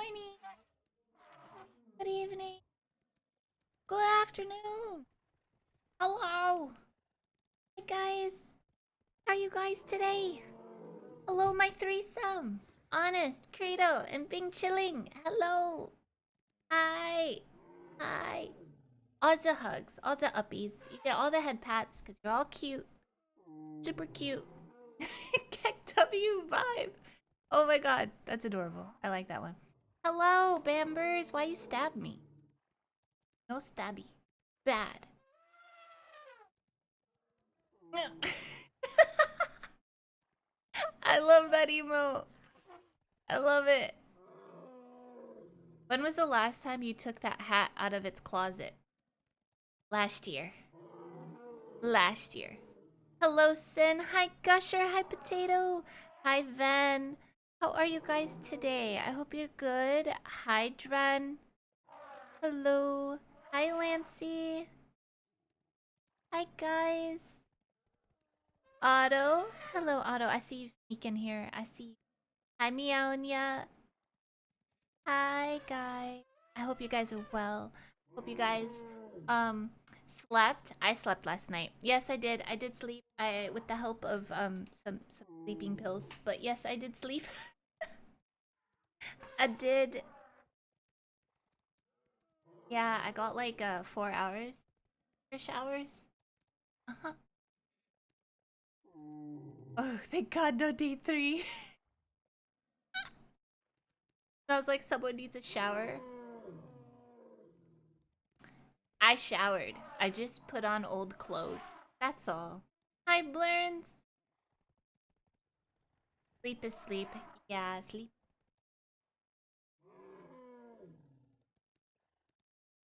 morning. Good evening. Good afternoon. Hello. Hey guys. How are you guys today? Hello, my threesome. Honest, Credo, and Bing Chilling. Hello. Hi. Hi. All the hugs, all the uppies. You get all the head pats because you're all cute. Super cute. Kek W vibe. Oh my god, that's adorable. I like that one. Hello, Bambers. Why you stab me? No stabby. Bad. I love that emote. I love it. When was the last time you took that hat out of its closet? Last year. Last year. Hello, Sin. Hi, Gusher. Hi, Potato. Hi, Ven. How are you guys today? I hope you're good. Hi, Dren. Hello. Hi, Lancy. Hi, guys. Otto. Hello, Otto. I see you sneaking here. I see you. Hi, Meownia. Hi, guys. I hope you guys are well. Hope you guys slept. I slept last night. Yes, I did. I did sleep. I with the help of some sleeping pills. But yes, I did sleep. I did. Yeah, I got like 4 hours. 4 hours. Uh-huh. Oh, thank God, no day 3. Sounds like someone needs a shower. I showered. I just put on old clothes. That's all. Hi, Blurns. Sleep is sleep. Yeah, sleep.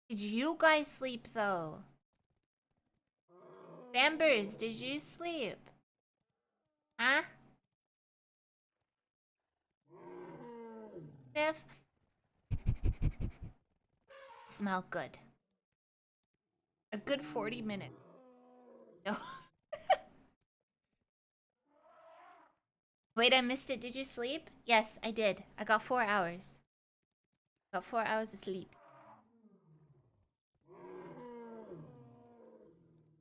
Did you guys sleep though? Bambers, did you sleep? Huh? Sniff? Smell good. A good 40 minutes. No. Wait, I missed it. Did you sleep? Yes, I did. I got 4 hours. Got 4 hours of sleep.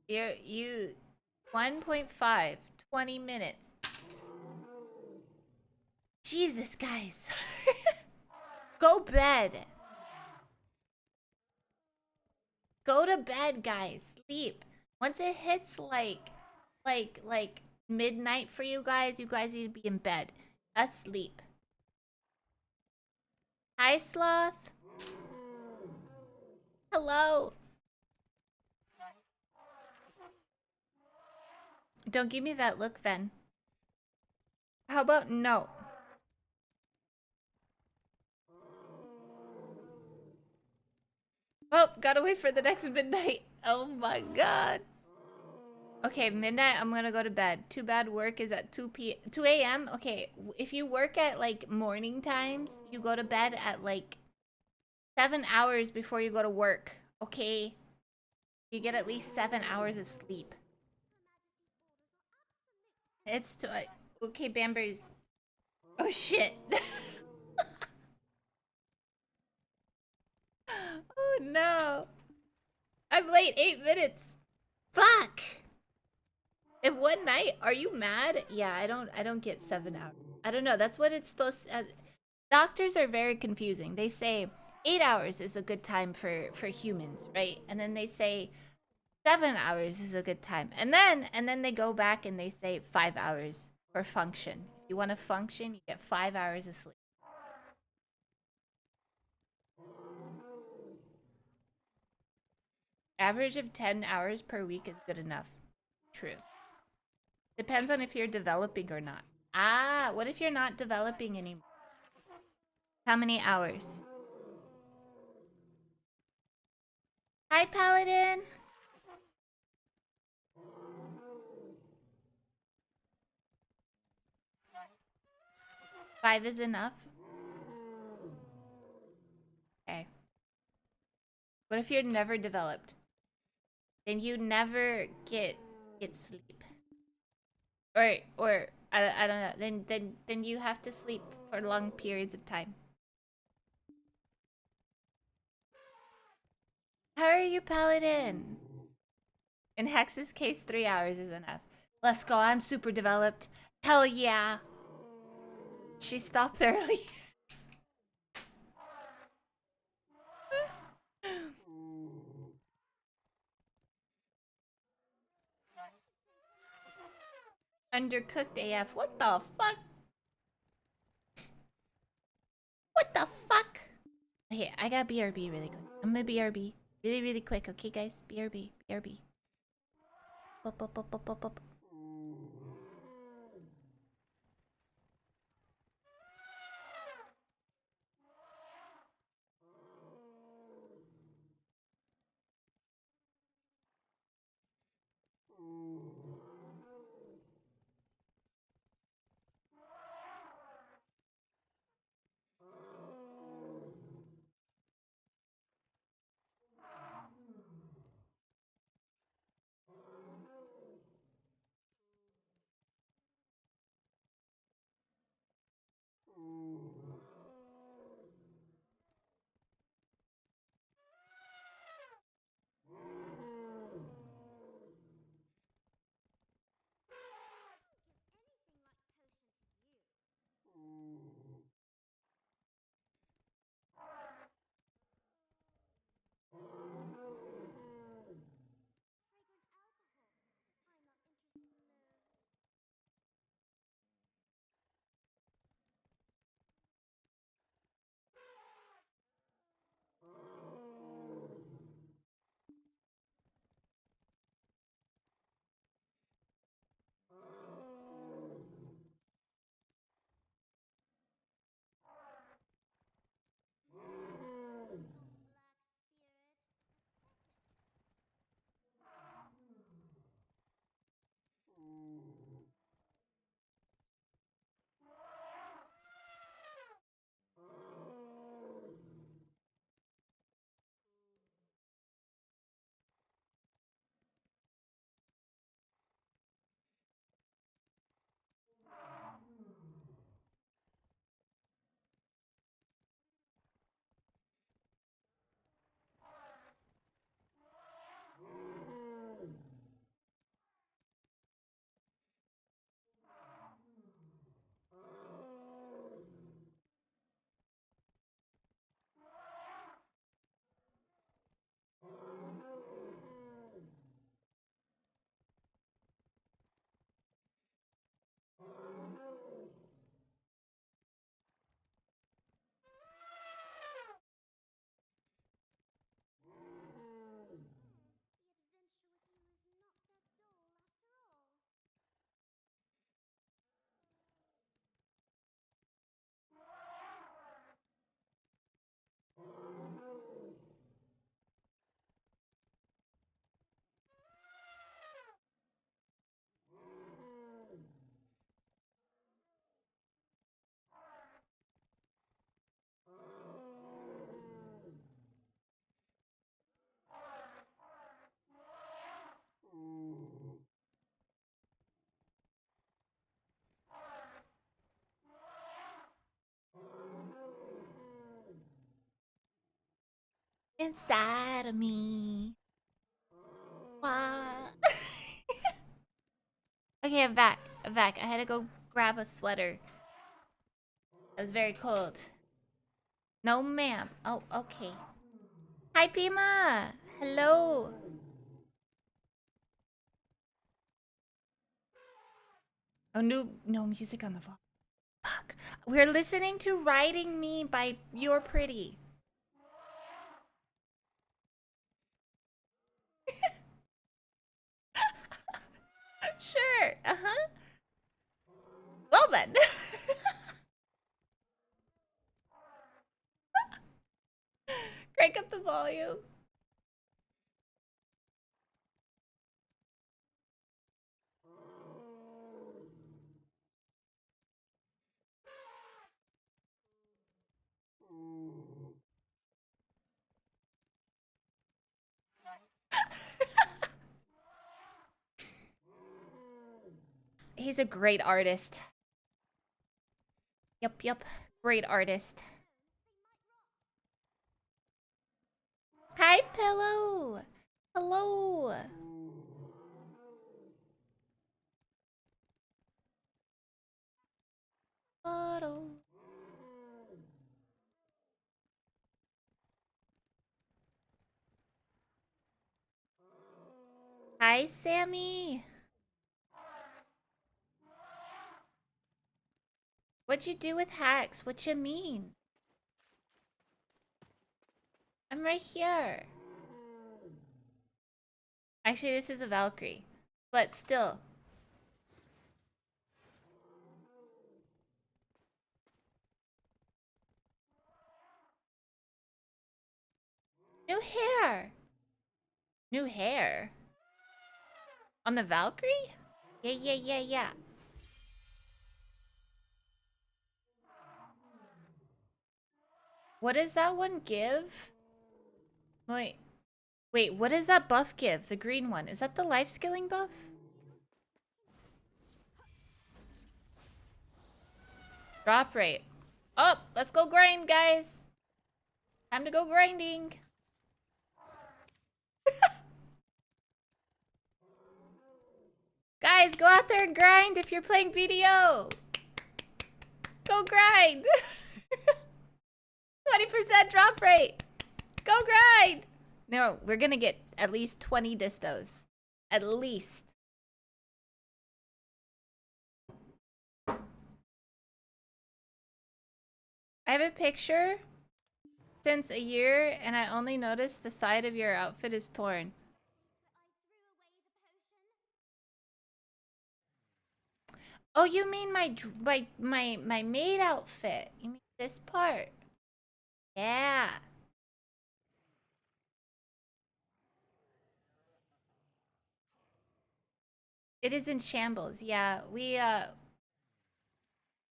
You 1.5, 20 minutes. Jesus, guys. Go bed. Go to bed, guys. Sleep. Once it hits like midnight for you guys need to be in bed. Asleep. Hi, Sloth. Hello. Don't give me that look then. How about no? Oh, gotta wait for the next midnight. Oh my god. Okay, midnight, I'm gonna go to bed. Too bad work is at 2 a.m. Okay, if you work at like morning times, you go to bed at like 7 hours before you go to work. Okay? You get at least 7 hours of sleep. It's okay, Bambers. Oh shit. Oh no. I'm late 8 minutes. Fuck. If one night, are you mad? Yeah, I don't get 7 hours. I don't know. That's what it's supposed to, doctors are very confusing. They say 8 hours is a good time for humans, right? And then they say 7 hours is a good time. And then they go back and they say 5 hours for function. If you want to function, you get 5 hours of sleep. Average of 10 hours per week is good enough. True. Depends on if you're developing or not. Ah, what if you're not developing anymore? How many hours? Hi, Paladin. 5 is enough? Okay. What if you're never developed? Then you never get sleep. Or I don't know. Then you have to sleep for long periods of time. How are you, Paladin? In Hex's case, 3 hours is enough. Let's go. I'm super developed. Hell yeah. She stopped early. Undercooked AF. What the fuck? What the fuck? Okay, I got BRB really quick. I'm gonna BRB. Really, really quick. Okay, guys? BRB. BRB. Up, up, up, up, up, up. Inside of me. What? Okay, I'm back. I'm back. I had to go grab a sweater. It was very cold. No, ma'am. Oh, okay. Hi, Pima. Hello. Oh, no music on the phone. Fuck. We're listening to Riding Me by You're Pretty. Sure. Uh-huh. Well then. Crank up the volume. He's a great artist. Yep. Great artist. Hi, Hi, Pillow. Hello. Bottle. Hi, Sammy. What'd you do with hacks? What you mean? I'm right here. Actually, this is a Valkyrie. But still. New hair. New hair? On the Valkyrie? Yeah. What does that one give? Wait, what does that buff give? The green one. Is that the life skilling buff? Drop rate. Oh, let's go grind, guys. Time to go grinding. Guys, go out there and grind if you're playing BDO. Go grind. 20% drop rate. Go grind. No, we're gonna get at least 20 distos. At least. I have a picture since a year and I only noticed the side of your outfit is torn. Oh, you mean my maid outfit? You mean this part? Yeah. It is in shambles. Yeah, we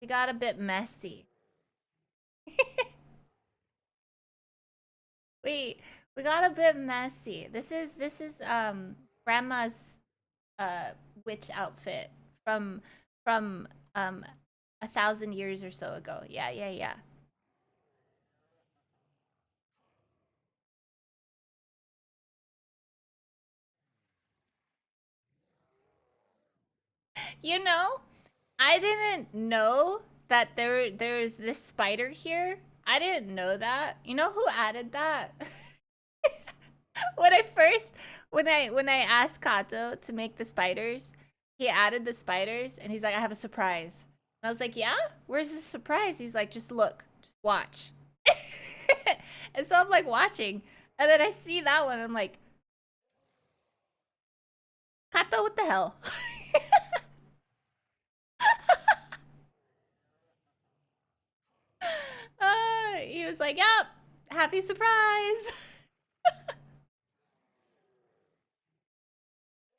got a bit messy. We got a bit messy. This is grandma's witch outfit from 1,000 years or so ago. Yeah. You know, I didn't know that there's this spider here. I didn't know that. You know who added that? when I first when I asked Kato to make the spiders, he added the spiders and he's like, I have a surprise. And I was like, yeah? Where's the surprise? He's like, just look, just watch. And so I'm like watching. And then I see that one and I'm like, Kato, what the hell? He was like, yep, happy surprise.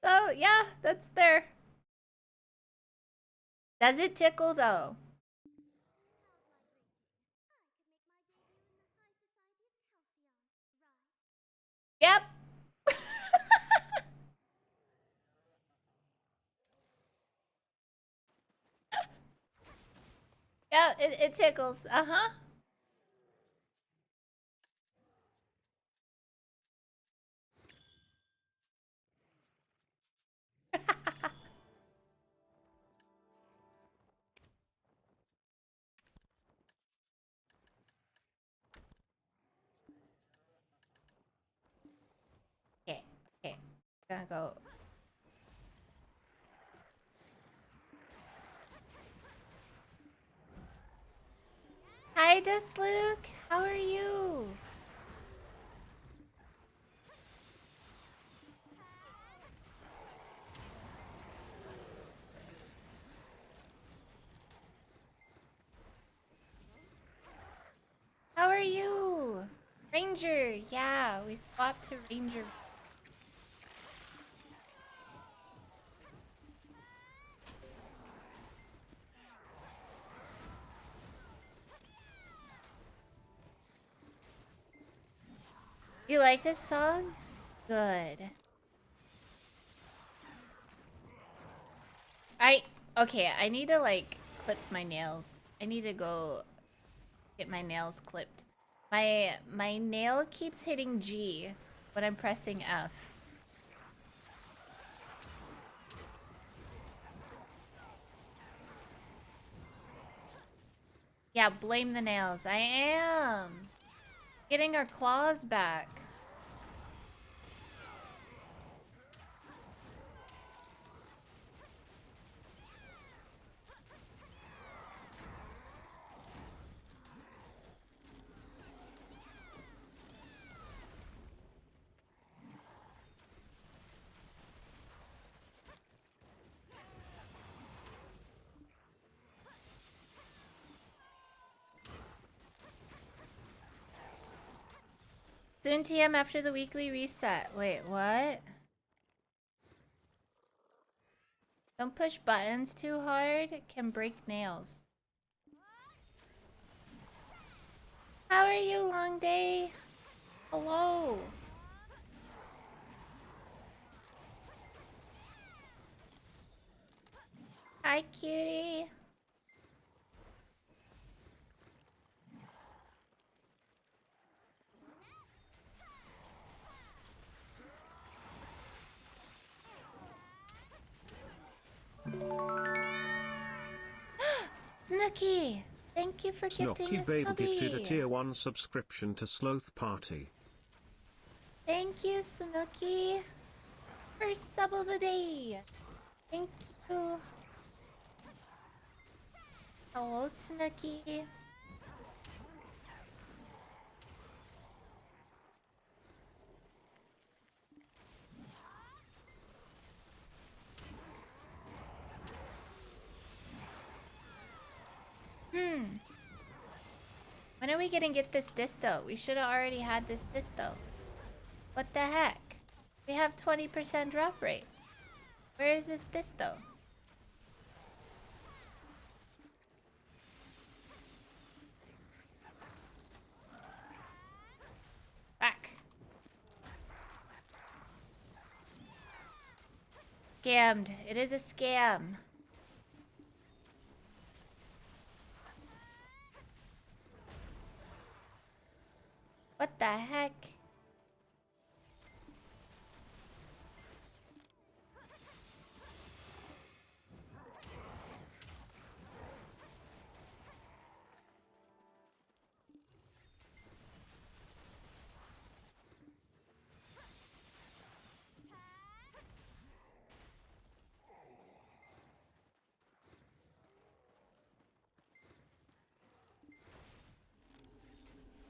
So yeah, that's there. Does it tickle though? Yep. Yeah, it tickles. Uh-huh. Okay, okay. Gonna go. Hi, Desluke. How are you? How are you? Ranger. Yeah, we swapped to Ranger. You like this song? Good. Okay, I need to like clip my nails. I need to go get my nails clipped. My nail keeps hitting G but I'm pressing F. Yeah, blame the nails. I am. Getting our claws back. Soon TM after the weekly reset. Wait, what? Don't push buttons too hard. It can break nails. How are you, long day? Hello. Hi, cutie. Snooky, thank you for gifting Snooky a Babe subby. gifted a tier 1 subscription to Sloth Party. Thank you, Snooky. First sub of the day. Thank you. Hello, Snooky. When are we gonna get this disto? We should have already had this disto. What the heck? We have 20% drop rate. Where is this disto? Back. Scammed. It is a scam. What the heck?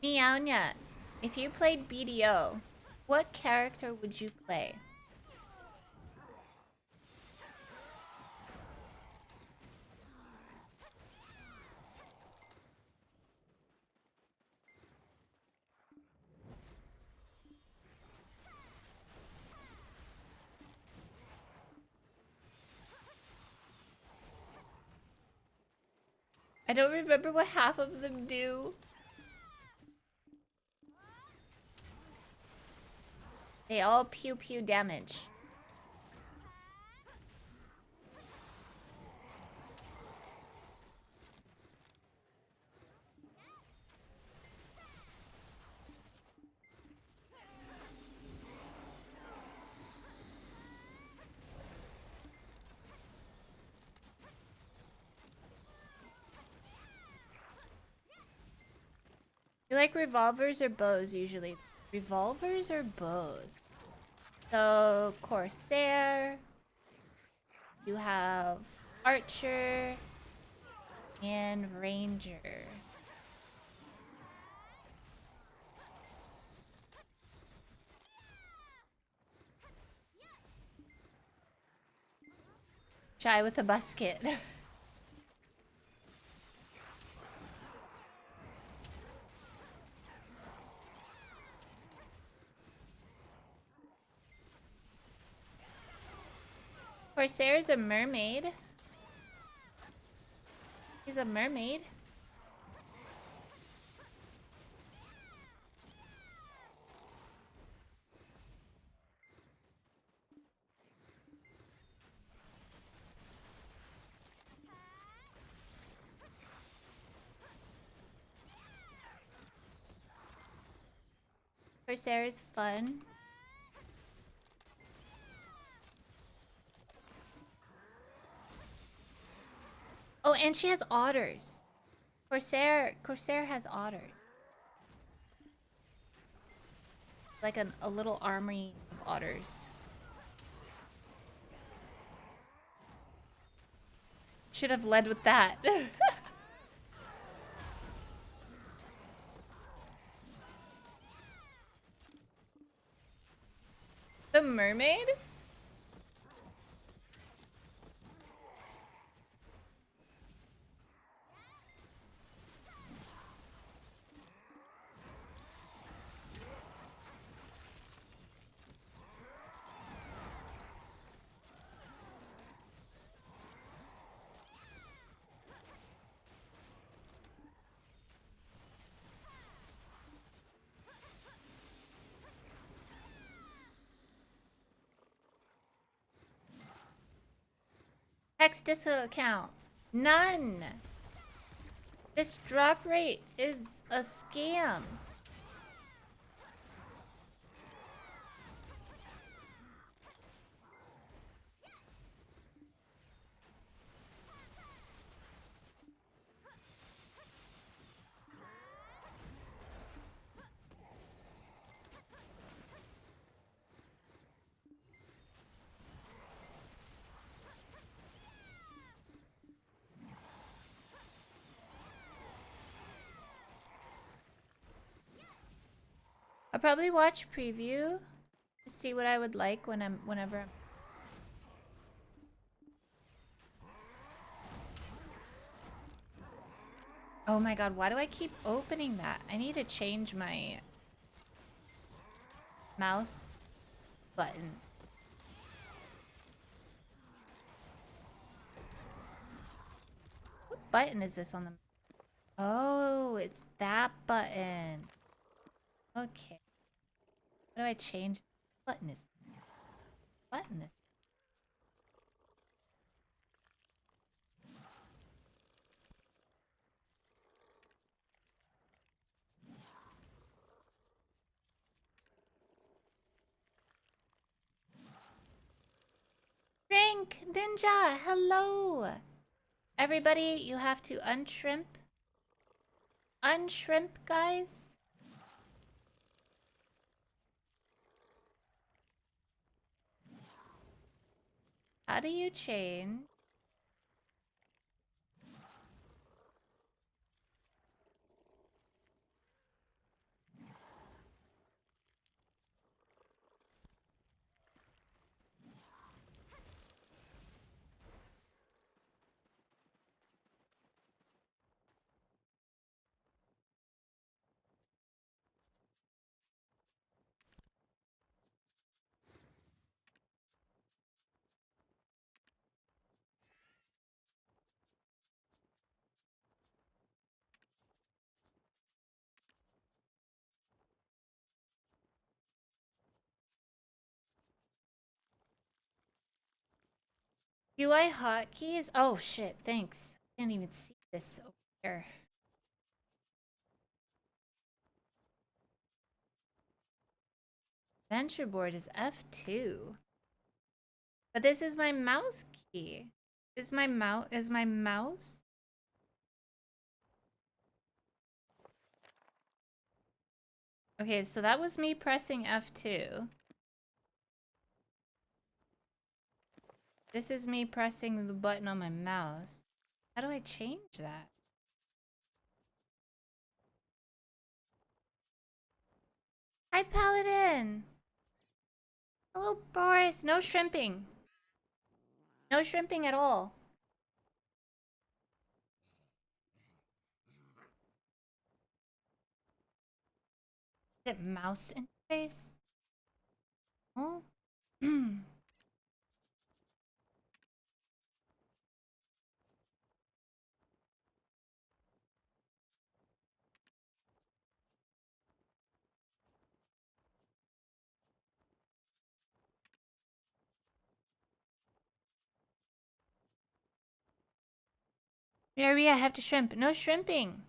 Meownya, if you played BDO, what character would you play? I don't remember what half of them do. They all pew pew damage. You like revolvers or bows usually? Revolvers or bows? So, Corsair. You have Archer. And Ranger. Shy with a musket. Corsair's a mermaid. He's a mermaid. Corsair is fun. Oh, and she has otters. Corsair has otters. Like a little army of otters. Should have led with that. The mermaid? Hex discount. None. This drop rate is a scam. I'll probably watch preview to see what I would like whenever I'm. Oh my god, why do I keep opening that? I need to change my mouse button. What button is this on the... Oh, it's that button. Okay. How do I change? What button is... Button is... Drink! Ninja! Hello! Everybody, you have to unshrimp. Unshrimp, guys. How do you change? UI hotkeys? Oh shit, thanks. Can't even see this over here. Venture board is F2. But this is my mouse key. Is my mouse? Okay, so that was me pressing F2. This is me pressing the button on my mouse. How do I change that? Hi, Paladin! Hello, Boris! No shrimping. No shrimping at all. Is it mouse interface? Oh. Maybe I have to shrimp. No shrimping.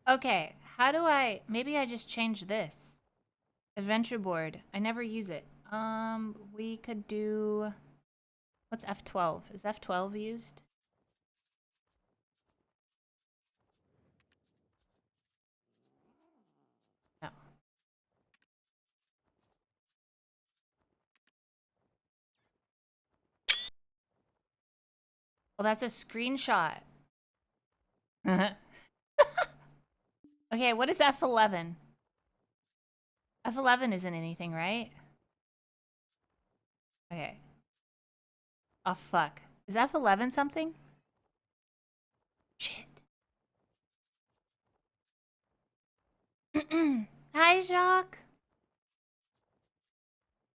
Okay, how do I... Maybe I just change this. Adventure board. I never use it. We could do... What's F12? Is F12 used? Well, that's a screenshot. Okay, what is F11? F11 isn't anything, right? Okay. Oh, fuck. Is F11 something? Shit. Hi, Jacques.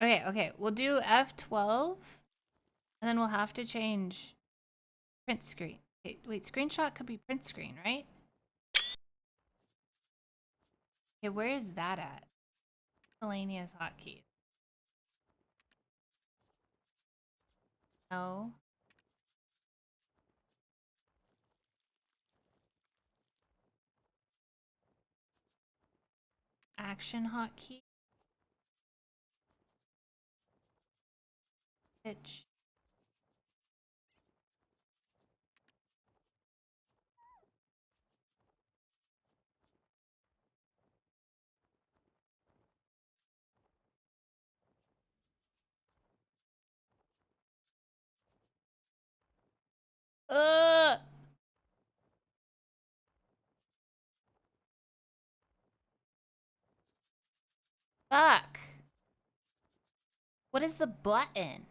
Okay. We'll do F12. And then we'll have to change print screen. Wait, screenshot could be print screen, right? Okay, where is that at? Miscellaneous hotkeys. No. Action hotkey. Bitch. Uh. Fuck. What is the button?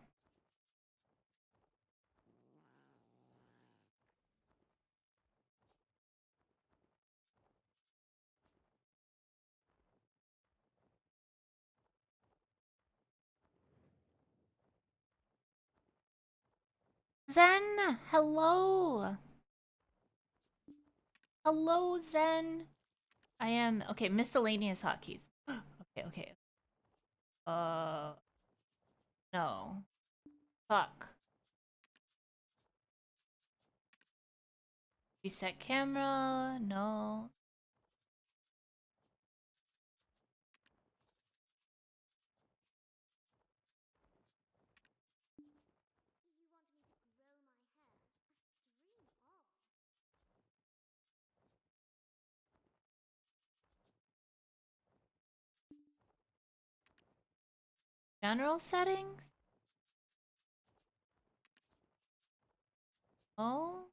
Zen, hello. Hello, Zen. I am okay. Miscellaneous hotkeys. Okay. No. Fuck. Reset camera. No. General settings. Oh.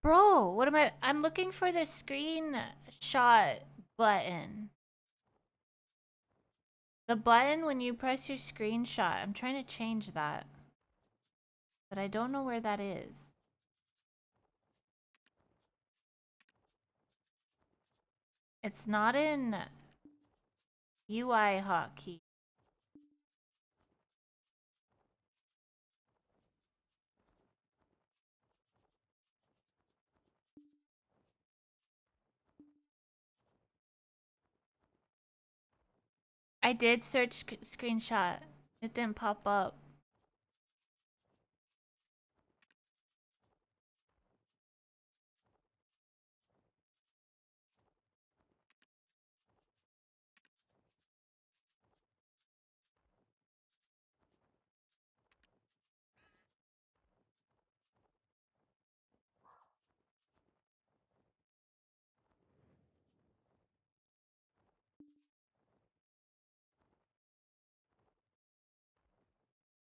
Bro, what am I? I'm looking for the screenshot button. The button when you press your screenshot. I'm trying to change that. But I don't know where that is. It's not in UI hotkey. I did search screenshot. It didn't pop up.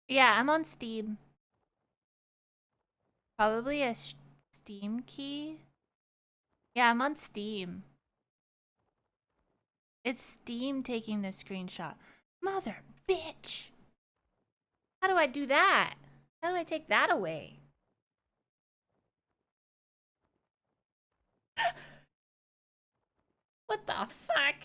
Yeah, I'm on Steam. Probably a Steam key. Yeah, I'm on Steam. It's Steam taking the screenshot. Mother bitch! How do I do that? How do I take that away? What the fuck?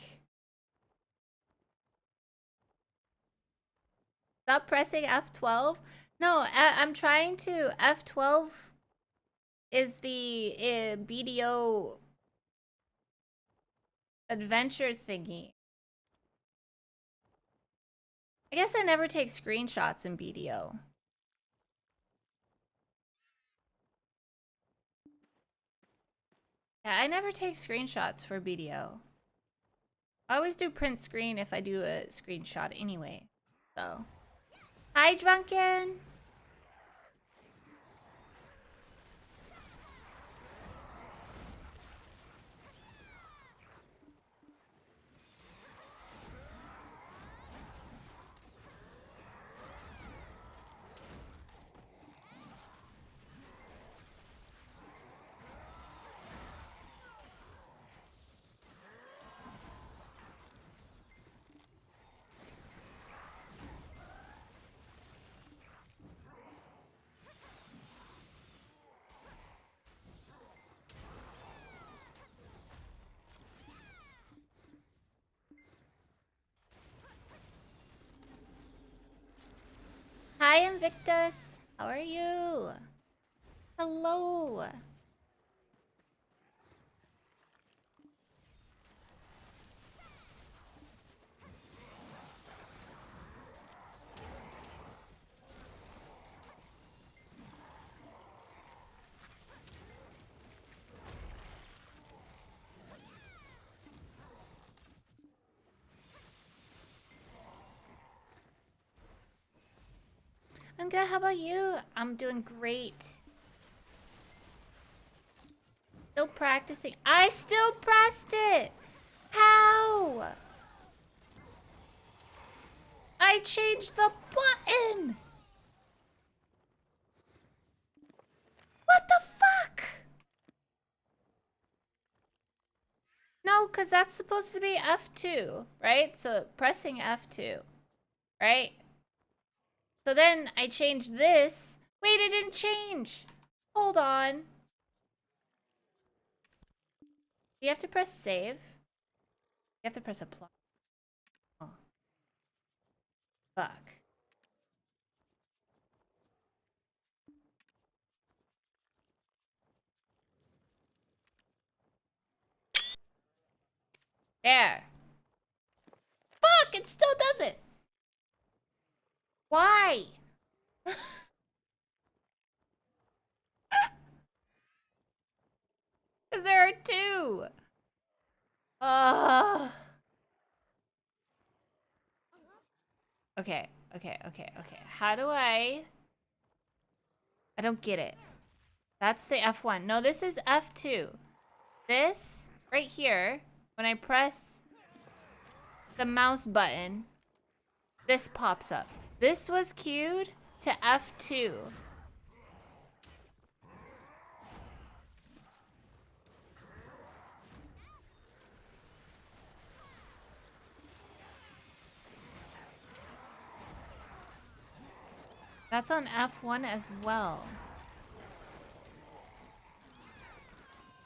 Stop pressing F12? No, I'm trying to. F12 is the BDO adventure thingy. I guess I never take screenshots in BDO. Yeah, I never take screenshots for BDO. I always do print screen if I do a screenshot anyway. So, hi, Drunken. Hi, Invictus. How are you? Hello. I'm good. How about you? I'm doing great. Still practicing. I still pressed it. How? I changed the button. What the fuck? No, because that's supposed to be F2, right? So pressing F2, right? So then I changed this. Wait, it didn't change. Hold on. You have to press save. You have to press apply. Oh, fuck. There. Fuck, it still does it. Why? Because there are two. Ugh. Okay. How do I don't get it. That's the F1. No, this is F2. This, right here, when I press the mouse button, this pops up. This was queued to F2. That's on F1 as well.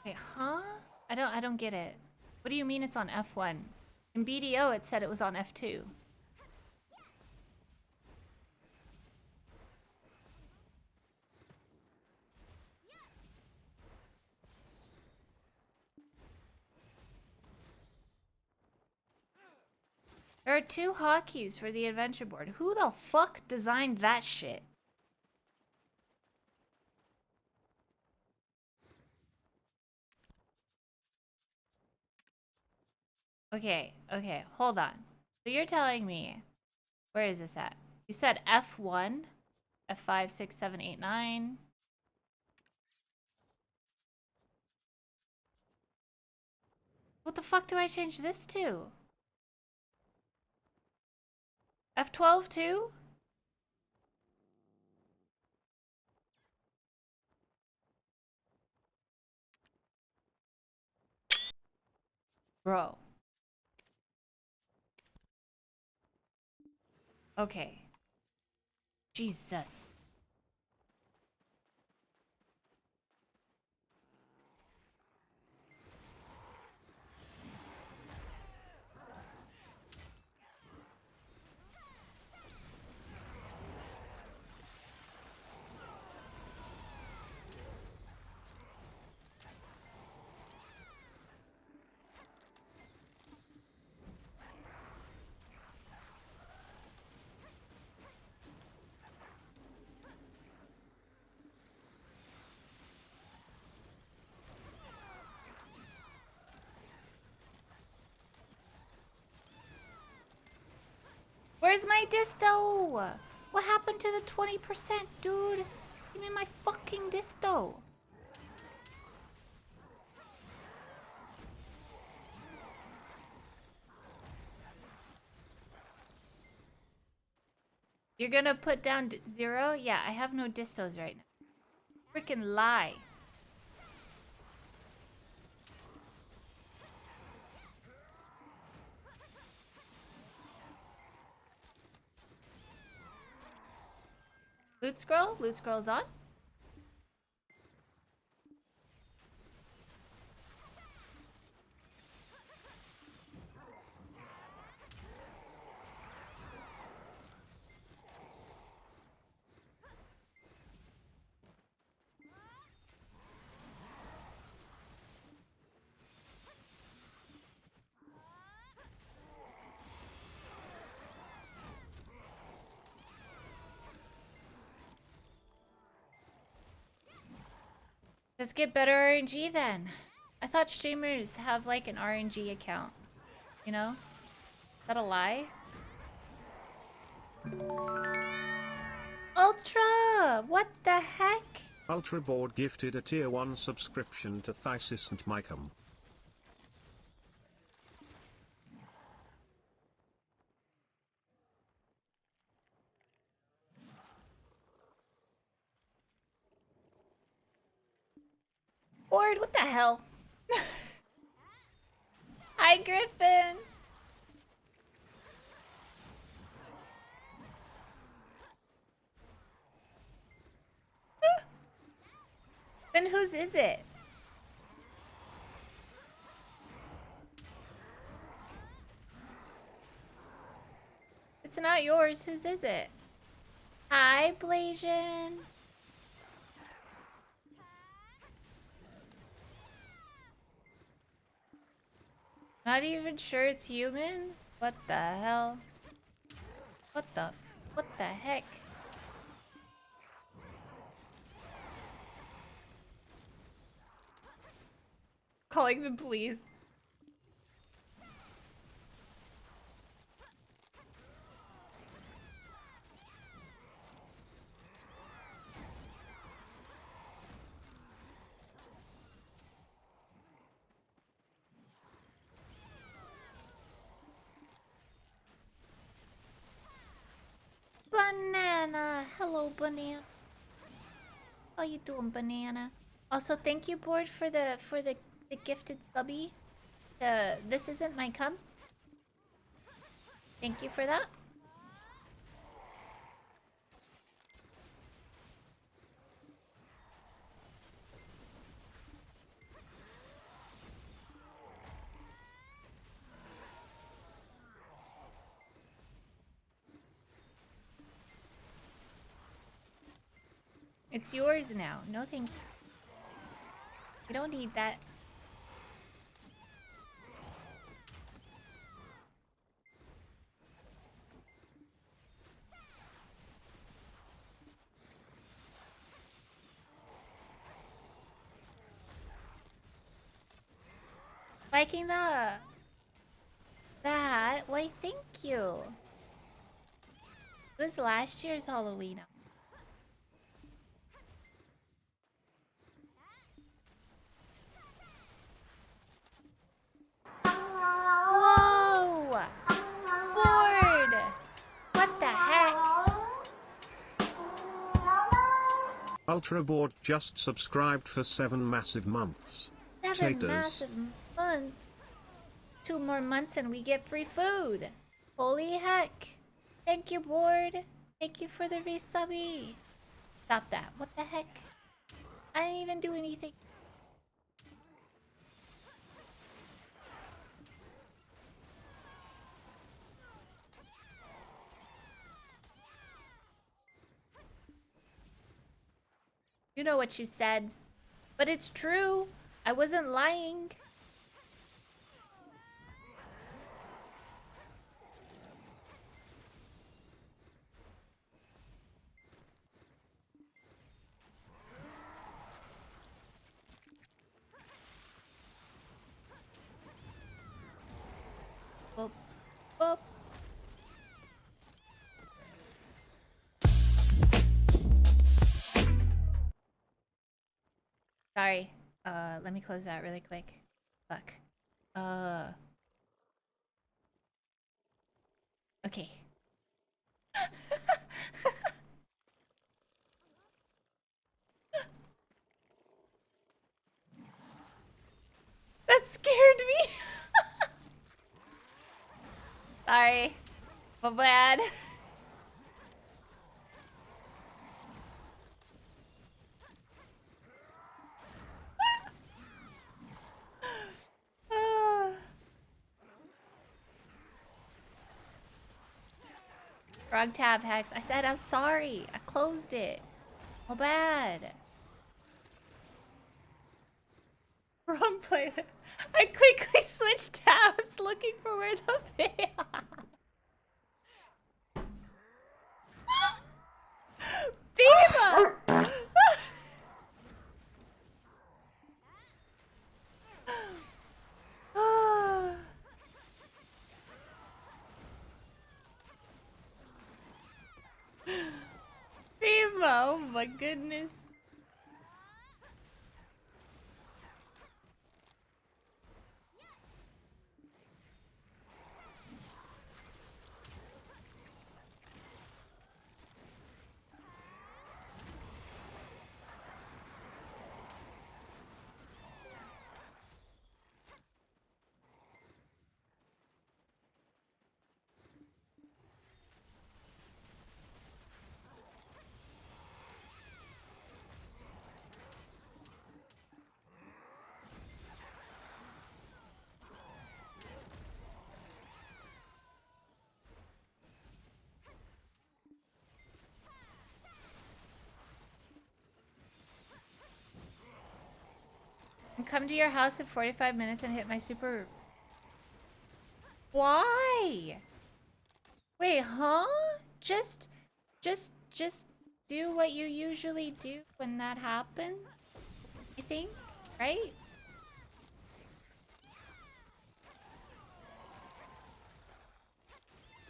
Wait, huh? I don't get it. What do you mean it's on F1? In BDO it said it was on F2. There are two hotkeys for the adventure board. Who the fuck designed that shit? Okay, hold on. So you're telling me, where is this at? You said F1, F5, 6, 7, 8, 9. What the fuck do I change this to? F12 too? Bro. Okay. Jesus. Where's my disto? What happened to the 20%, dude? Give me my fucking disto. You're gonna put down 0? Yeah, I have no distos right now. Freaking lie. Loot scroll? Loot scroll's on? Let's get better RNG then. I thought streamers have like an RNG account. You know? Is that a lie? Ultra! What the heck? Ultraboard gifted a tier 1 subscription to Thysis and Mycom. Bored, what the hell? Hi, Griffin! Then whose is it? It's not yours, whose is it? Hi, Blasian. Not even sure it's human? What the hell? What the heck? Calling the police. Banana! Hello, Banana. How you doing, Banana? Also, thank you, Board, for the gifted subby. This isn't my cum. Thank you for that. It's yours now. No thank you. You don't need that. Liking that. Why, thank you. It was last year's Halloween. Whoa! Bored! What the heck? Ultraboard just subscribed for 7 massive months. 7 Taters. massive months. 2 more months and we get free food. Holy heck. Thank you, Board. Thank you for the resubby. Stop that. What the heck? I didn't even do anything. You know what you said. But it's true. I wasn't lying. Boop, boop. Sorry. Let me close that really quick. Fuck. Okay. That scared me. Sorry. My bad. Wrong tab, Hex. I said I'm sorry. I closed it. My bad. Wrong playlist. I quickly switched tabs looking for where the video. Beaver! my goodness. And come to your house in 45 minutes and hit my super... Why? Wait, huh? Just do what you usually do when that happens? I think, right?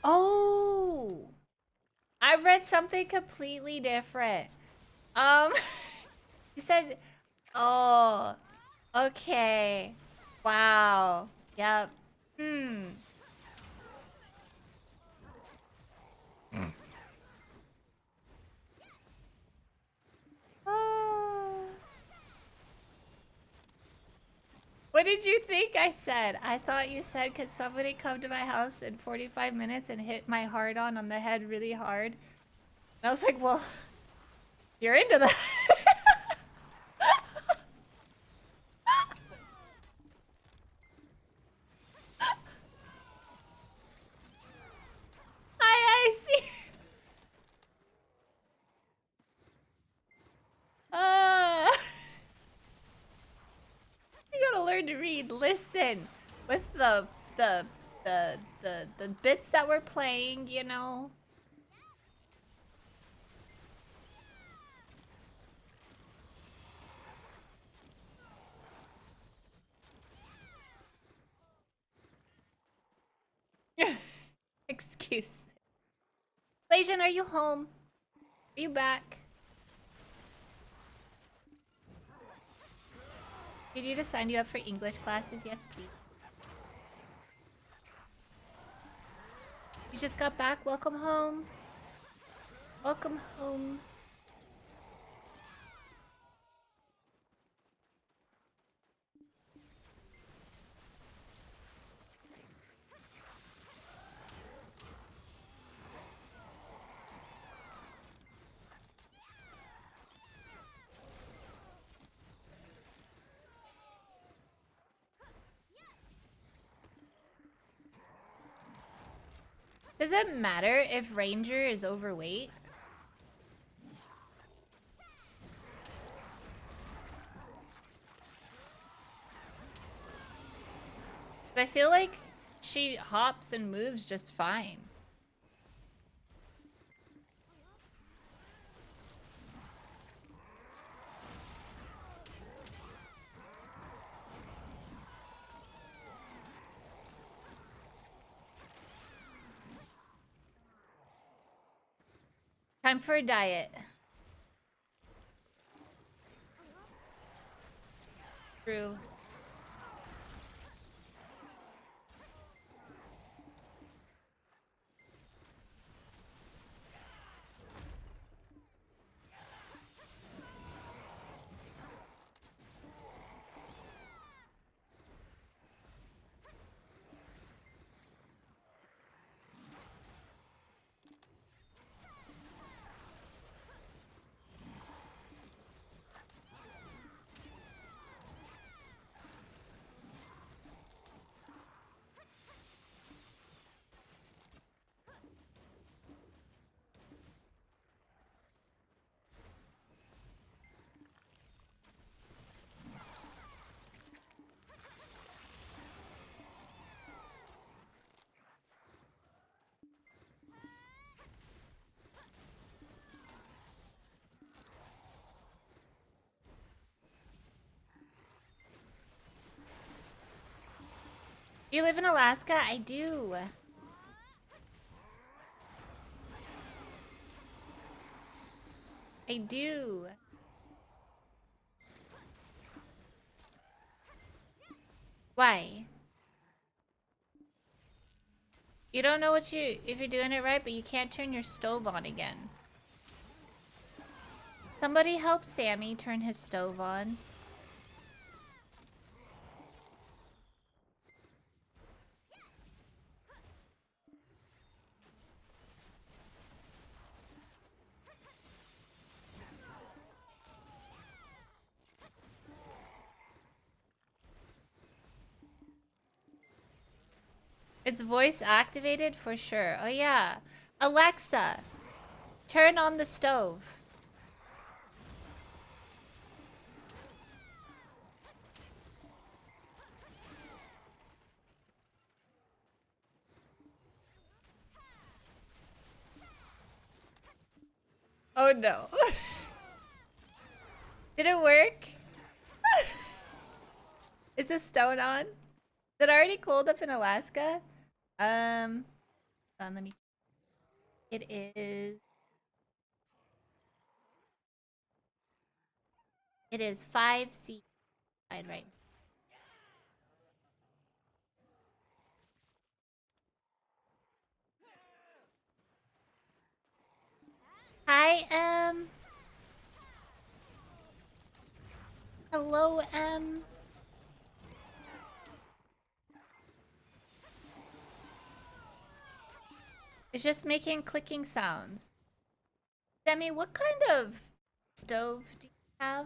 Oh! I read something completely different. You said, oh, okay. Wow. Yep. Hmm. Ah. What did you think I said? I thought you said, could somebody come to my house in 45 minutes and hit my hard on the head really hard? And I was like, well, you're into that. I see. Uh, you gotta learn to read. Listen, with the the bits that we're playing, you know. Excuse. Legion, are you home? Are you back? You need to sign you up for English classes? Yes, please. You just got back? Welcome home. Welcome home. Does it matter if Ranger is overweight? I feel like she hops and moves just fine. Time for a diet. True. You live in Alaska? I do. I I do. Why? You don't know if you're doing it right, but you can't turn your stove on again. Somebody help Sammy turn his stove on. It's voice activated for sure. Oh yeah. Alexa, turn on the stove. Oh no. Did it work? Is the stone on? Is it already cold up in Alaska? Let me. It is. It is 5 C right. Hi, hello, It's just making clicking sounds. Demi, what kind of stove do you have?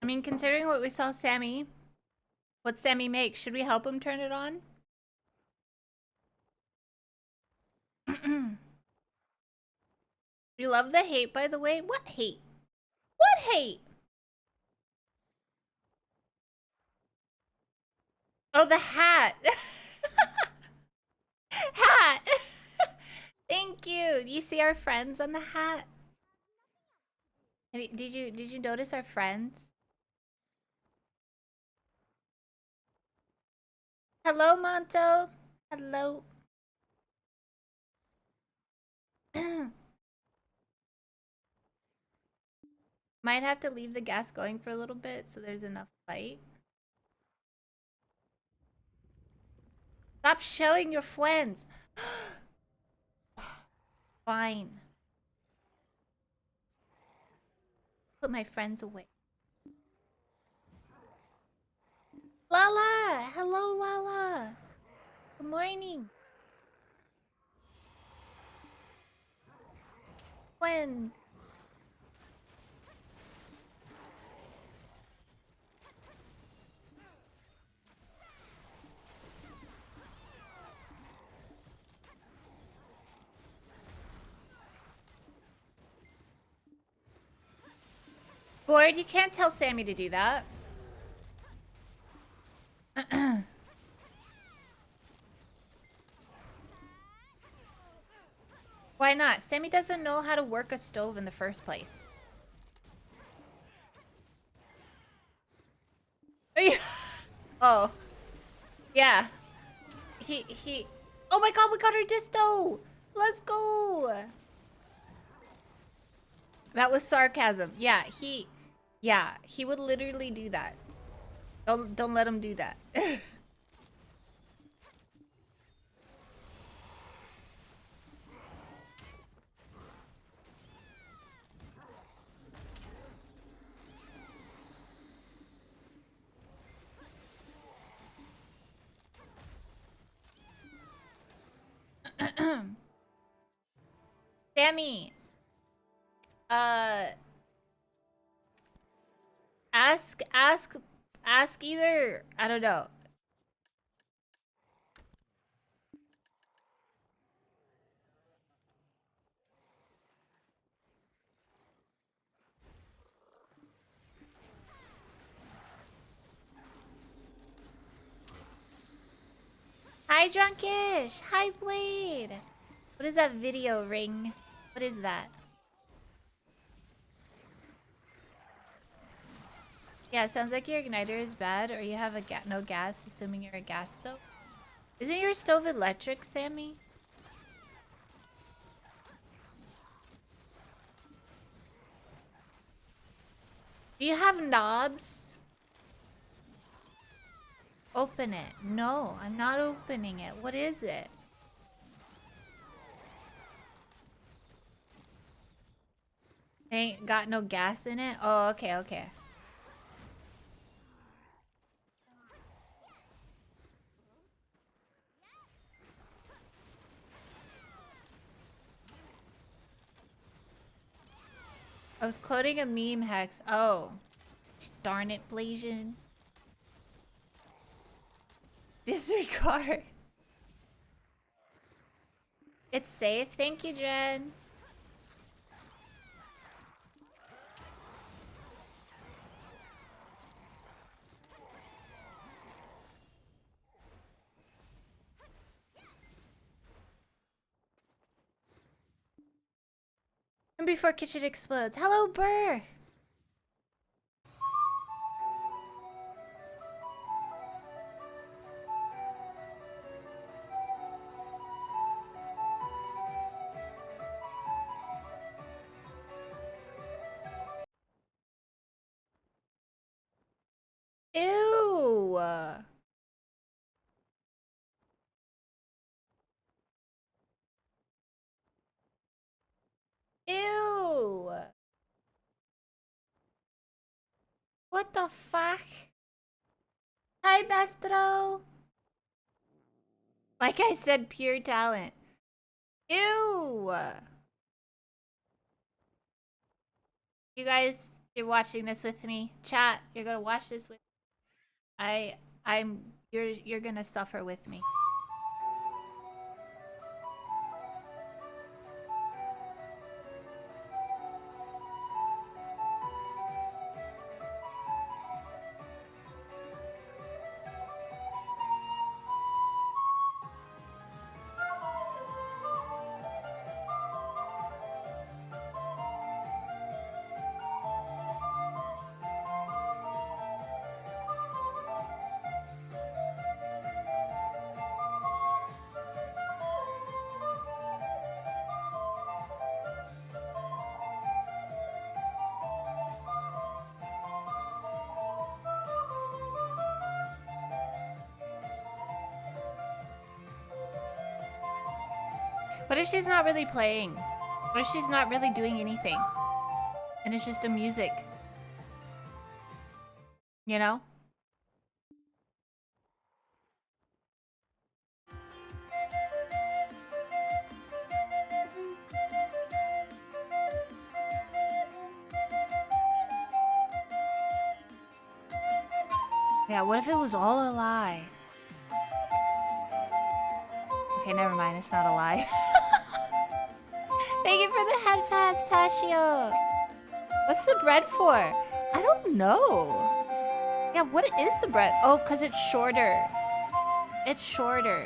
I mean, considering what we saw what Sammy makes, should we help him turn it on? We love the hate, by the way. What hate? What hate? Oh, the hat. Hat. Thank you. You see our friends on the hat? Did you notice our friends? Hello, Monto. Hello. Might have to leave the gas going for a little bit so there's enough light. Stop showing your friends. Fine. Put my friends away. Lala! Hello, Lala! Good morning. Friends. Bored, you can't tell Sammy to do that. Why not? Sammy doesn't know how to work a stove in the first place. Oh. Yeah. He... Oh my god, we got our disto! Let's go! That was sarcasm. Yeah, he would literally do that. Don't let him do that. Sammy, uh, ask, ask, ask either. I don't know. Hi, Drunkish. Hi, Blade. What is that video ring? What is that? Yeah, sounds like your igniter is bad, or you have no gas, assuming you're a gas stove. Isn't your stove electric, Sammy? Do you have knobs? Open it. No, I'm not opening it. What is it? Ain't got no gas in it? Oh, okay, okay. I was quoting a meme, Hex. Oh. Darn it, Blasian. Disregard. It's safe. Thank you, Jen. And before kitchen explodes. Hello, Burr. Ew. Ew. What the fuck? Hi, Bestro. Like I said, pure talent. Ew. You guys, you're watching this with me. Chat, you're gonna watch this with you're gonna suffer with me. What if she's not really playing? What if she's not really doing anything? And it's just a music. You know? Yeah, what if it was all a lie? Okay, never mind. It's not a lie. Thank you for the head pass, Tashio. What's the bread for? I don't know. Yeah, what is the bread? Oh, because it's shorter. It's shorter.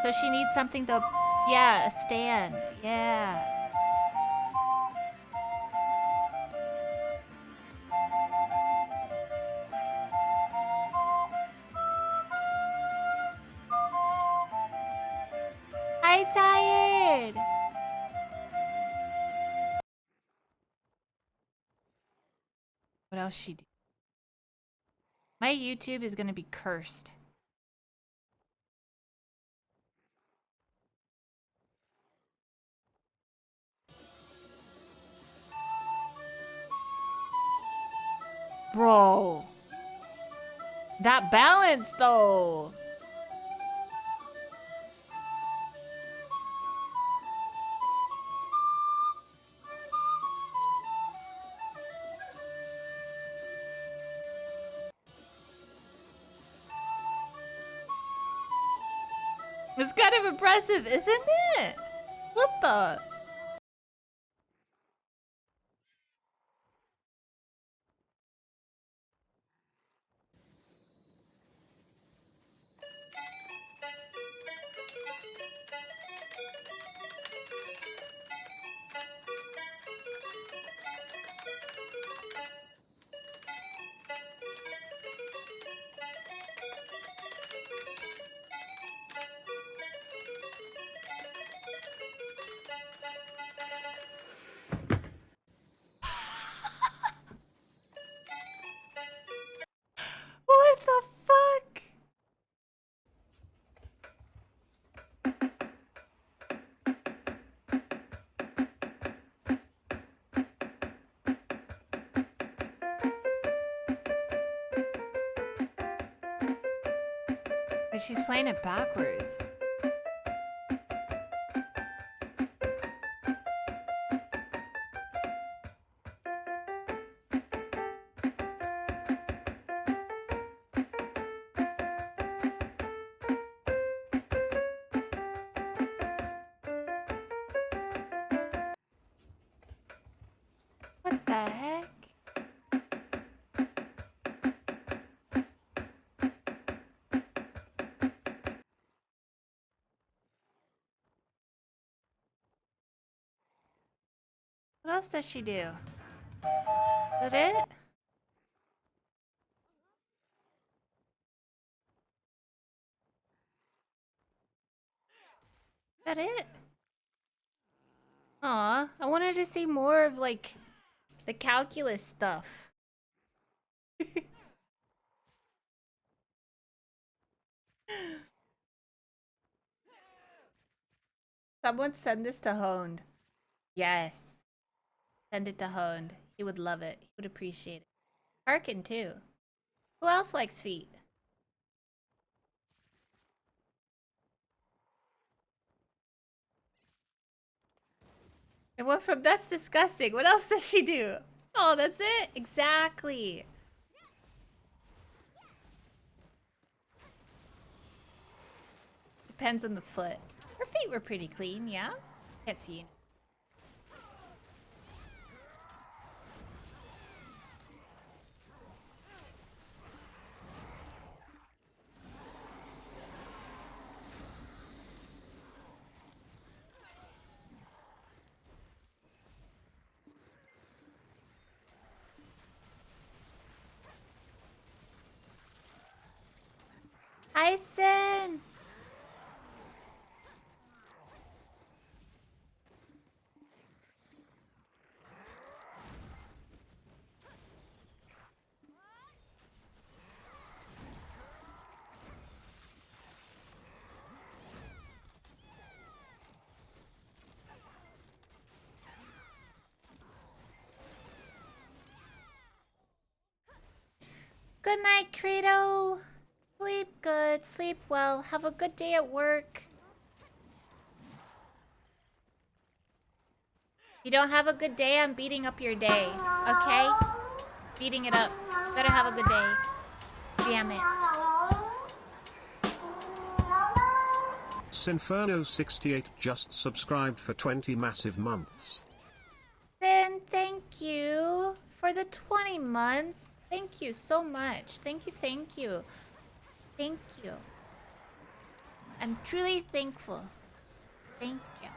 So she needs something to... Yeah, a stand. Yeah. I'm tired. What else she do? My YouTube is gonna be cursed. Bro. That balance, though. It's kind of impressive, isn't it? What the? But she's playing it backwards. What the heck? What else does she do? Is that it? Is that it? Aw, I wanted to see more of, like, the calculus stuff. Someone send this to Honed. Yes. Send it to Honed. He would love it. He would appreciate it. Harkin, too. Who else likes feet? It went from that's disgusting. What else does she do? Oh, that's it? Exactly. Depends on the foot. Her feet were pretty clean, yeah? Can't see. Hi, Sin. Good night, Credo. Sleep good, sleep well. Have a good day at work. If you don't have a good day, I'm beating up your day. Okay? Beating it up. Better have a good day. Damn it. Sinferno68 just subscribed for 20 massive months. Then thank you for the 20 months. Thank you so much. Thank you, thank you. Thank you. I'm truly thankful. Thank you.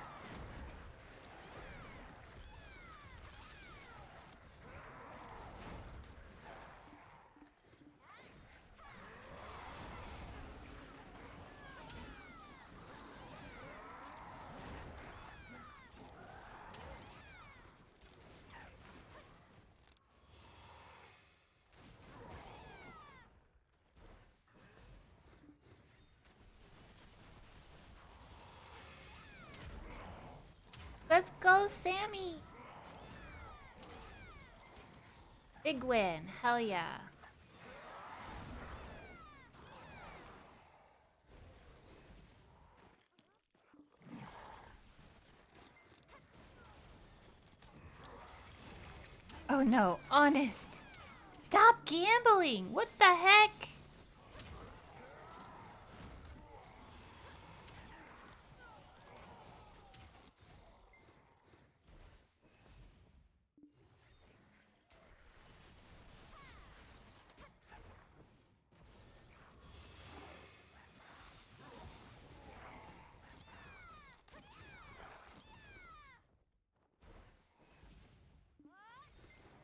Let's go, Sammy. Big win. Hell yeah. Oh no, honest. Stop gambling. What the heck?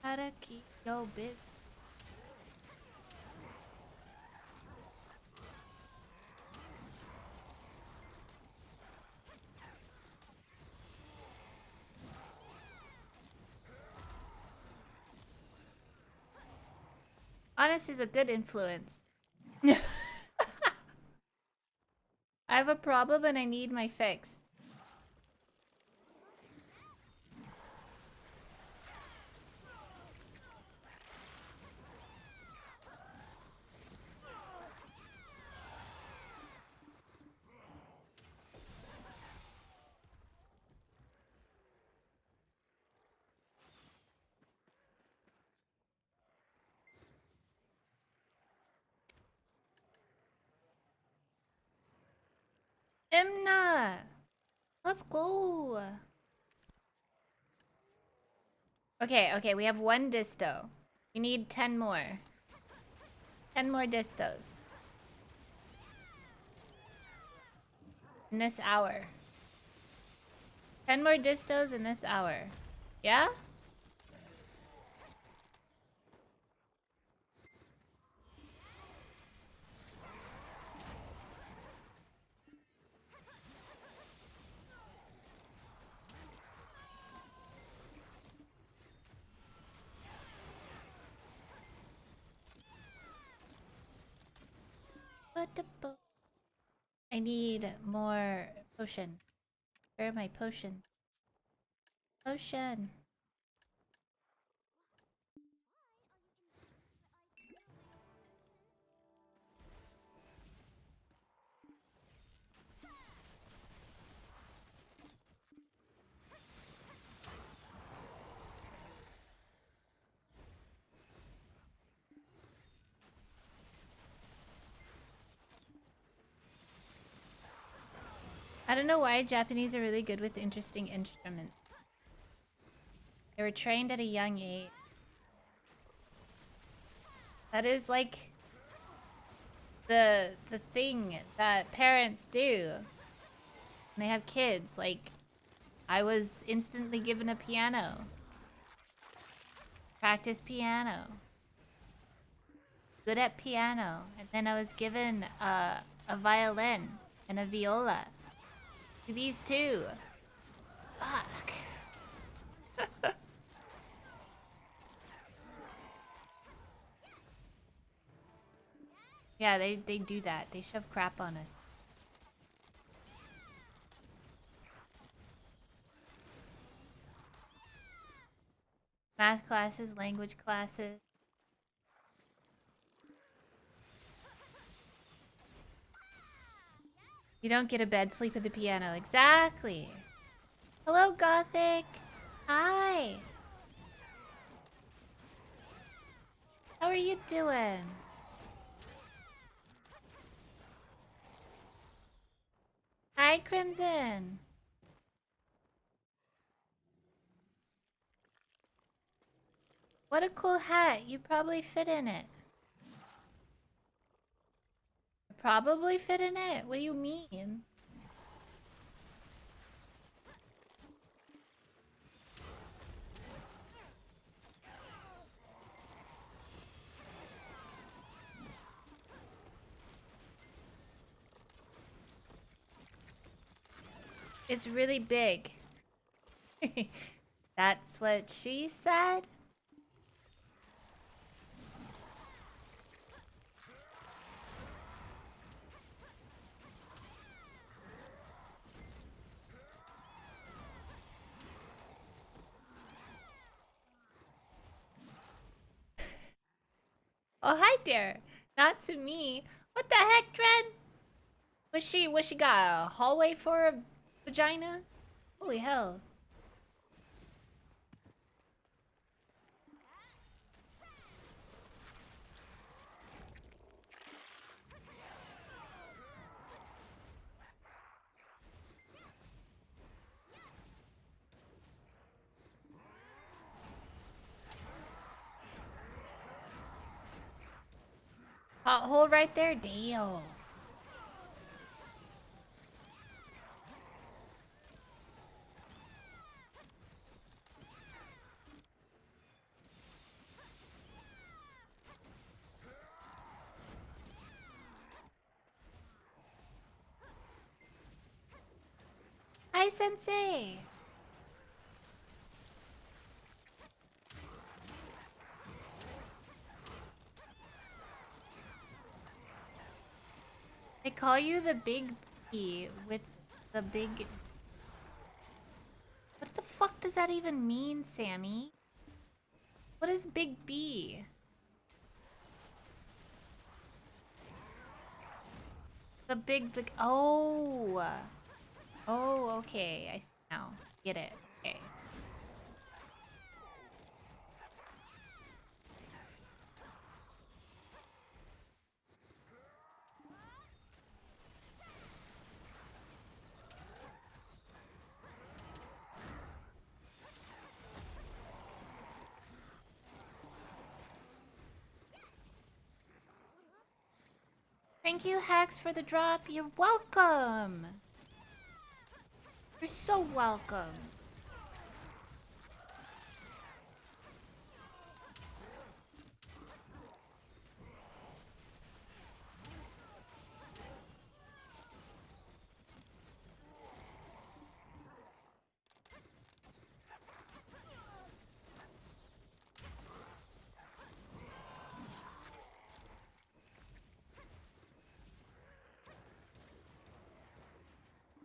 Gotta keep your bit. Honest is a good influence. I have a problem and I need my fix. Imna! Let's go! Okay, we have 1 disto. We need 10 more. 10 more distos. In this hour. 10 more distos in this hour. Yeah? I need more potion. Where are my potions? Potion. I don't know why Japanese are really good with interesting instruments. They were trained at a young age. That is like the thing that parents do when they have kids. Like, I was instantly given a piano. Practice piano. Good at piano. And then I was given a violin and a viola. These two. Fuck. Yeah, they do that. They shove crap on us. Math classes, language classes. You don't get a bed, sleep at the piano. Exactly. Hello, Gothic. Hi. How are you doing? Hi, Crimson. What a cool hat. You probably fit in it. Probably fit in it? What do you mean? It's really big. That's what she said? Oh, hi there. Not to me. What the heck, Dren? Was she got a hallway for a vagina? Holy hell. Hot hole right there? Damn. Hi, Sensei. They call you the big B with the big... What the fuck does that even mean, Sammy? What is big B? The big... Oh! Oh, okay. I see now. Get it. Okay. Thank you, Hex, for the drop. You're welcome. You're so welcome.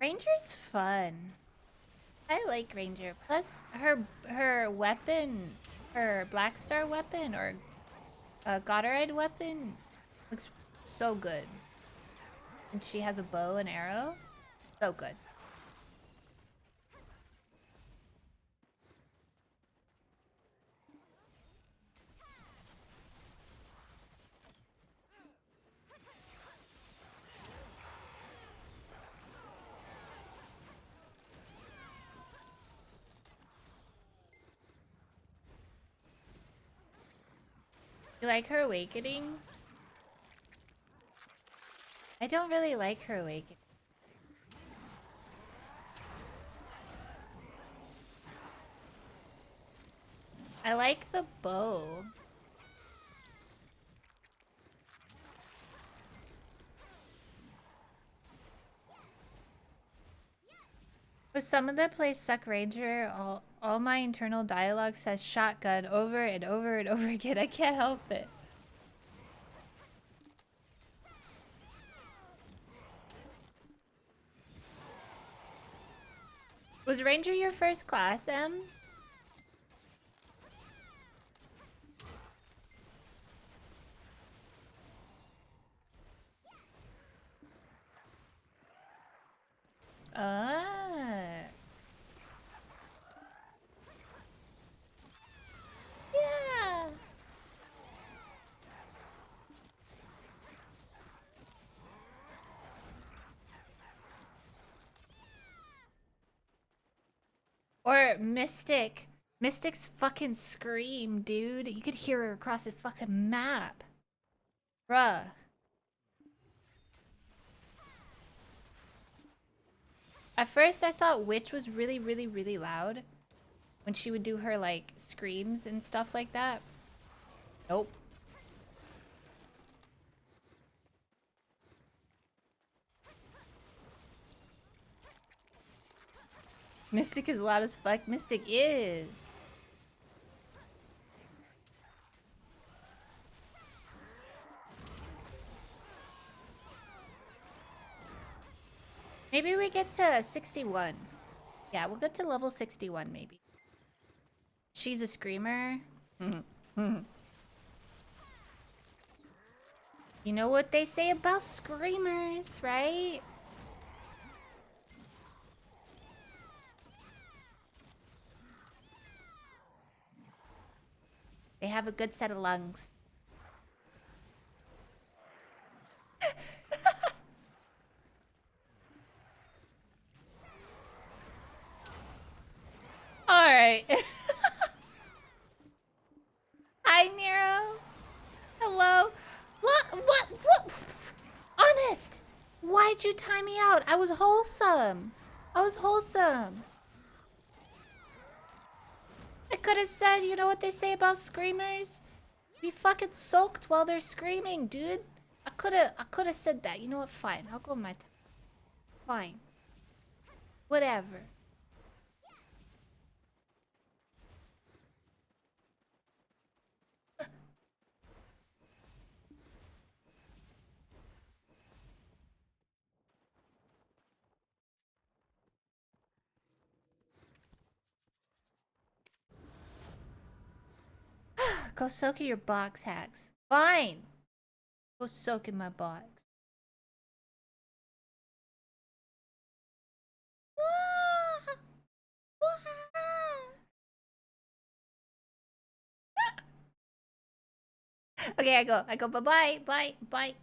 Ranger's fun. I like Ranger. Plus, her weapon, her Black Star weapon or Goddard weapon looks so good. And she has a bow and arrow. So good. You like her awakening? I don't really like her awakening. I like the bow. With some of the plays Suck Ranger, all my internal dialogue says shotgun over and over and over again. I can't help it. Was Ranger your first class, Em? Ah. Yeah. Or Mystic. Mystic's fucking scream, dude. You could hear her across the fucking map. Bruh. At first I thought Witch was really, really, really loud. When she would do her, like, screams and stuff like that. Nope. Mystic is loud as fuck. Mystic is. Maybe we get to 61. Yeah, we'll get to level 61 maybe. She's a screamer. You know what they say about screamers, right? They have a good set of lungs. All right. Hi, Nero. Hello. What? Honest. Why'd you time me out? I was wholesome. I was wholesome. I could have said, you know what they say about screamers? Be fucking soaked while they're screaming, dude. I could have said that. You know what? Fine. I'll go my time. Fine. Whatever. Go soak in your box, Hacks. Fine. Go soak in my box. Okay, I go. Bye-bye. Bye. Bye.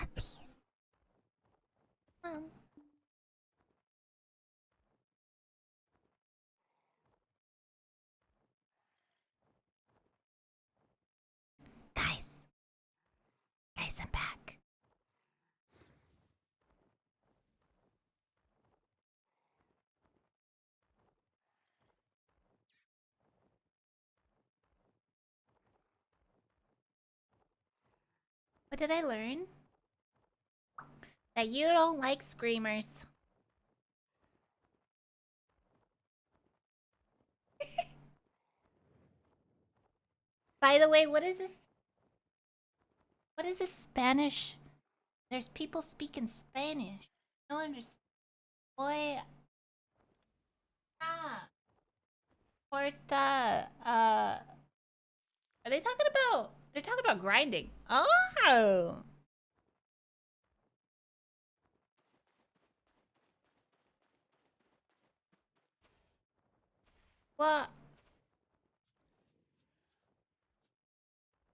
Puppies. Um. Guys. Guys, I'm back. What did I learn? That you don't like screamers. By the way, what is this? What is this Spanish? There's people speaking Spanish. I don't understand. Boy. Ah. Porta. Are they talking about? They're talking about grinding. Oh. What?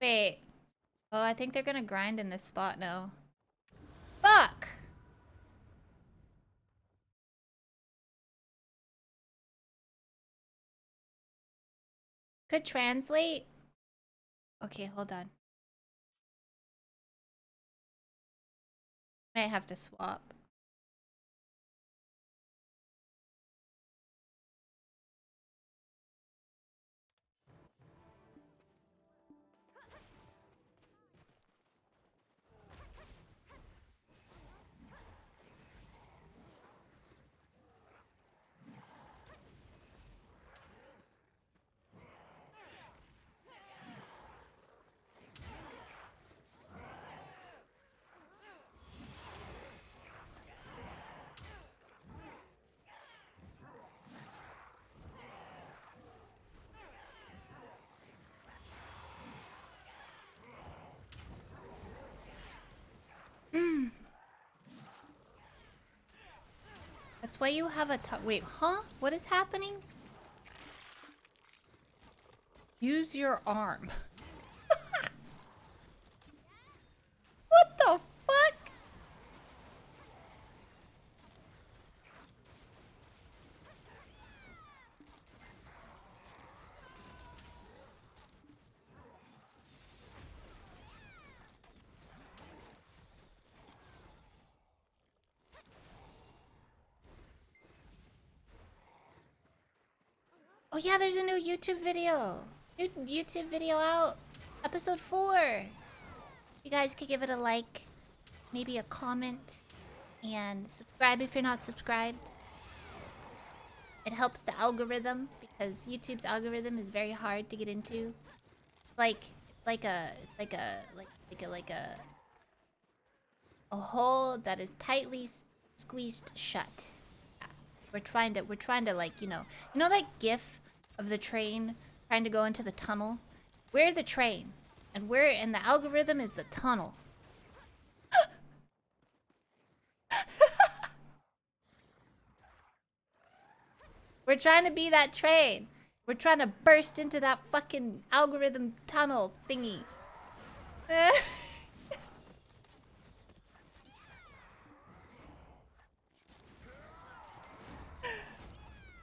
Wait. Oh, I think they're gonna grind in this spot now. Fuck! Could translate? Okay, hold on. Might have to swap. That's why you have a wait, huh? What is happening? Use your arm. What the fuck? Oh yeah, there's a new YouTube video. New YouTube video out. Episode 4. You guys could give it a like, maybe a comment, and subscribe if you're not subscribed. It helps the algorithm because YouTube's algorithm is very hard to get into. Like a hole that is tightly squeezed shut. Yeah. We're trying to like, you know that gif of the train trying to go into the tunnel? We're the train, and the algorithm is the tunnel. We're trying to be that train. We're trying to burst into that fucking algorithm tunnel thingy.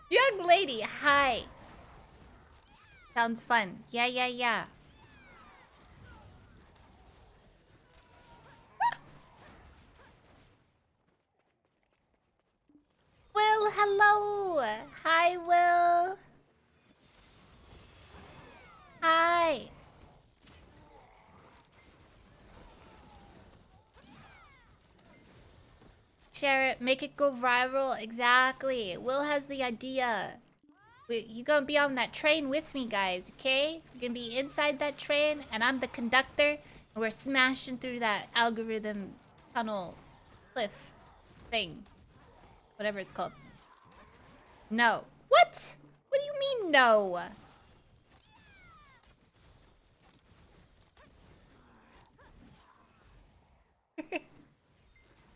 Young lady, hi. Sounds fun. Yeah, yeah, yeah. Will, hello. Hi, Will. Hi. Share it. Make it go viral. Exactly. Will has the idea. You gonna be on that train with me, guys, okay? You're gonna be inside that train, and I'm the conductor, and we're smashing through that algorithm tunnel cliff thing. Whatever it's called. No. What? What do you mean, no?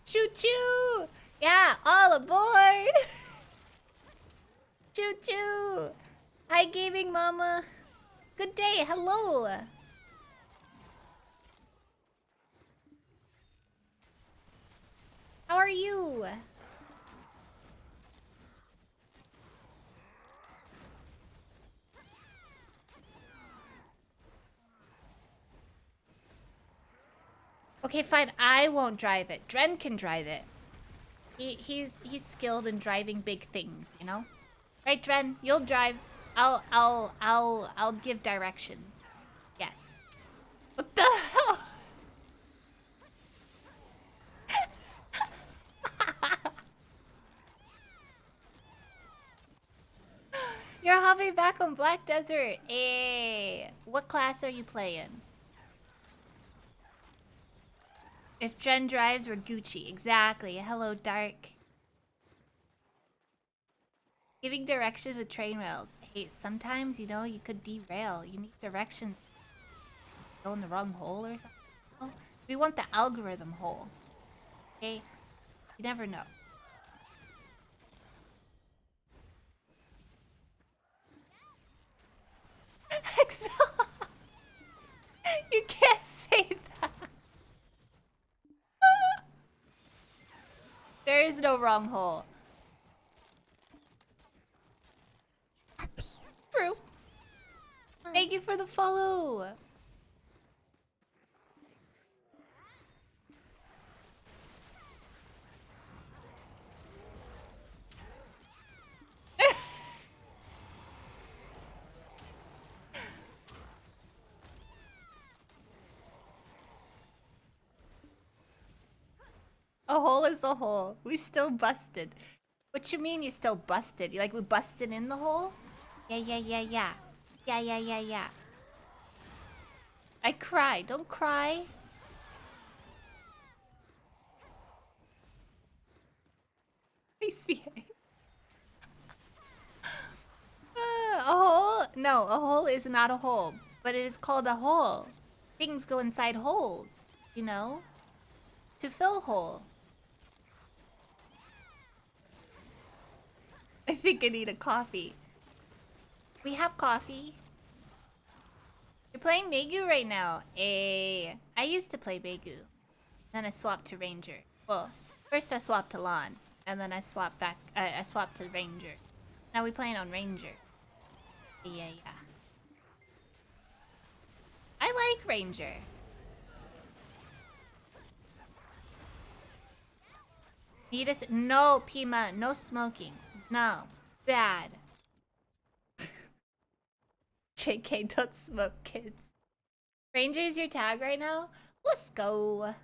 Choo-choo! Yeah, all aboard! Choo-choo! Hi, gaming mama. Good day, hello. are you? Okay, fine. I won't drive it. Dren can drive it. He's skilled in driving big things, you know? Right, Dren? You'll drive. I'll give directions. Yes. What the hell? You're hopping back on Black Desert. Hey, what class are you playing? If Dren drives, we're Gucci. Exactly. Hello, Dark. Giving directions with train rails. Hey, sometimes, you know, you could derail. You need directions. Go in the wrong hole or something. No? We want the algorithm hole. Okay? You never know. Hexella! You can't say that. There is no wrong hole. True. Thank you for the follow. A hole is a hole. We still busted. What you mean you still busted? You like we busted in the hole? Yeah, yeah, yeah, yeah. Yeah, yeah, yeah, yeah. I cry. Don't cry. Please behave. A hole? No, a hole is not a hole. But it is called a hole. Things go inside holes. You know? To fill hole. I think I need a coffee. We have coffee. You're playing Megu right now. I used to play Megu. Then I swapped to Ranger. Well, first I swapped to Lawn. And then I swapped back. I swapped to Ranger. Now we playing on Ranger. Yeah, yeah. I like Ranger. Need us? No, Pima. No smoking. No. Bad. JK, don't smoke, kids. Ranger's your tag right now? Let's go.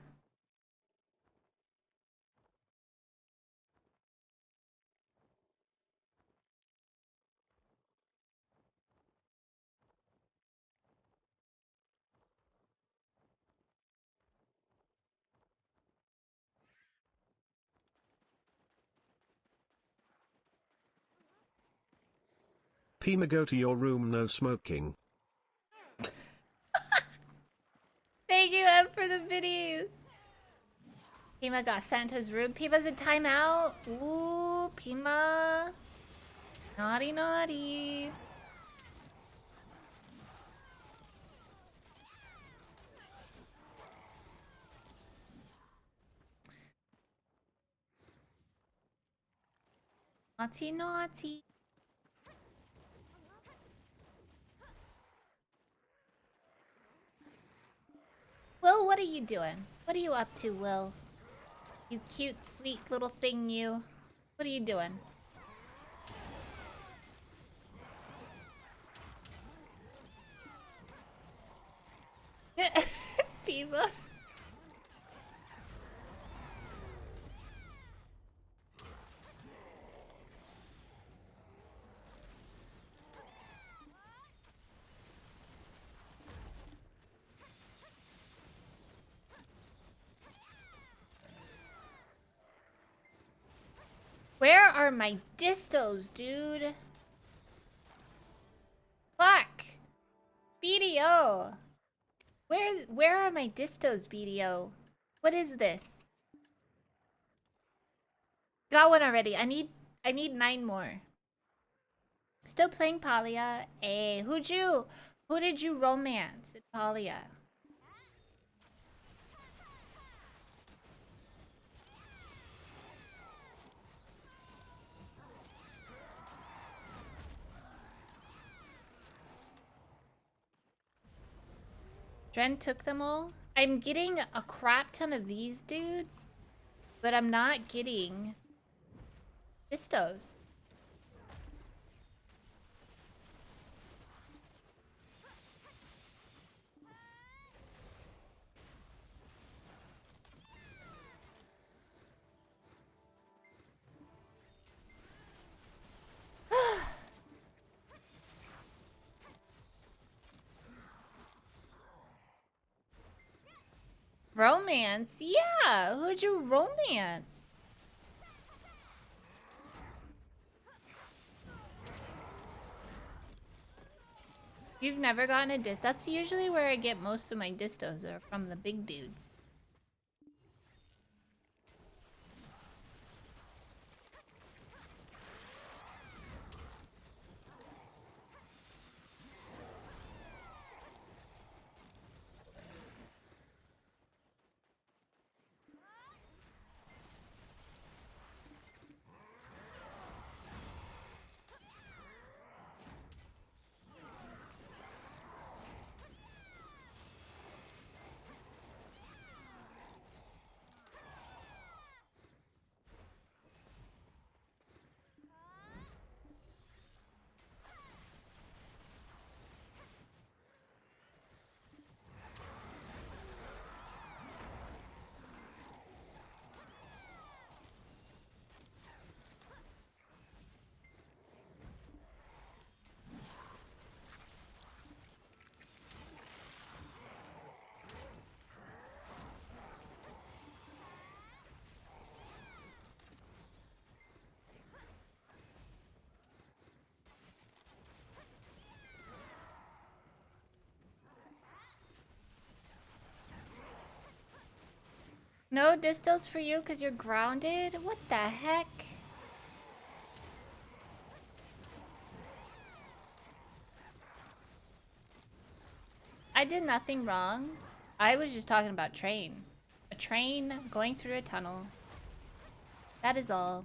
Pima, go to your room, no smoking. Thank you, Em, for the videos. Pima got sent to his room. Pima's in timeout. Ooh, Pima. Naughty, naughty. Naughty, naughty. Will, what are you doing? What are you up to, Will? You cute, sweet little thing, you. What are you doing? Pima. Where are my distos, dude? Fuck. BDO. Where are my distos, BDO? What is this? Got one already. I need 9 more. Still playing Palia. Hey, who did you romance in Palia? Dren took them all. I'm getting a crap ton of these dudes, but I'm not getting Pistos. Romance? Yeah, who'd you romance? You've never gotten a dist? That's usually where I get most of my distos, are from the big dudes. No distos for you because you're grounded? What the heck? I did nothing wrong. I was just talking about train. A train going through a tunnel. That is all.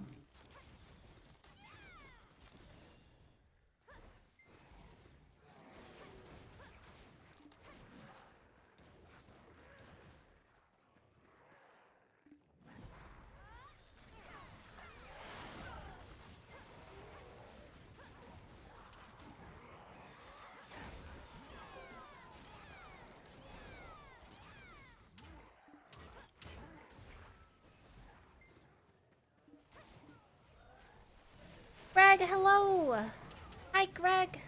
Greg, hello! Hi, Greg.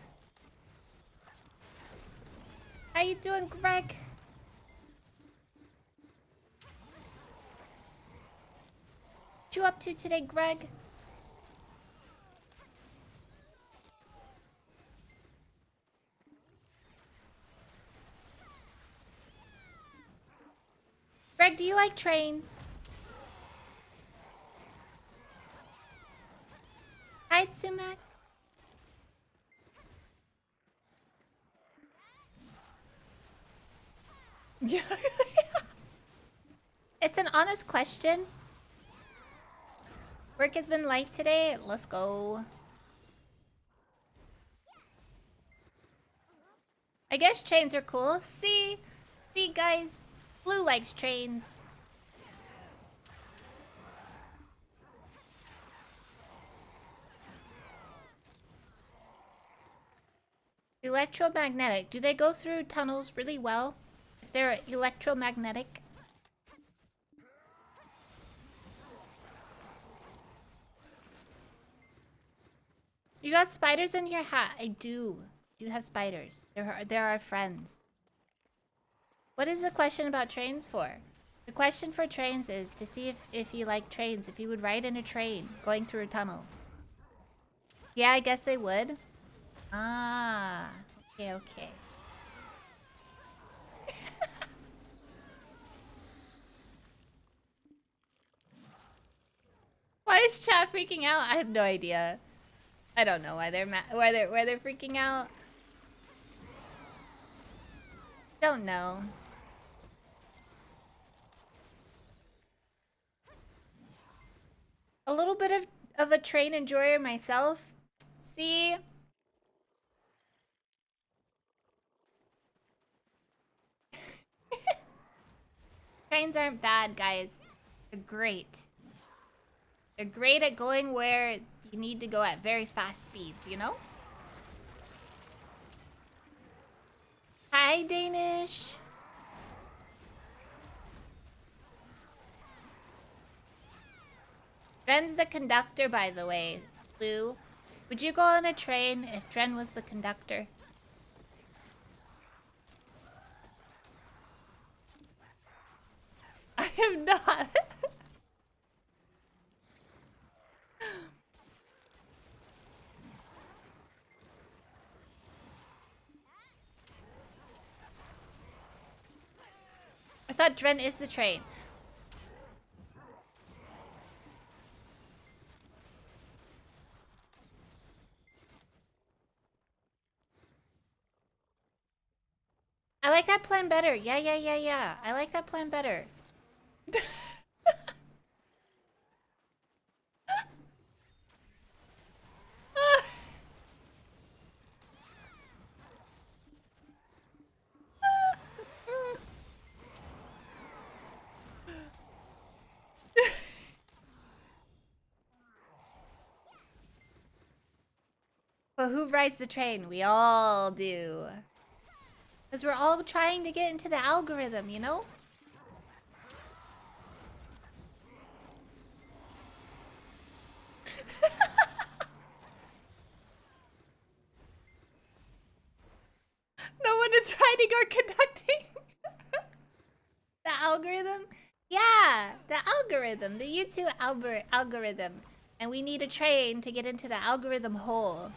How you doing, Greg? What you up to today, Greg? Greg, do you like trains? Hi, Sumac. Yeah. It's an honest question. Work has been light today. Let's go. I guess trains are cool. See, guys. Blue likes trains. Electromagnetic. Do they go through tunnels really well? If they're electromagnetic? You got spiders in your hat? I do. I do have spiders. They're our friends. What is the question about trains for? The question for trains is to see if you like trains, if you would ride in a train going through a tunnel. Yeah, I guess they would. Ah, okay, okay. Why is chat freaking out? I have no idea. I don't know why they're why they're freaking out. Don't know. A little bit of a train enjoyer myself. See? Trains aren't bad, guys. They're great. They're great at going where you need to go at very fast speeds, you know? Hi, Danish. Dren's the conductor, by the way. Lou, would you go on a train if Dren was the conductor? I am not. I thought Dren is the train. I like that plan better. Yeah. I like that plan better. But who rides the train? We all do. Because we're all trying to get into the algorithm, you know? No one is riding or conducting. The algorithm? Yeah, the algorithm. The YouTube algorithm. And we need a train to get into the algorithm hole.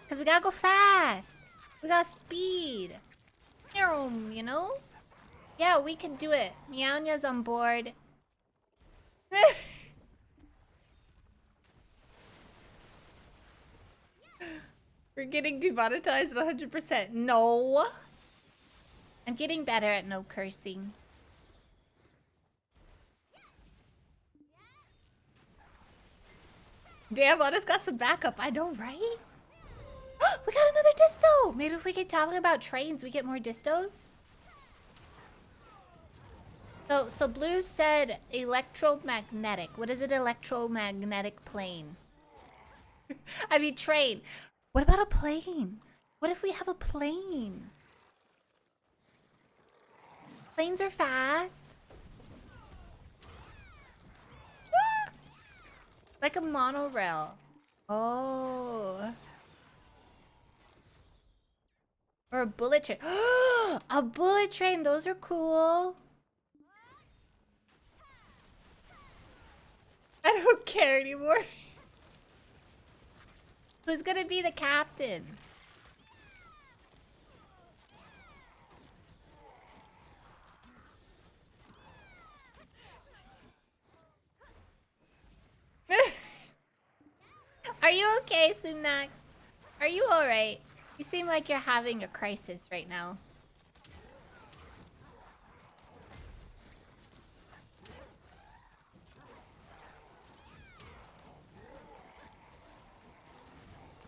Because we gotta go fast. We got speed. You know? Yeah, we can do it. Meow-Meow's on board. We're getting demonetized 100%. No. I'm getting better at no cursing. Damn, Honest got some backup. I know, right? We got another disto! Maybe if we keep talking about trains, we get more distos? So Blue said electromagnetic. What is an electromagnetic plane? I mean train. What about a plane? What if we have a plane? Planes are fast. Like a monorail. Oh. Or a bullet train. A bullet train. Those are cool. I don't care anymore. Who's gonna be the captain? Are you okay, Sumnak? Are you alright? You seem like you're having a crisis right now.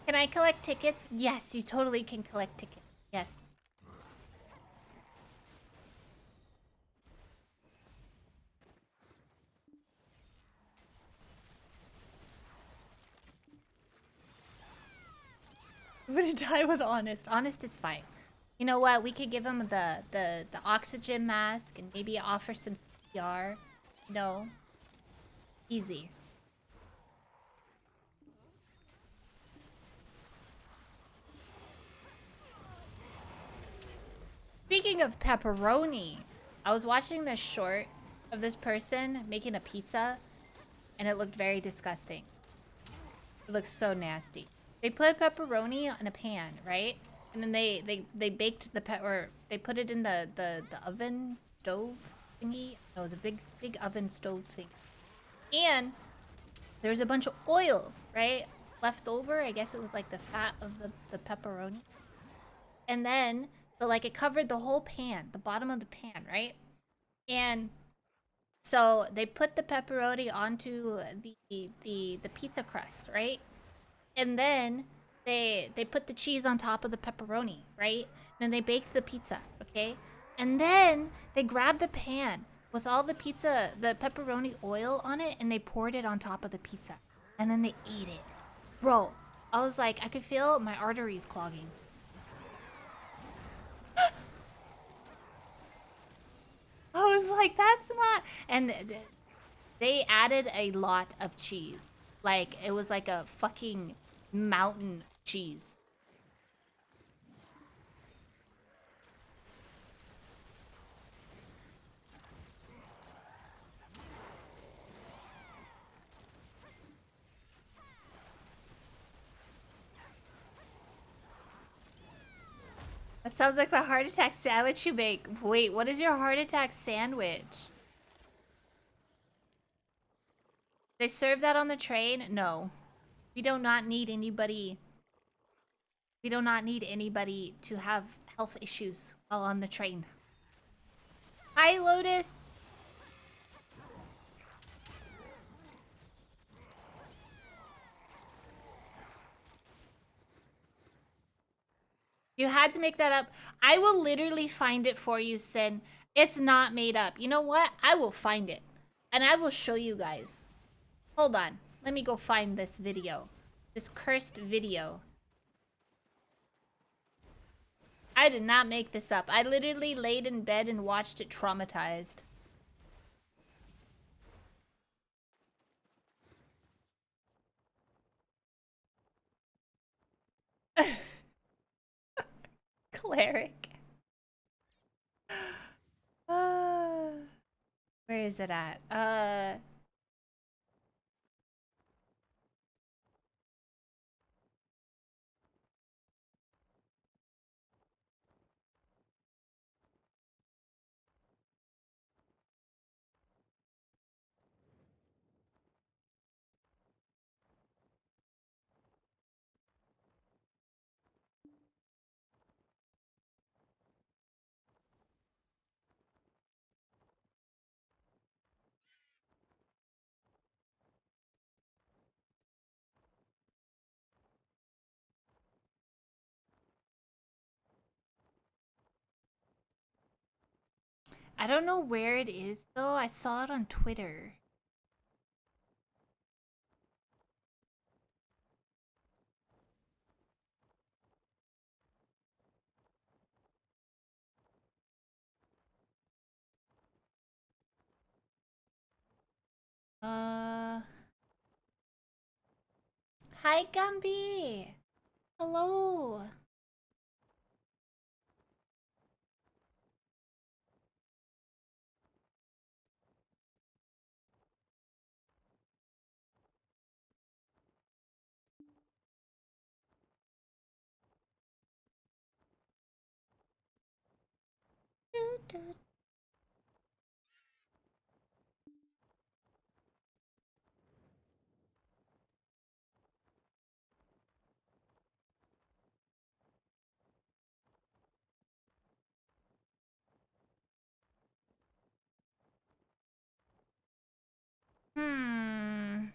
Can I collect tickets? Yes, you totally can collect tickets. Yes. I'm gonna die with Honest. Honest is fine. You know what? We could give him the oxygen mask and maybe offer some CPR. No. Easy. Speaking of pepperoni, I was watching this short of this person making a pizza and it looked very disgusting. It looks so nasty. They put pepperoni in a pan, right? And then they baked the or they put it in the oven stove thingy. No, it was a big oven stove thing. And there was a bunch of oil, right? Left over. I guess it was like the fat of the pepperoni. And then so like it covered the whole pan, the bottom of the pan, right? And So they put the pepperoni onto the pizza crust, right? And then they put the cheese on top of the pepperoni, right? Then they baked the pizza, okay? And then they grabbed the pan with all the pepperoni oil on it, and they poured it on top of the pizza. And then they ate it. Bro, I was like, I could feel my arteries clogging. I was like, that's not. And they added a lot of cheese. Like, it was like a fucking mountain cheese. That sounds like the heart attack sandwich you make. Wait, what is your heart attack sandwich? They serve that on the train? No. We do not need anybody. We do not need anybody to have health issues while on the train. Hi, Lotus. You had to make that up. I will literally find it for you, Sin. It's not made up. You know what? I will find it. And I will show you guys. Hold on. Let me go find this video. This cursed video. I did not make this up. I literally laid in bed and watched it traumatized. Cleric. Uh, where is it at? I don't know where it is though. I saw it on Twitter. Uh, Hi Gumby. Hello. Doo, doo. Hmm.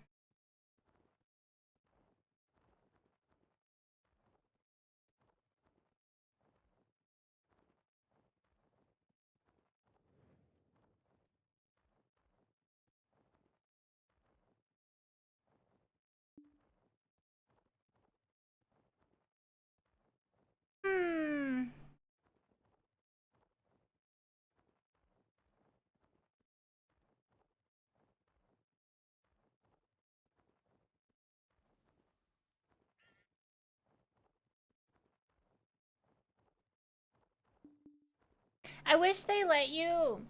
Hmm. I wish they let you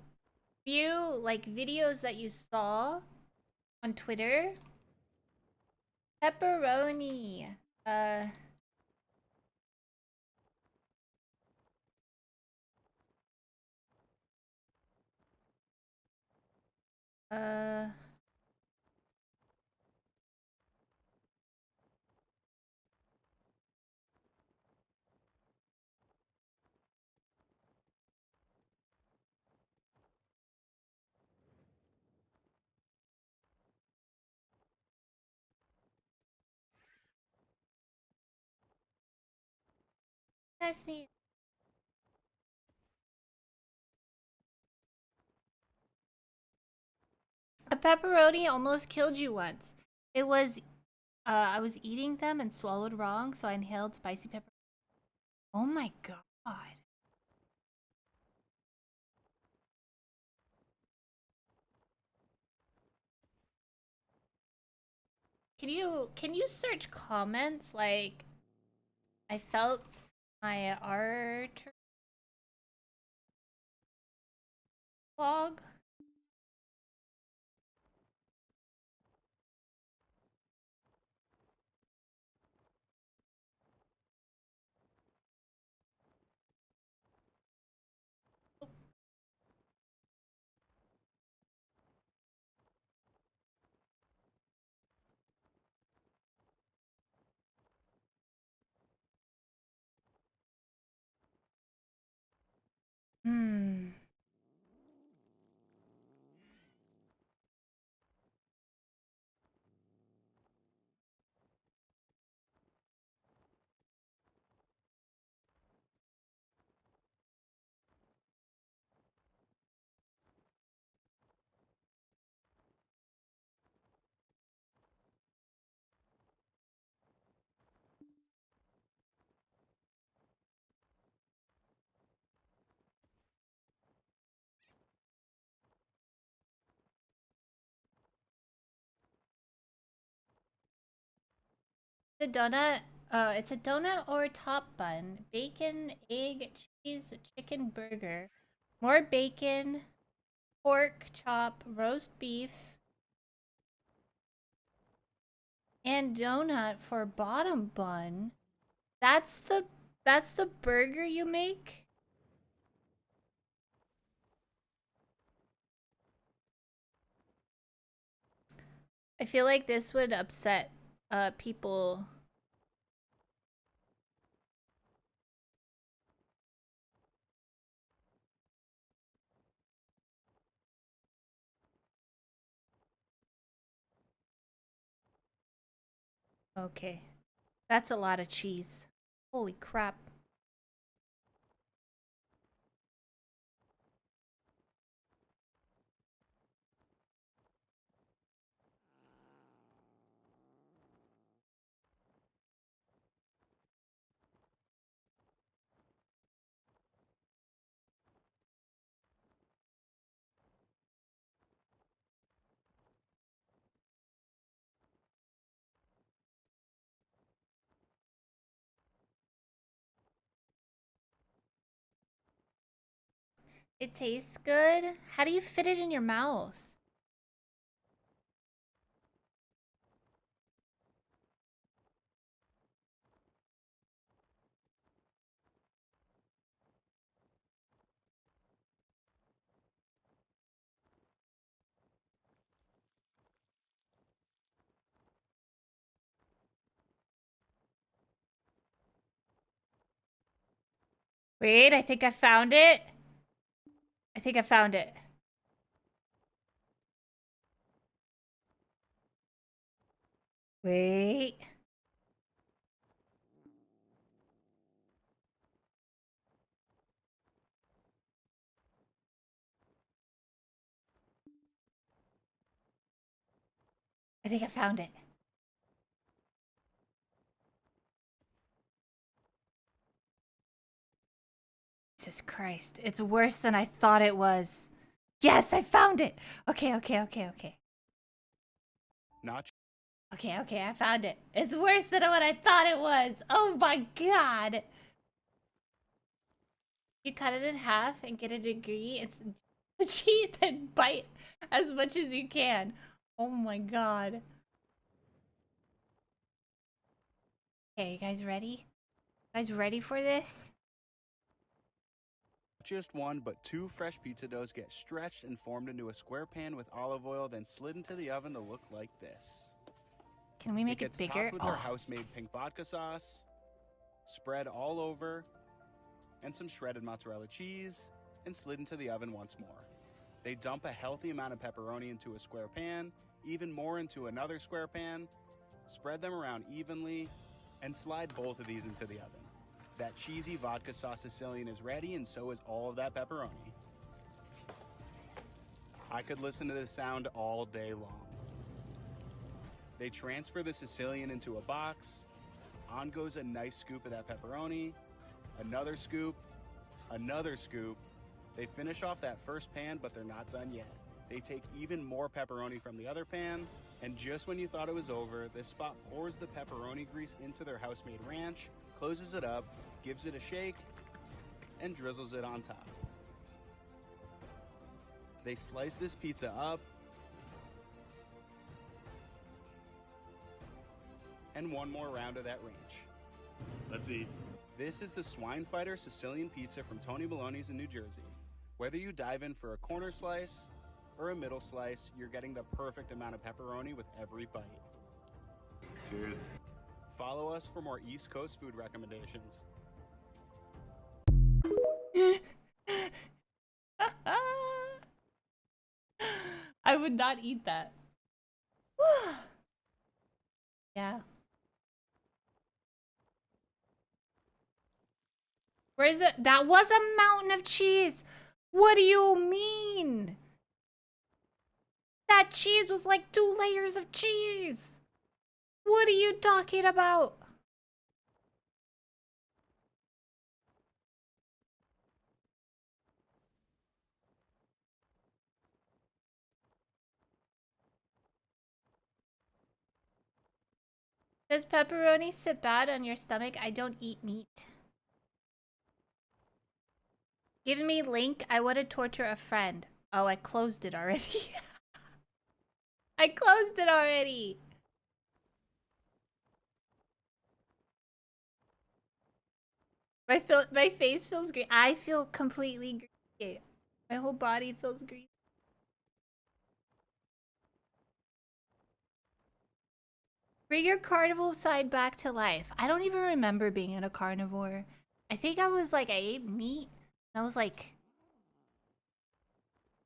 view like videos that you saw on Twitter. Pepperoni. Uh uh Destiny. A pepperoni almost killed you once. It was, I was eating them and swallowed wrong, so I inhaled spicy pepper. Oh my god. Can you search comments like I felt my art log? Hmm. The donut, it's a donut or top bun. Bacon, egg, cheese, chicken burger. More bacon, pork chop, roast beef, and donut for bottom bun. That's the burger you make? I feel like this would upset people. Okay. That's a lot of cheese. Holy crap. It tastes good. How do you fit it in your mouth? Wait, I think I found it. I think I found it. Wait. I think I found it. Jesus Christ. It's worse than I thought it was. Yes, I found it. Okay. Not Okay, I found it. It's worse than what I thought it was. Oh my god. You cut it in half and get a degree. It's cheat and bite as much as you can. Oh my god. Okay, you guys ready? You guys ready for this? just one, but two fresh pizza doughs get stretched and formed into a square pan with olive oil, then slid into the oven to look like this. Can we It make it gets bigger? topped with our house-made pink vodka sauce, spread all over, and some shredded mozzarella cheese, and slid into the oven once more. They dump a healthy amount of pepperoni into a square pan, even more into another square pan, spread them around evenly, and slide both of these into the oven. That cheesy vodka sauce Sicilian is ready, and so is all of that pepperoni. I could listen to this sound all day long. They transfer the Sicilian into a box. On goes a nice scoop of that pepperoni, another scoop, another scoop. They finish off that first pan, but they're not done yet. They take even more pepperoni from the other pan, and just when you thought it was over, this spot pours the pepperoni grease into their house-made ranch, closes it up, gives it a shake, and drizzles it on top. They slice this pizza up, and one more round of that ranch. Let's eat. This is the Swine Fighter Sicilian Pizza from Tony Maloney's in New Jersey. Whether you dive in for a corner slice or a middle slice, you're getting the perfect amount of pepperoni with every bite. Cheers. Follow us for more East Coast food recommendations. I would not eat that. Yeah. Where is it? That was a mountain of cheese. What do you mean? That cheese was like 2 layers of cheese. What are you talking about? Does pepperoni sit bad on your stomach? I don't eat meat. Give me link. I would torture a friend. Oh, I closed it already. I closed it already. My face feels green. I feel completely green. My whole body feels green. Bring your carnival side back to life. I don't even remember being in a carnivore. I think I was like, I ate meat. And I was like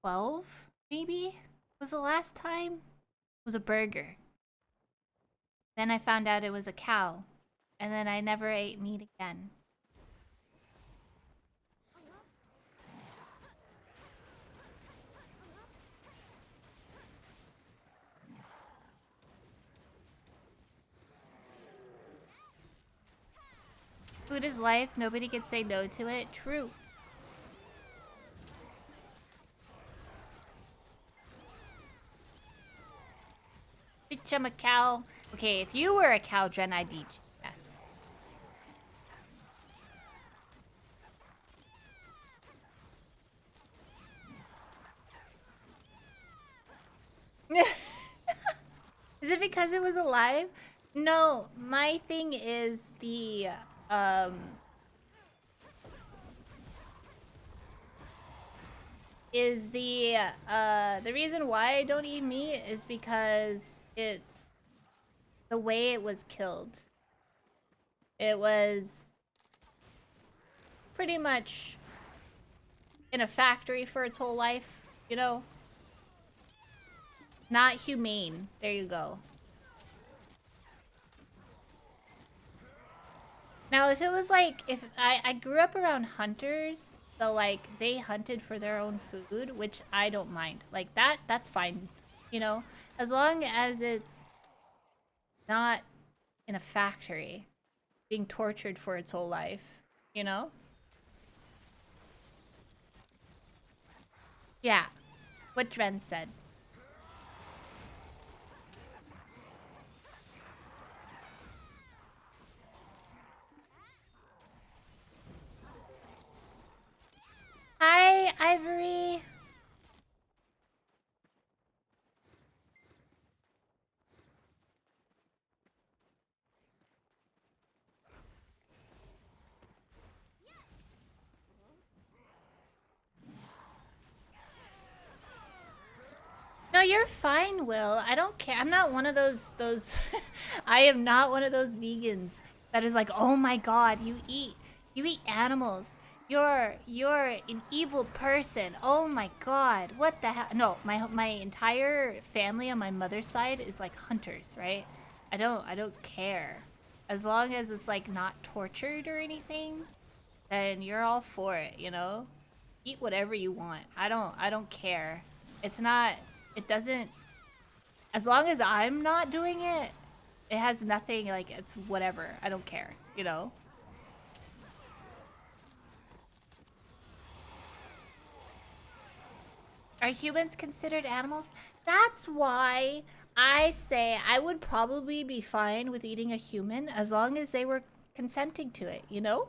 12, maybe? Was the last time? It was a burger. Then I found out it was a cow. And then I never ate meat again. Food is life. Nobody can say no to it. True. Bitch, I'm a cow. Okay, if you were a cow, Dren, I'd eat you. Yes. Is it because it was alive? No, my thing is the reason why I don't eat meat is because it's the way it was killed. It was pretty much in a factory for its whole life, you know? Not humane. There you go. Now, if it was like, if I grew up around hunters, so like they hunted for their own food, which I don't mind. Like that's fine, you know, as long as it's not in a factory being tortured for its whole life, you know? Yeah, what Dren said. Hi, Ivory. No, you're fine, Will. I don't care. I'm not one of those I am not one of those vegans that is like, "Oh my god, you eat animals. You're an evil person. Oh my god. What the hell?" No, my entire family on my mother's side is like hunters, right? I don't care. As long as it's like not tortured or anything, then you're all for it, you know? Eat whatever you want. I don't care. It's not, it doesn't, as long as I'm not doing it, it has nothing, like, it's whatever. I don't care, you know? Are humans considered animals? That's why I say I would probably be fine with eating a human as long as they were consenting to it, you know?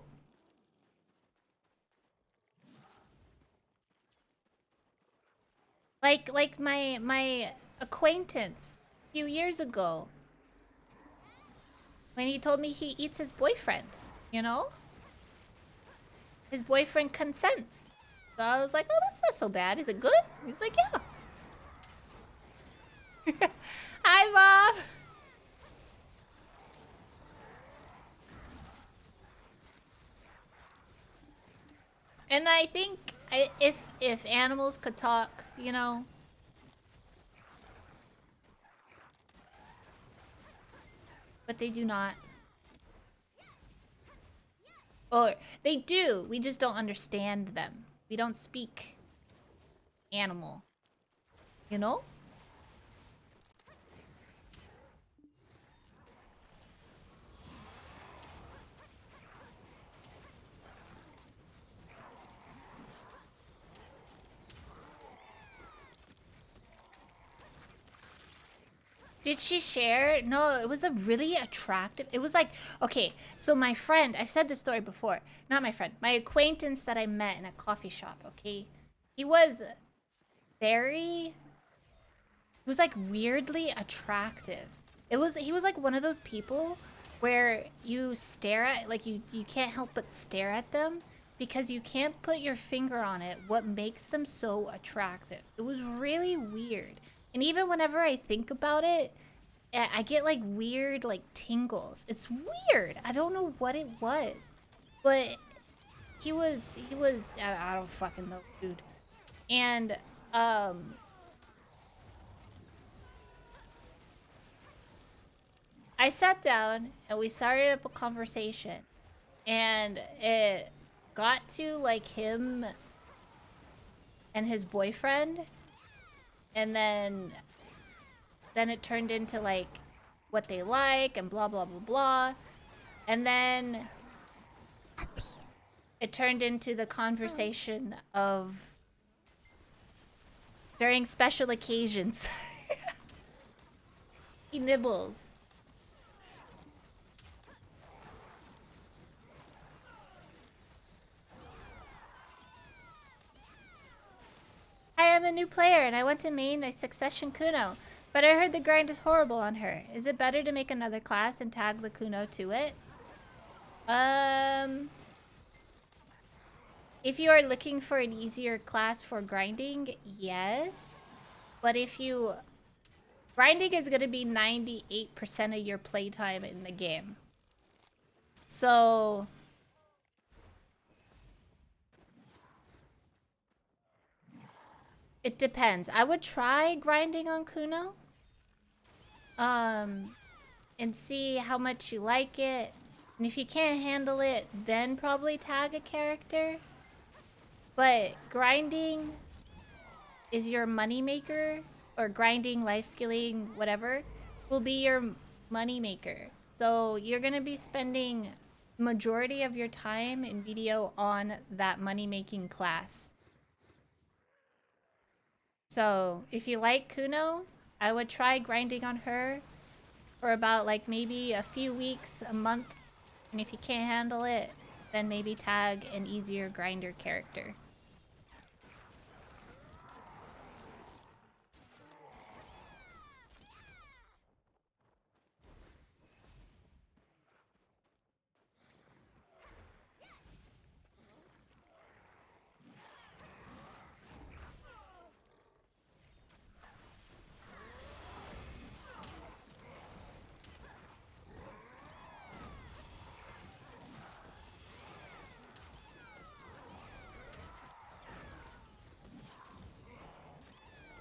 Like my acquaintance a few years ago when he told me he eats his boyfriend, you know? His boyfriend consents. So I was like, oh, that's not so bad. Is it good? He's like, yeah. Hi, Bob. And I think if animals could talk, you know, but they do not. Or they do. We just don't understand them. We don't speak animal. You know? Did she share? No, it was a really attractive. It was like, okay, so my friend, I've said this story before. Not my friend, my acquaintance that I met in a coffee shop, okay? He was he was like weirdly attractive. He was like one of those people where you stare at, like you can't help but stare at them because you can't put your finger on it, what makes them so attractive. It was really weird. And even whenever I think about it, I get like weird like tingles. It's weird. I don't know what it was. But he was I don't fucking know, dude. And I sat down and we started up a conversation, and it got to like him and his boyfriend, and then it turned into like what they like and blah blah blah blah, and then it turned into the conversation of during special occasions. He nibbles. I am a new player and I want to main a Succession Kuno, but I heard the grind is horrible on her. Is it better to make another class and tag the Kuno to it? If you are looking for an easier class for grinding, yes. But if you... Grinding is going to be 98% of your playtime in the game. So... it depends. I would try grinding on Kuno. And see how much you like it. And if you can't handle it, then probably tag a character. But grinding is your money maker, or grinding, life skilling, whatever, will be your money maker. So you're gonna be spending majority of your time in video on that money making class. So if you like Kuno, I would try grinding on her for about like maybe a few weeks, a month. And if you can't handle it, then maybe tag an easier grinder character.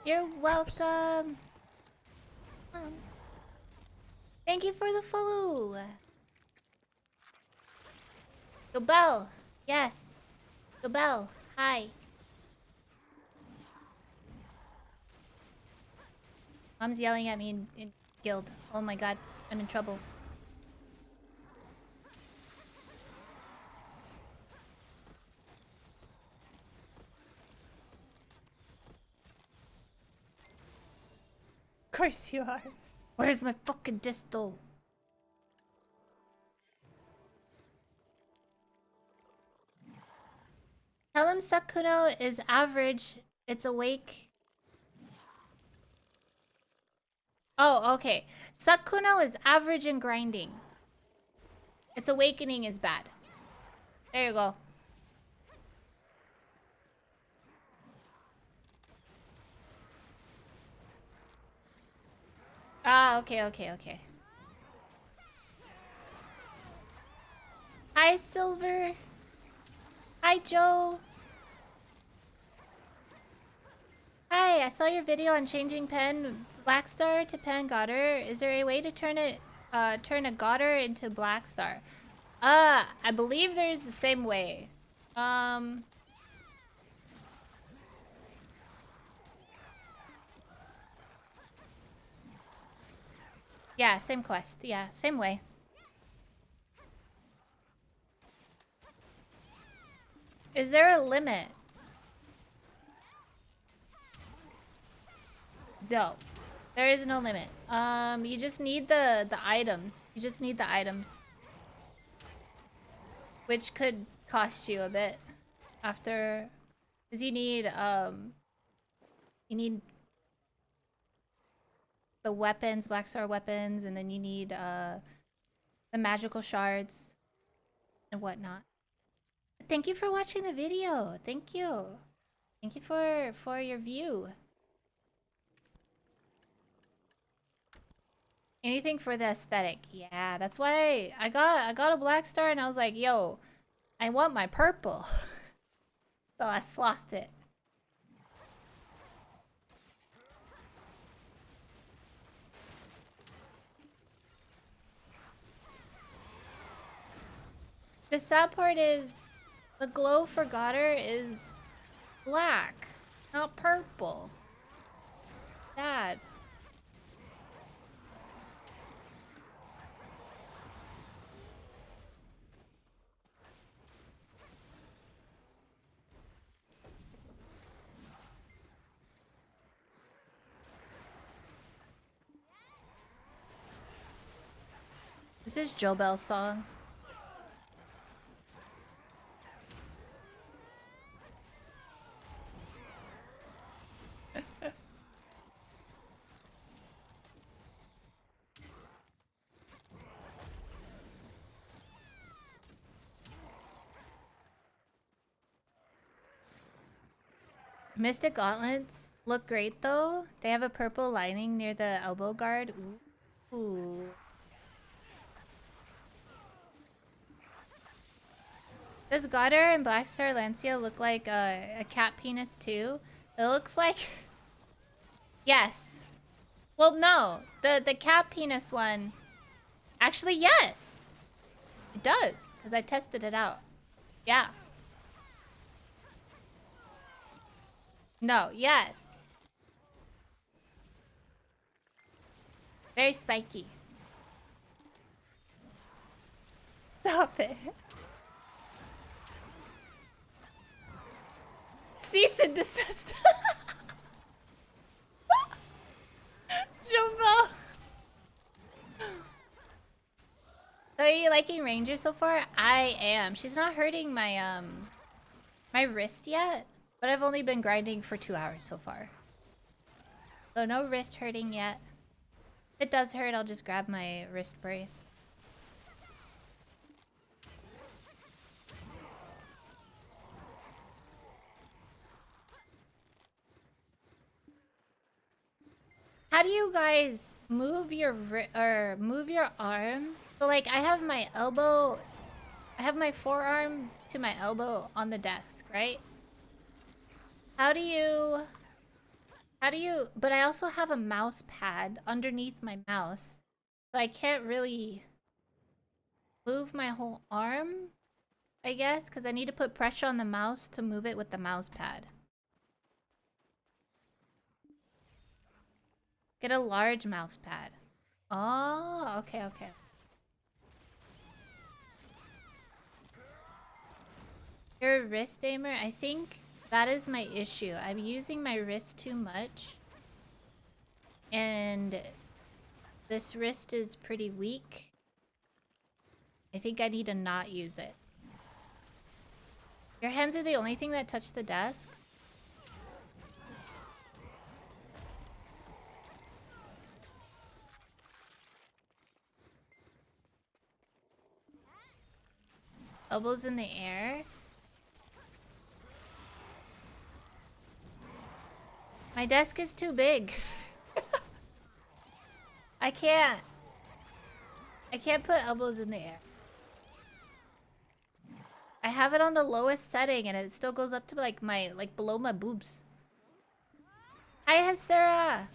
You're welcome. Thank you for the follow. Jobel! Yes! Jobel, hi. Mom's yelling at me in guild. Oh my god, I'm in trouble. Of course you are. Where's my fucking distal? Tell him Sakuno is average. It's awake. Oh, okay. Sakuno is average and grinding. Its awakening is bad. There you go. Ah, okay, okay, okay. Hi, Silver. Hi, Joe. Hi, I saw your video on changing pen Blackstar to pen Goddard. Is there a way to turn a Goddard into Blackstar? I believe there's the same way. Yeah, same quest. Yeah, same way. Is there a limit? No. There is no limit. You just need the items. You just need the items. Which could cost you a bit after, cuz you need the weapons, Blackstar weapons, and then you need the magical shards and whatnot. Thank you for watching the video. Thank you. Thank you for your view. Anything for the aesthetic. Yeah, that's why I got a Blackstar and I was like, yo, I want my purple. So I swapped it. The sad part is the glow for Goddard is black, not purple. Sad. This is Jobel's song. Mystic gauntlets look great though. They have a purple lining near the elbow guard. Ooh. Does Goddard and Blackstar Lancia look like a cat penis too? It looks like... Yes. Well, no. The cat penis one... Actually, yes! It does, because I tested it out. Yeah. No, yes. Very spiky. Stop it. Cease and desist. Jumbo. So are you liking Ranger so far? I am. She's not hurting my my wrist yet, but I've only been grinding for 2 hours so far. So no wrist hurting yet. If it does hurt, I'll just grab my wrist brace. How do you guys move your arm? So like I have my elbow, I have my forearm to my elbow on the desk, right? How do you, but I also have a mouse pad underneath my mouse. So I can't really move my whole arm. I guess, because I need to put pressure on the mouse to move it with the mouse pad. Get a large mouse pad. Oh, okay, okay. You're a wrist aimer? I think that is my issue. I'm using my wrist too much. And this wrist is pretty weak. I think I need to not use it. Your hands are the only thing that touch the desk? Elbows in the air? My desk is too big. I can't put elbows in the air. I have it on the lowest setting and it still goes up to like below my boobs. Hi Hexella!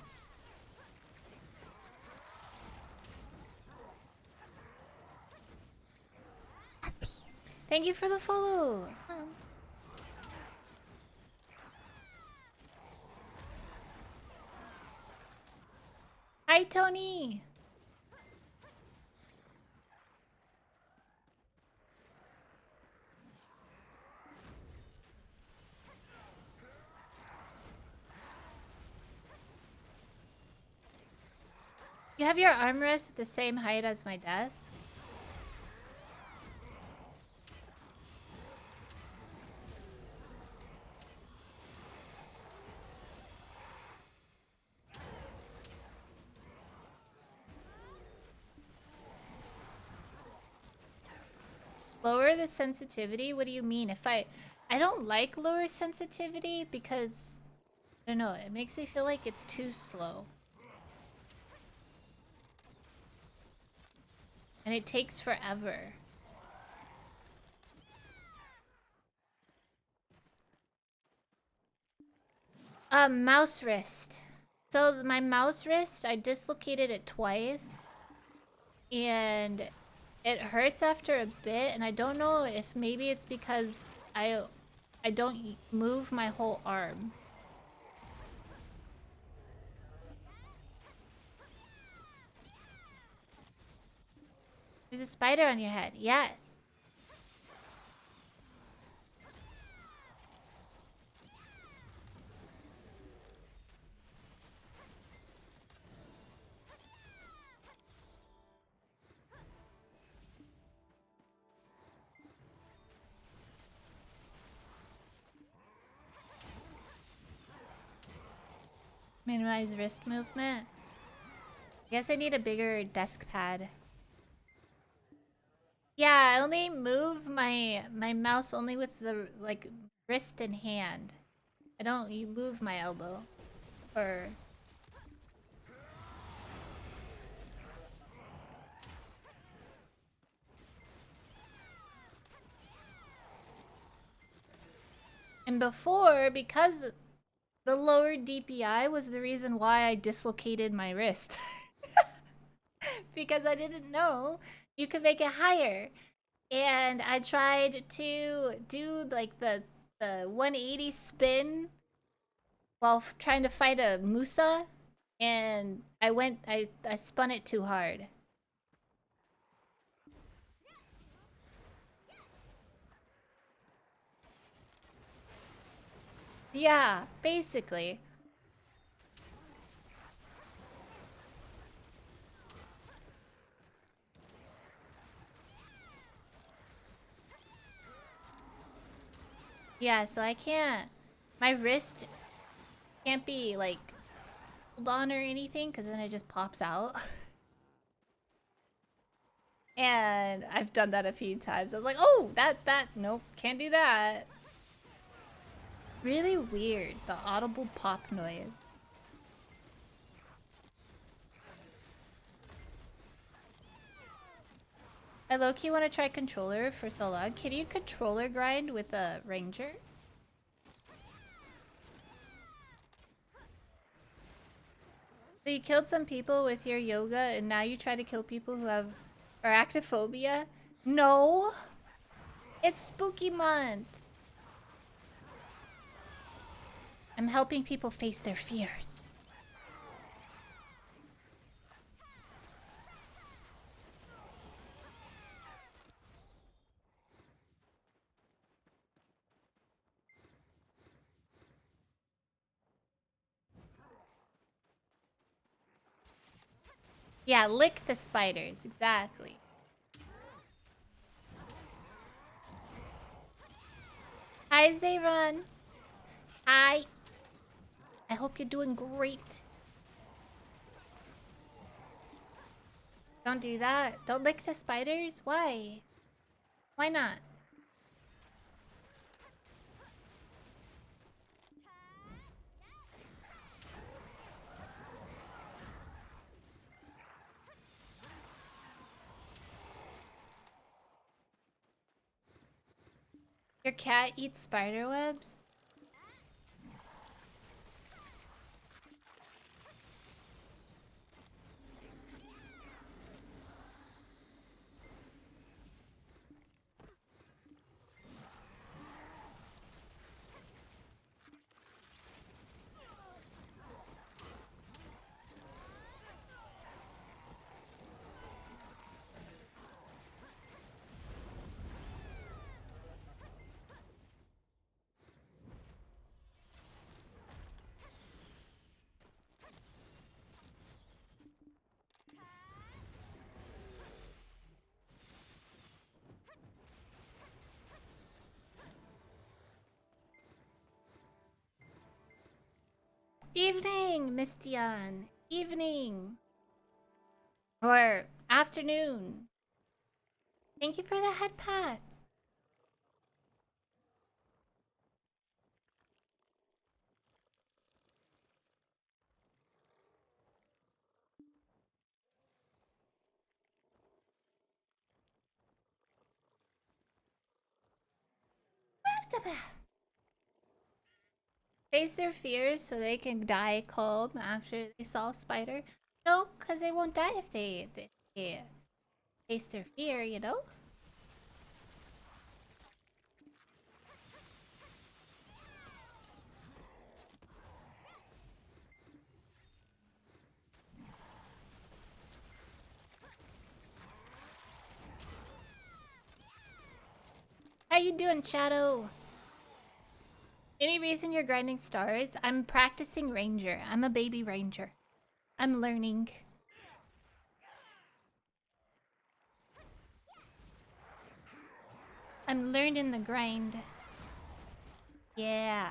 Thank you for the follow. Hi Tony. You have your armrest at the same height as my desk? Lower the sensitivity? What do you mean? I don't like lower sensitivity because I don't know, it makes me feel like it's too slow. And it takes forever. Mouse wrist. So my mouse wrist, I dislocated it twice. And it hurts after a bit, and I don't know if maybe it's because I don't move my whole arm. There's a spider on your head. Yes. Minimize wrist movement. I guess I need a bigger desk pad. Yeah, I only move my mouse only with the like wrist and hand. I don't move my elbow or and before, because the lower DPI was the reason why I dislocated my wrist. Because I didn't know you could make it higher. And I tried to do like the 180 spin while trying to fight a Musa, and I spun it too hard. Yeah, basically. Yeah, so I can't, my wrist can't be like hold on or anything because then it just pops out. And I've done that a few times. I was like, oh, nope, can't do that. Really weird, the audible pop noise. I low-key want to try controller for so long. Can you controller grind with a ranger? So you killed some people with your yoga and now you try to kill people who have arachnophobia? No! It's spooky month. I'm helping people face their fears. Yeah, lick the spiders, exactly. Hi, Zayron. Hi. I hope you're doing great. Don't do that. Don't lick the spiders. Why? Why not? Your cat eats spider webs? Evening, Mistian. Evening. Or afternoon. Thank you for the head pats. Face their fears so they can die calm after they saw a spider. No, because they won't die if they face their fear, you know? How you doing, Shadow? Any reason you're grinding stars? I'm practicing ranger. I'm a baby ranger. I'm learning. I'm learning the grind. Yeah.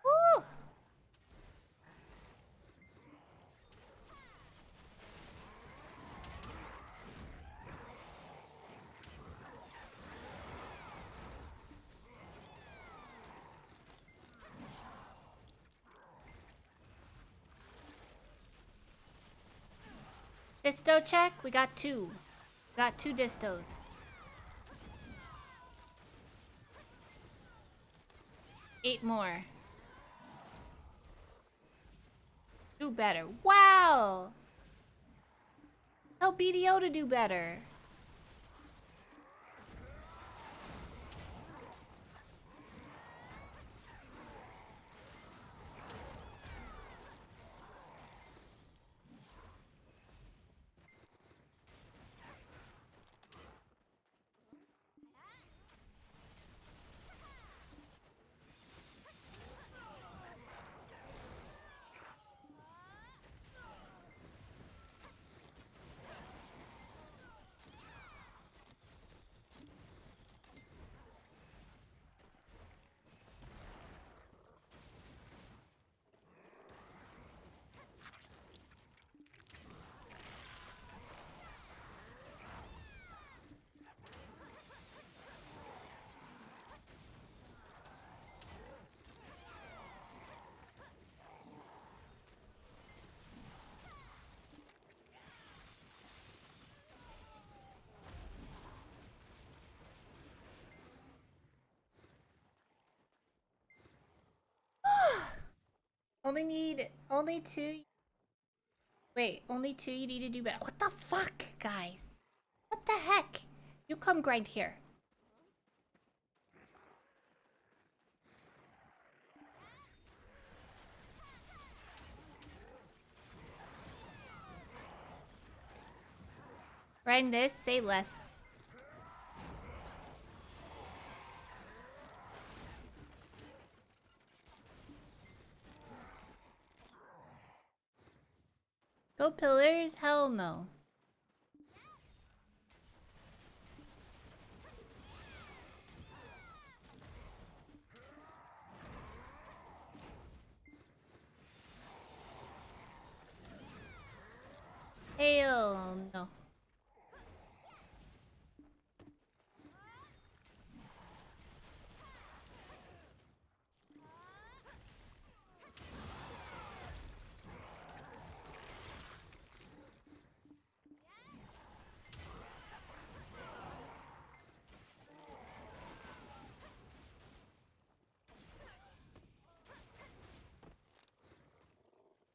Woo! Disto check? We got two. We got two distos. 8 more. Do better. Wow! Tell BDO to do better. only two. Wait, only two you need to do better. What the fuck, guys? What the heck? You come grind here. Grind this, say less. Go pillars? Hell no. Hell no.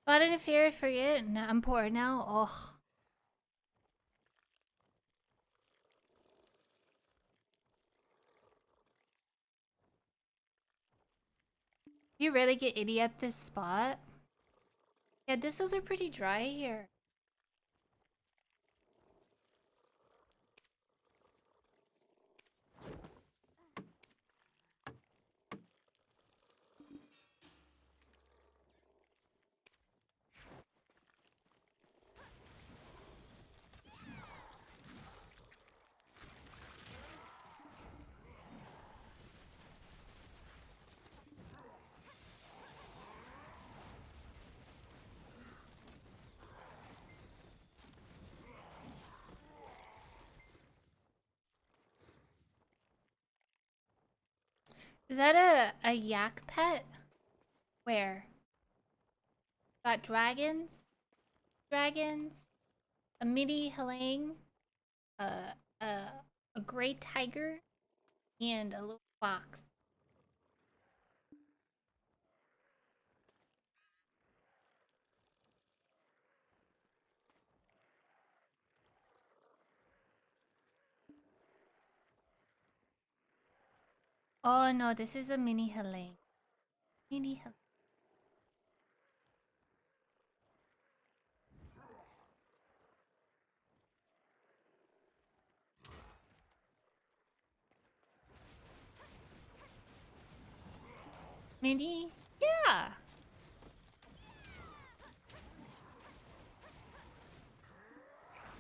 Bought it if you forget. Nah, I'm poor now. Ugh. You really get itty at this spot? Yeah, distils are pretty dry here. Is that a yak pet? Where? Got dragons? Dragons? A mini halang? Uh, uh, a gray tiger? And a little fox. Oh no, this is a mini halang. Mini halang. Mini? Yeah.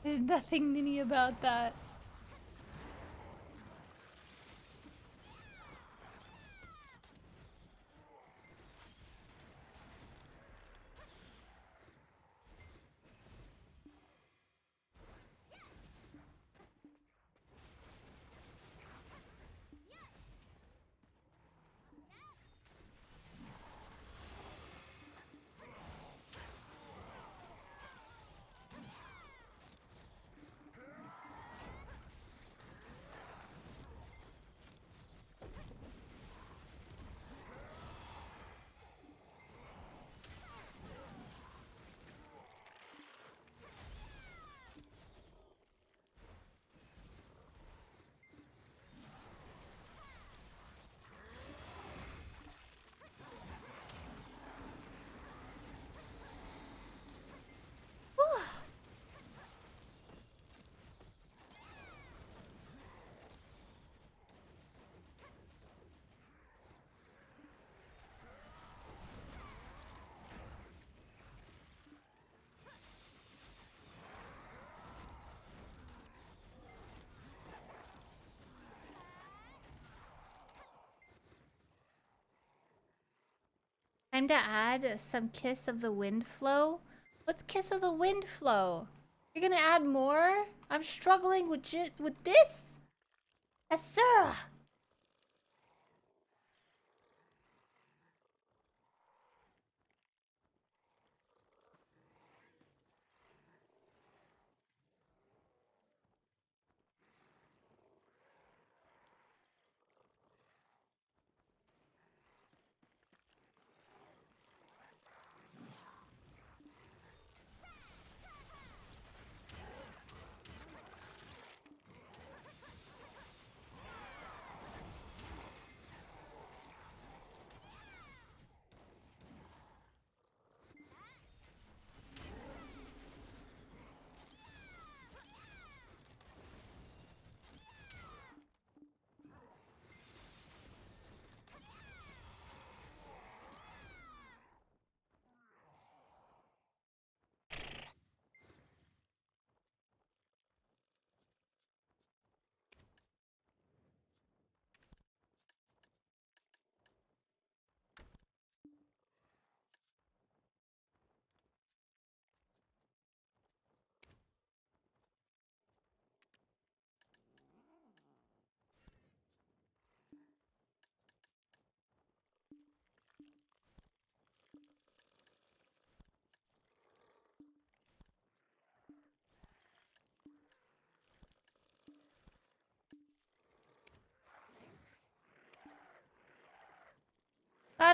There's nothing mini about that. Time to add some Kiss of the Wind flow. What's Kiss of the Wind flow? You're gonna add more? I'm struggling with this? Asura!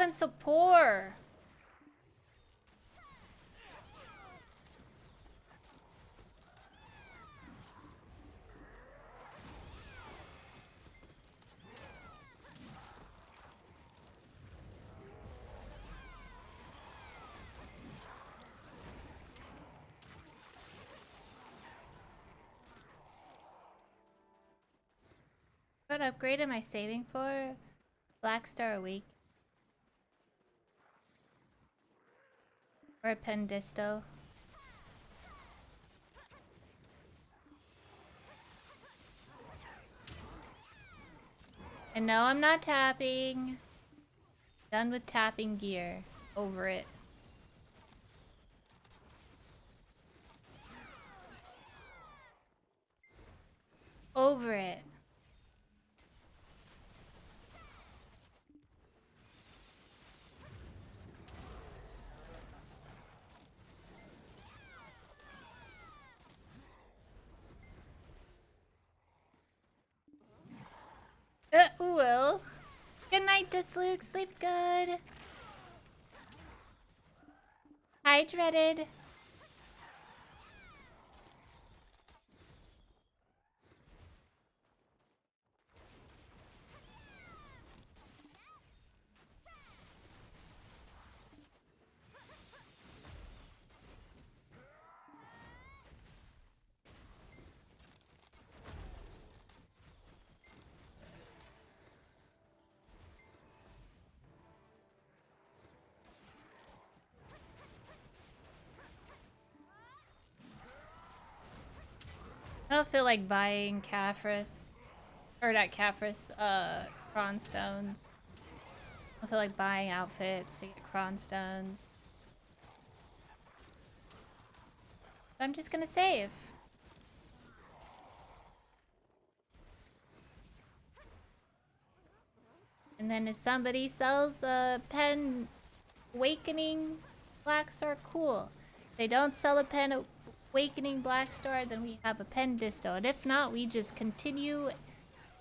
god, I'm so poor. What upgrade am I saving for? Black Star Awake. Or a Pendisto. And no, I'm not tapping. Done with tapping gear. Over it. Over it. Well. Good night, Disluke. Sleep good. Hi, Dreaded. I don't feel like buying Caphras. Or not Caphras, Cronstones. I feel like buying outfits to get Cronstones. I'm just gonna save. And then if somebody sells a Pen Awakening Black Star, cool. If they don't sell a Pen Awakening Black Star, then we have a Pendisto. And if not, we just continue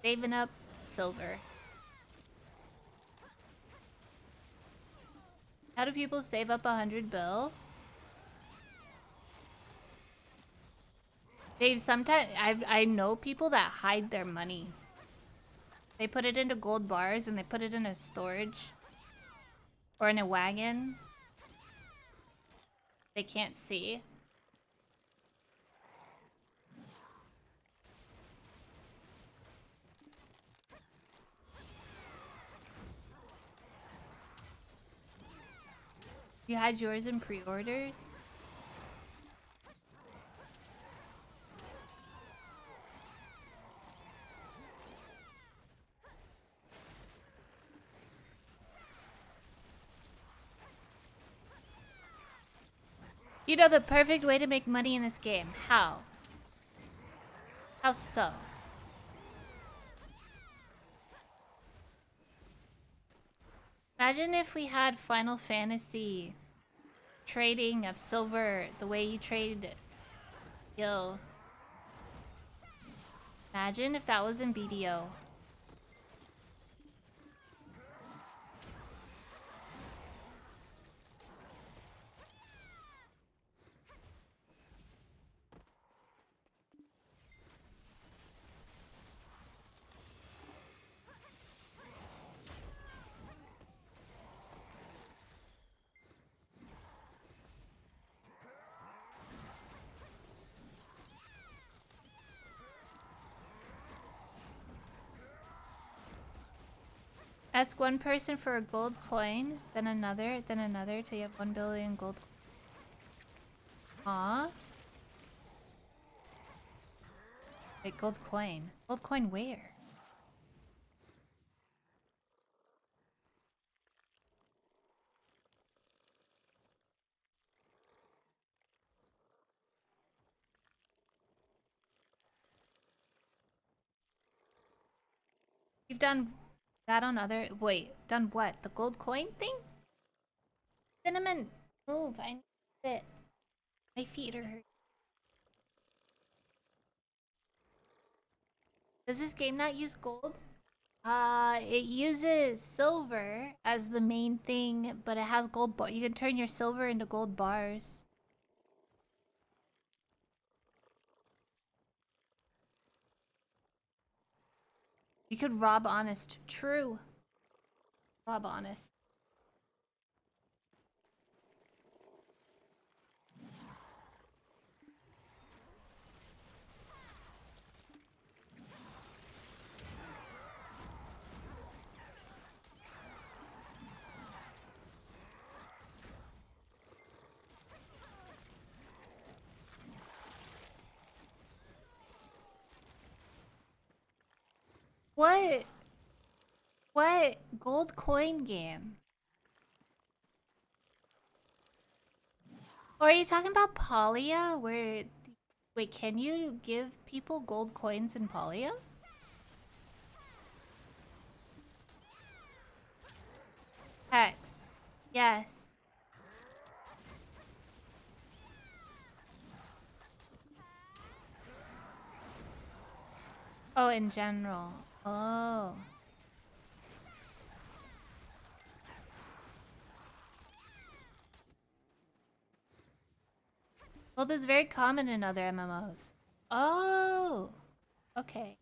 saving up silver. How do people save up 100 bill? Dave, sometimes I know people that hide their money. They put it into gold bars and they put it in a storage or in a wagon. They can't see. You had yours in pre-orders? You know the perfect way to make money in this game. How? How so? Imagine if we had Final Fantasy trading of silver the way you trade gil. Imagine if that was in BDO. Ask one person for a gold coin, then another till you have 1 billion gold. Huh? Wait, gold coin. Gold coin where? You've done that on other... Wait, done what? The gold coin thing? Cinnamon, move. I need to sit. My feet are hurt. Does this game not use gold? It uses silver as the main thing, but it has gold bar. You can turn your silver into gold bars. You could rob honest. True. Rob honest. What? What gold coin game? Or are you talking about Polia? Where, wait, can you give people gold coins in Polia? Hex. Yes. Oh, in general. Oh. Gold is very common in other MMOs. Oh. Okay.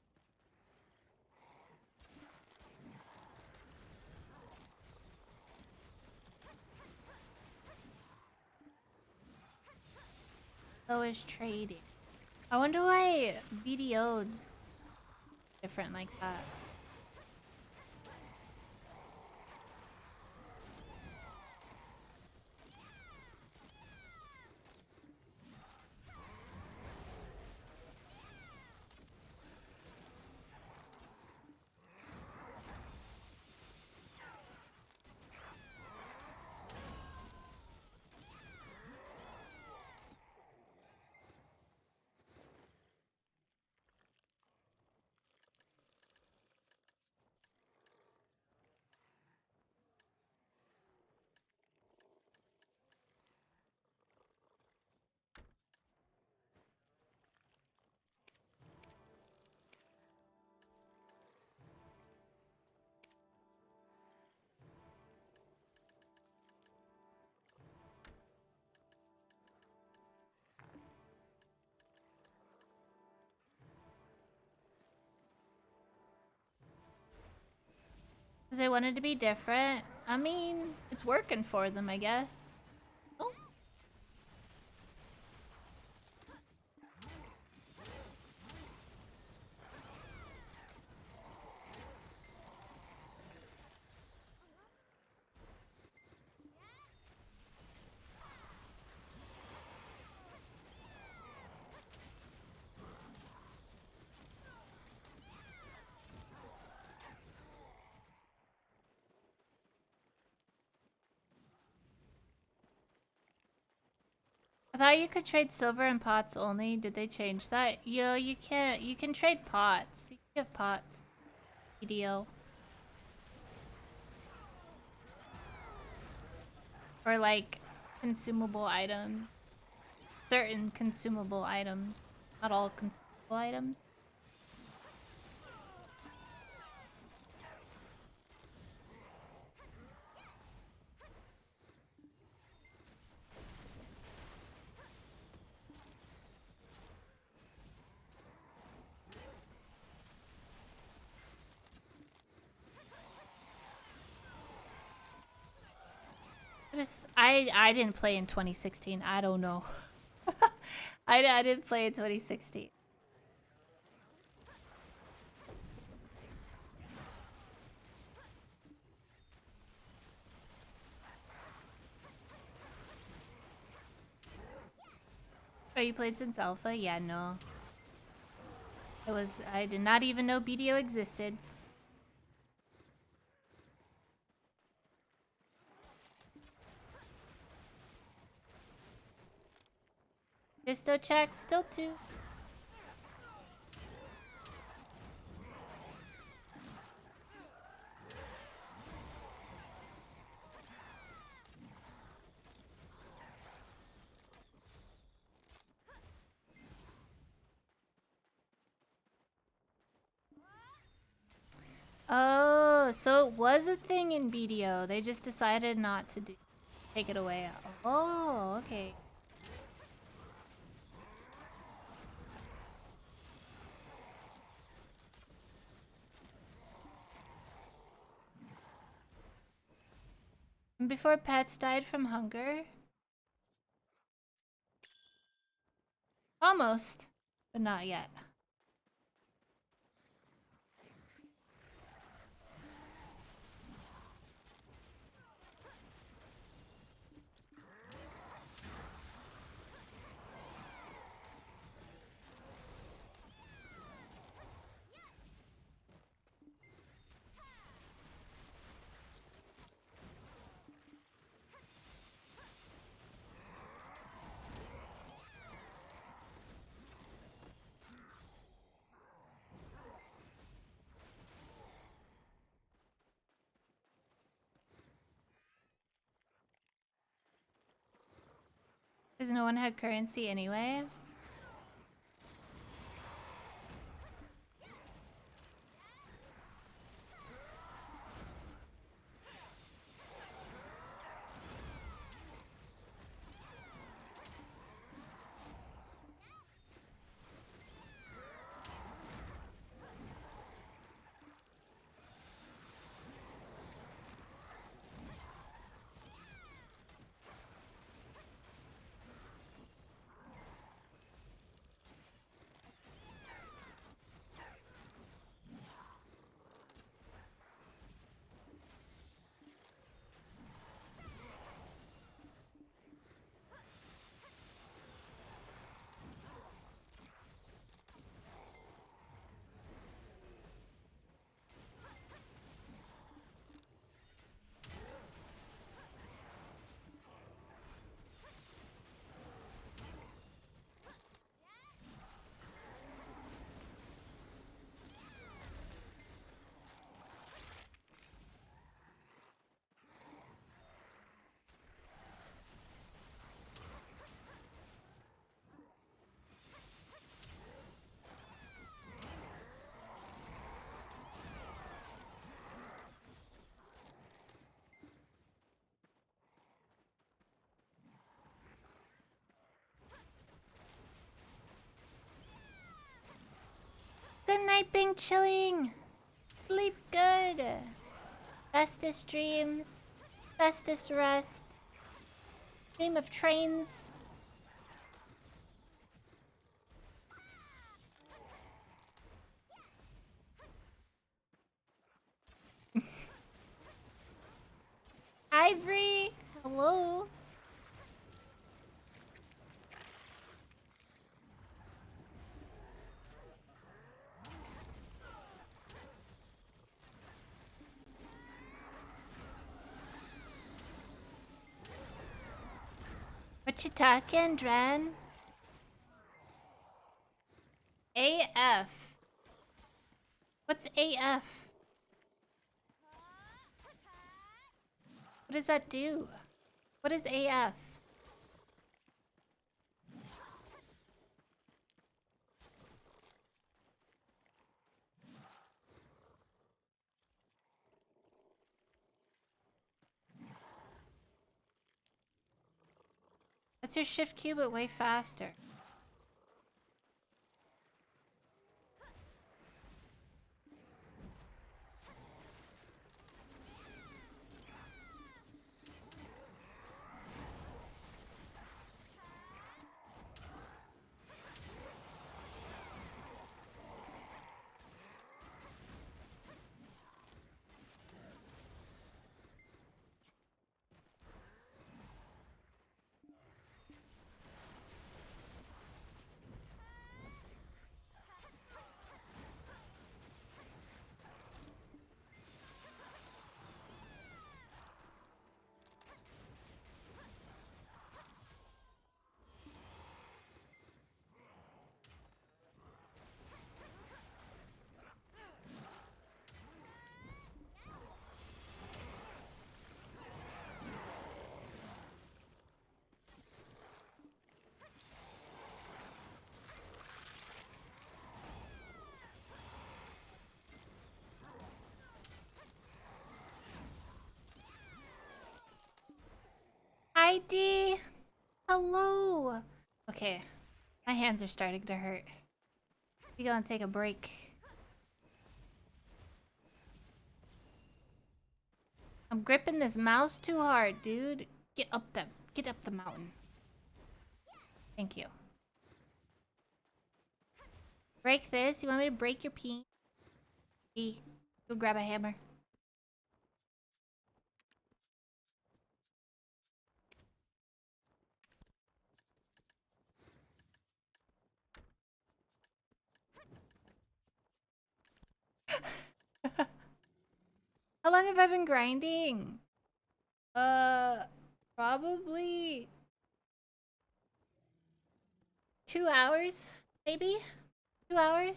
So is trading. I wonder why BDO'd different like that. Because they wanted to be different. I mean, it's working for them, I guess. Oh. I thought you could trade silver and pots only. Did they change that? Yo, you can't. You can trade pots. You can give pots. BDO. Or like consumable items. Certain consumable items. Not all consumable items. I didn't play in 2016. I don't know. I didn't play in 2016. Oh, you played since alpha? Yeah, no. I did not even know BDO existed. Visto check, still 2. Oh, so it was a thing in BDO. They just decided not to take it away. Oh, okay. Before pets died from hunger? Almost, but not yet. Because no one had currency anyway. Good night, Bing Chilling. Sleep good. Bestest dreams. Bestest rest. Dream of trains. Ivory. Hello. What you talking, Dren? AF. What's AF? What does that do? What is AF? That's your shift Q, but way faster. Hi, D. Hello. Okay, my hands are starting to hurt. We gonna take a break. I'm gripping this mouse too hard, dude. Get up the mountain. Thank you. Break this. You want me to break your peen? D, go grab a hammer. How long have I been grinding? Probably 2 hours, maybe? 2 hours?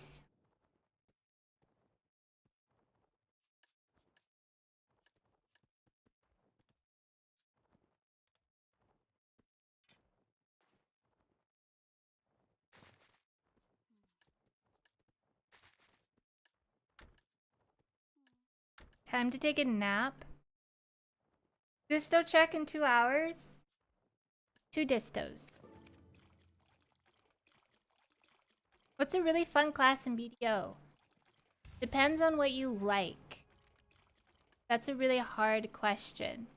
Time to take a nap. Disto check in 2 hours. 2 distos. What's a really fun class in BDO? Depends on what you like. That's a really hard question.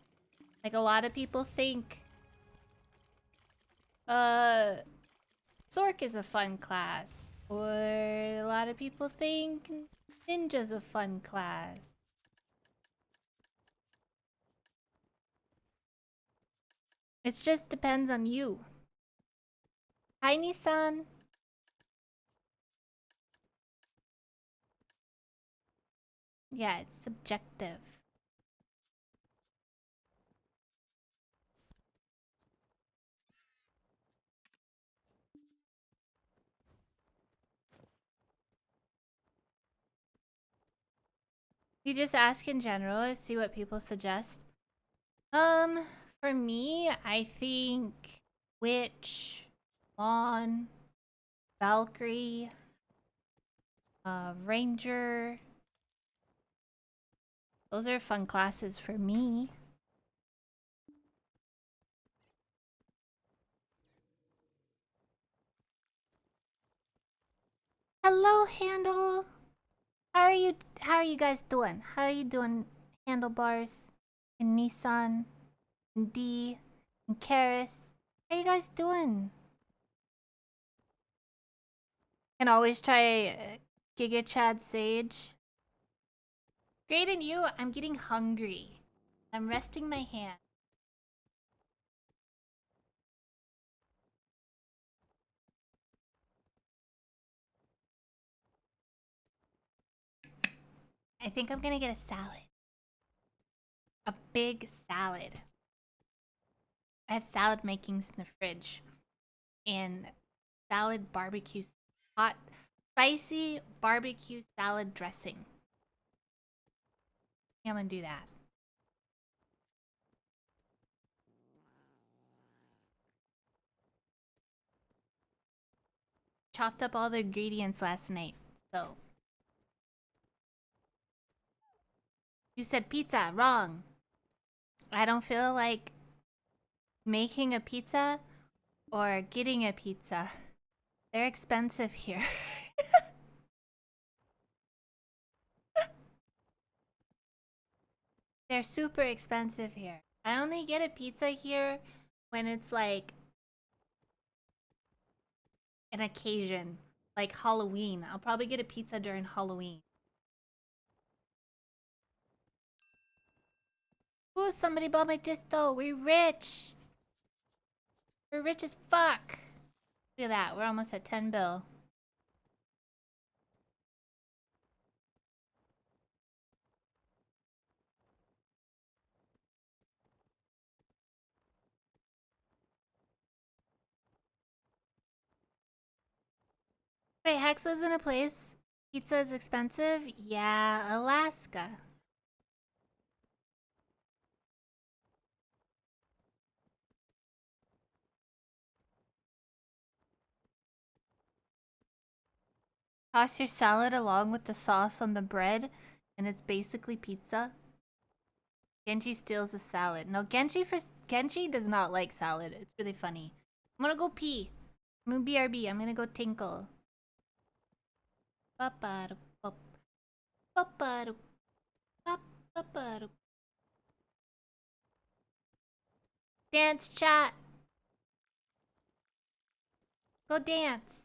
Like, a lot of people think Zork is a fun class, or a lot of people think Ninja's a fun class. It just depends on you. Hi, Nissan. Yeah, it's subjective. You just ask in general to see what people suggest. For me, I think Witch, Lawn, Valkyrie, Ranger. Those are fun classes for me. Hello, Handle. How are you guys doing? How are you doing, Handlebars and Nissan and D and Karis? How are you guys doing? Can always try Giga Chad Sage. Great, and you? I'm getting hungry. I'm resting my hand. I think I'm gonna get a salad. A big salad. I have salad makings in the fridge. And salad barbecue, hot, spicy barbecue salad dressing. Yeah, I'm gonna do that. Chopped up all the ingredients last night, so. You said pizza, wrong. I don't feel like making a pizza or getting a pizza. They're expensive here. They're super expensive here. I only get a pizza here when it's like an occasion, like Halloween. I'll probably get a pizza during Halloween. Ooh, somebody bought my disto. We're rich. We're rich as fuck. Look at that. We're almost at 10 bill. Wait, Hex lives in a place. Pizza is expensive? Yeah, Alaska. Toss your salad along with the sauce on the bread, and it's basically pizza. Genji steals the salad. No, Genji does not like salad. It's really funny. I'm gonna go pee. I'm gonna BRB. I'm gonna go tinkle. Ba-ba-da-bop. Ba-ba-da-bop. Ba-ba-da-bop. Dance chat. Go dance.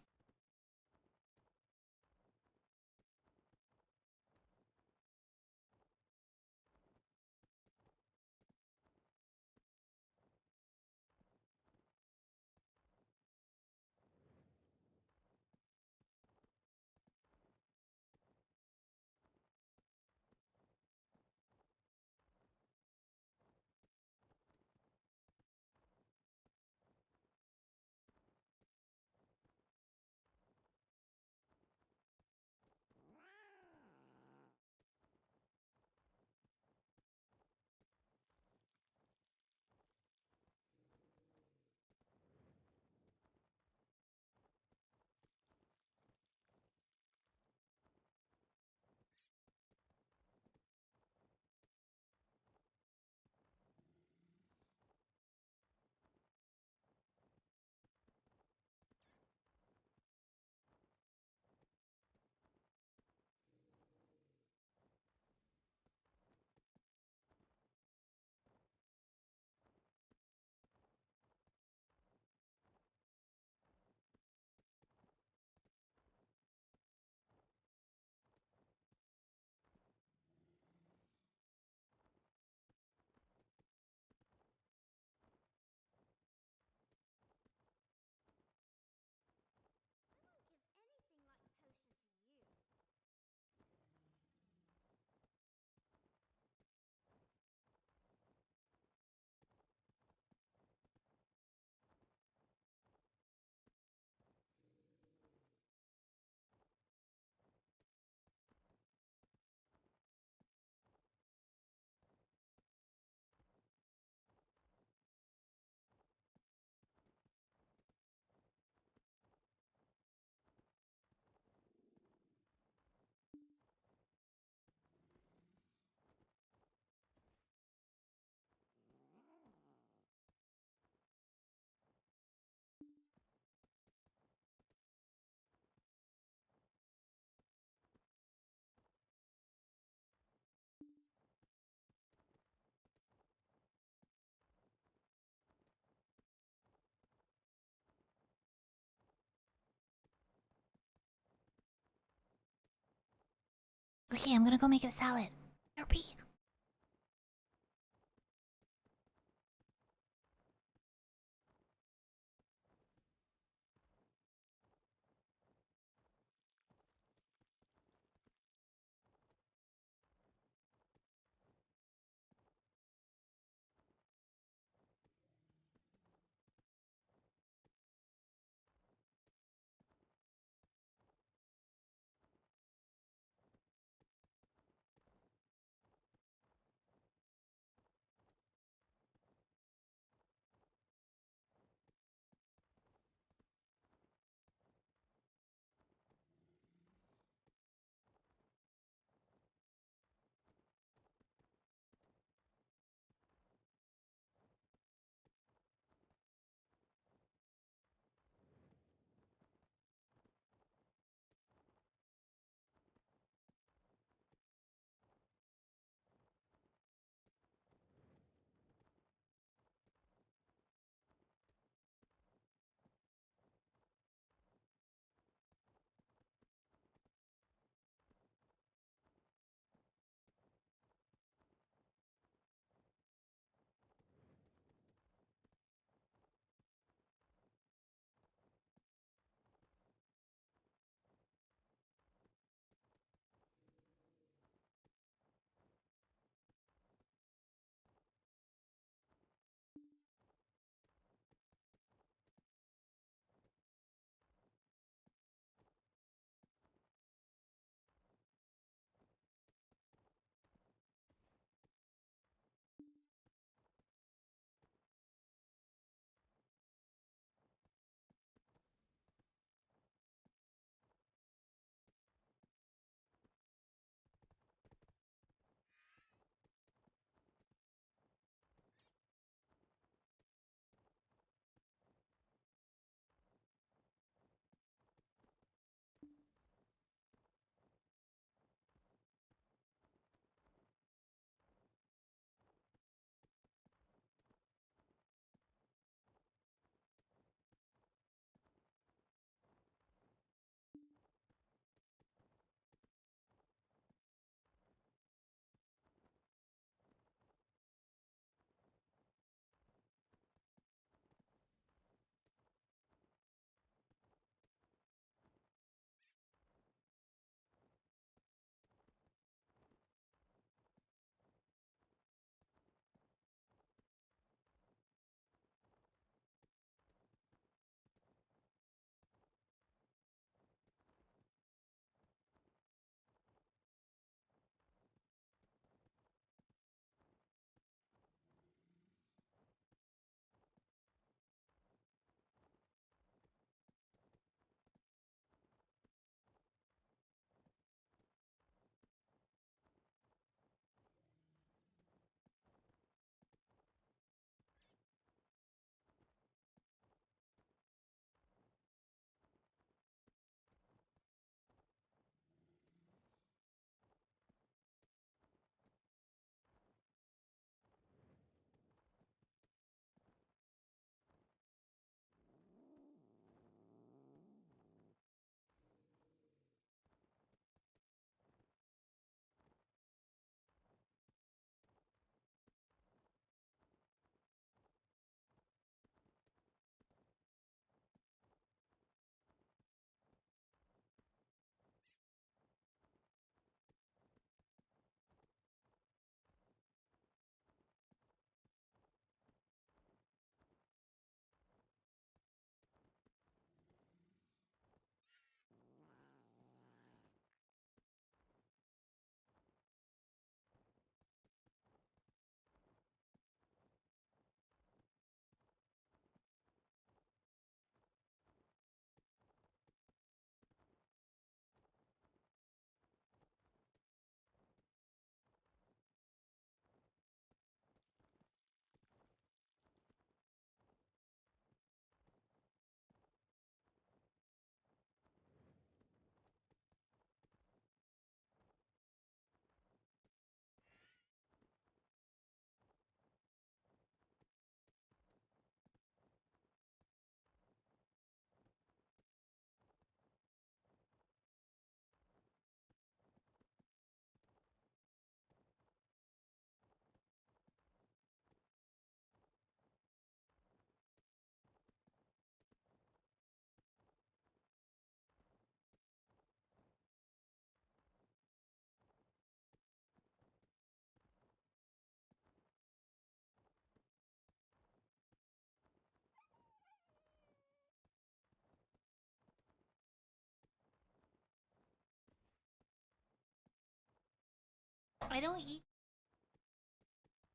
Okay, I'm gonna go make a salad. BRB. I don't eat.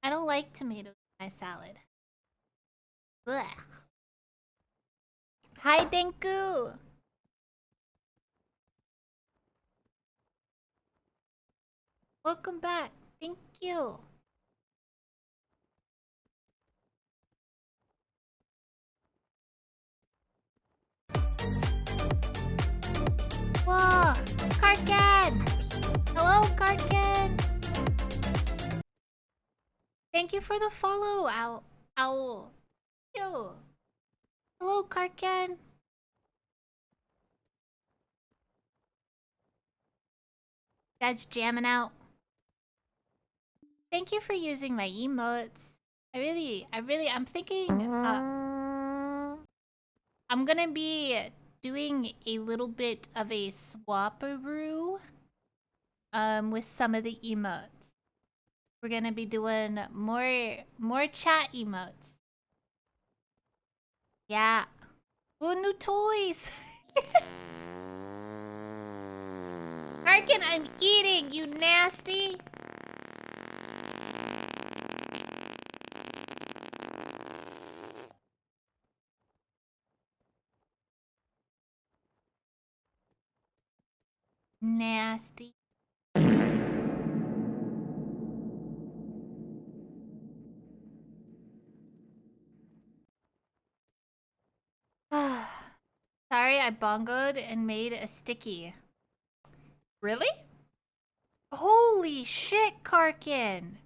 I don't like tomatoes in my salad. Blech. Hi, Denku. Welcome back. Thank you. Whoa, Karkan. Hello, Karkan. Thank you for the follow, Owl. Yo. Hello, Karkan. Guys jamming out. Thank you for using my emotes. I'm thinking, I'm gonna be doing a little bit of a swapperoo, with some of the emotes. We're gonna be doing more chat emotes. Yeah. Ooh, new toys. Arkin, I'm eating, you nasty. Nasty. Sorry, I bongoed and made a sticky. Really? Holy shit, Karkin.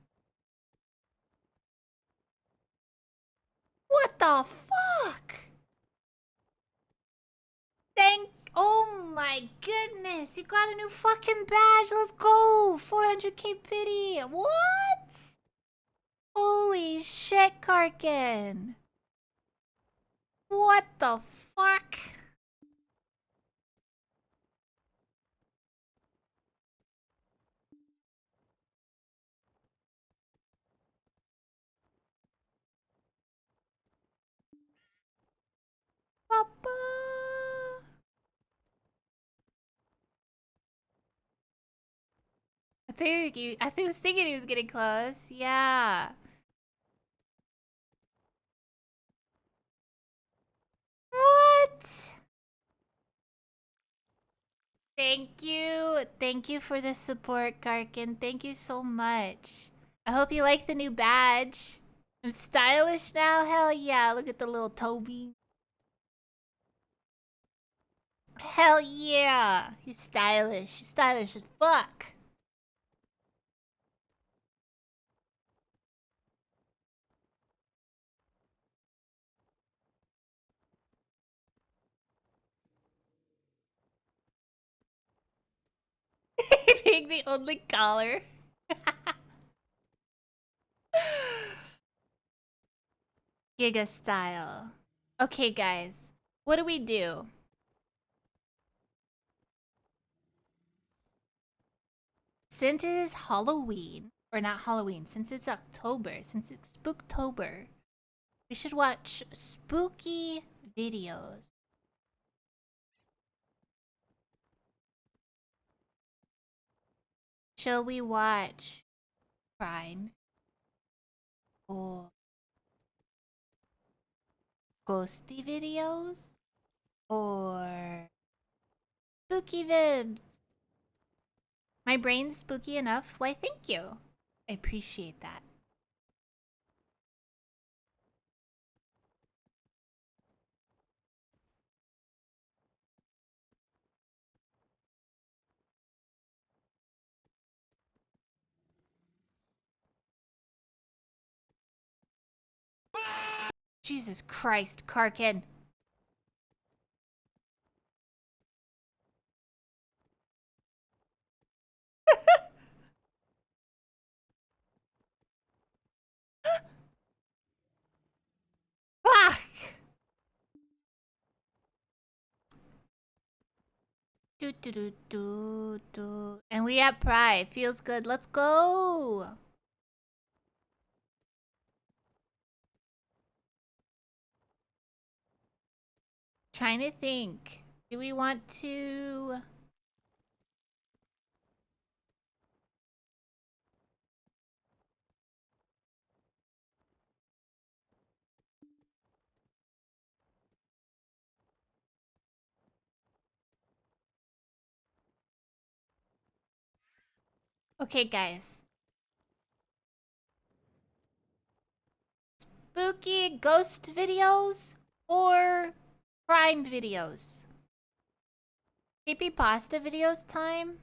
What the fuck? Oh my goodness, you got a new fucking badge. Let's go. 400k pity. What? Holy shit, Karkin. What the fuck? Papa. I was thinking he was getting close. Yeah. What? Thank you. Thank you for the support, Karkin. Thank you so much. I hope you like the new badge. I'm stylish now. Hell yeah. Look at the little Toby. Hell yeah. You're stylish. You're stylish as fuck. Being the only collar. Giga style. Okay, guys. What do we do? Since it is Halloween, or not Halloween, since it's October, since it's Spooktober, we should watch spooky videos. Shall we watch crime or ghosty videos or spooky vibs? My brain's spooky enough. Why, thank you. I appreciate that. Jesus Christ, Karkin. Fuck! Do do do do do. And we at Pride. Feels good. Let's go. Trying to think. Do we want to Okay, guys. Spooky ghost videos or crime videos? Creepypasta videos time?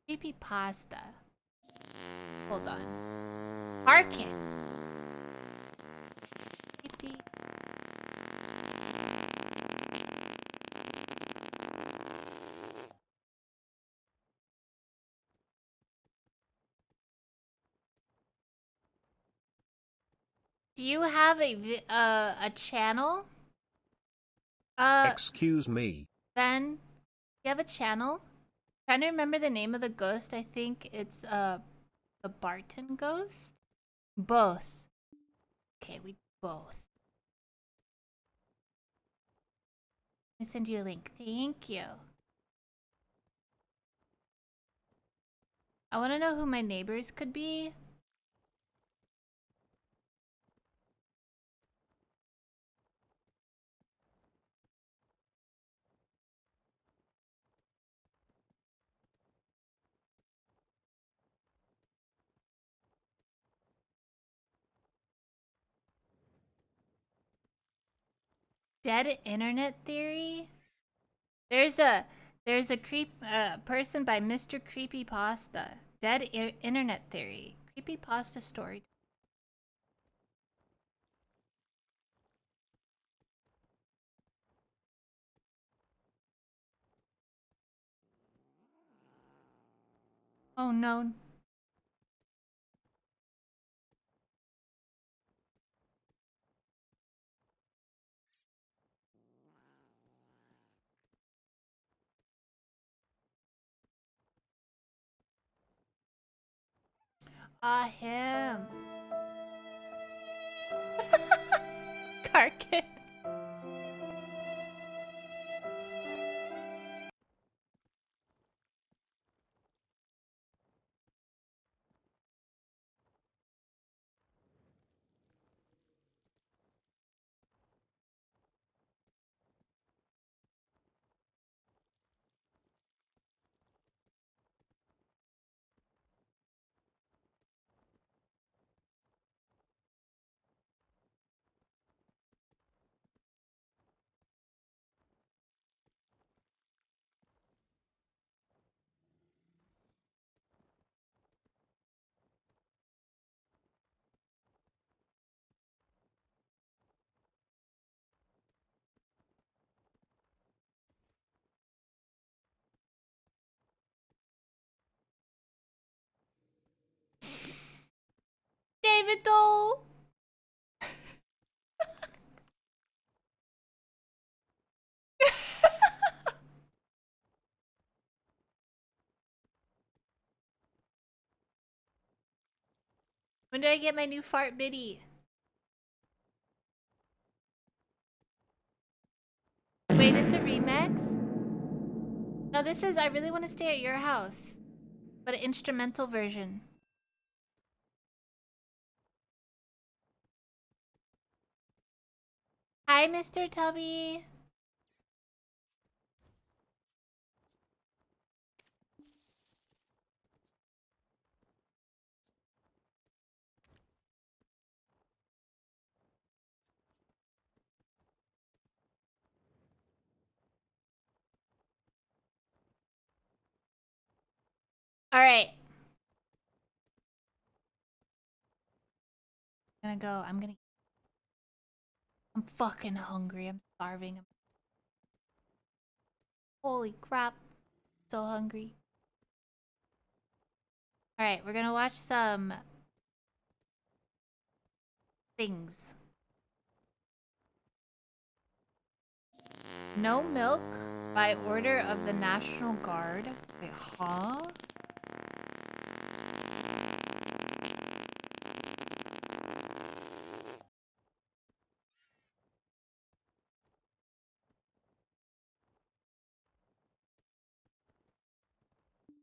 Creepypasta. Hold on. Harkin. Creepy. Do you have a channel? Excuse me. Ben, you have a channel? Trying to remember the name of the ghost. I think it's the Barton ghost. Both. Okay, we both. Let me send you a link. Thank you. I want to know who my neighbors could be. Dead internet theory. There's a person by Mr. Creepypasta. Dead internet theory. Creepypasta story. Oh no. Ah, him. Karkin. David Doe. When did I get my new fart biddy? Wait, it's a remix? No, this is I really want to stay at your house. But an instrumental version. Hi, Mr. Tubby. All right. I'm gonna go. I'm fucking hungry. I'm starving. Holy crap. So hungry. All right, we're gonna watch some things. No milk by order of the National Guard. Wait, huh?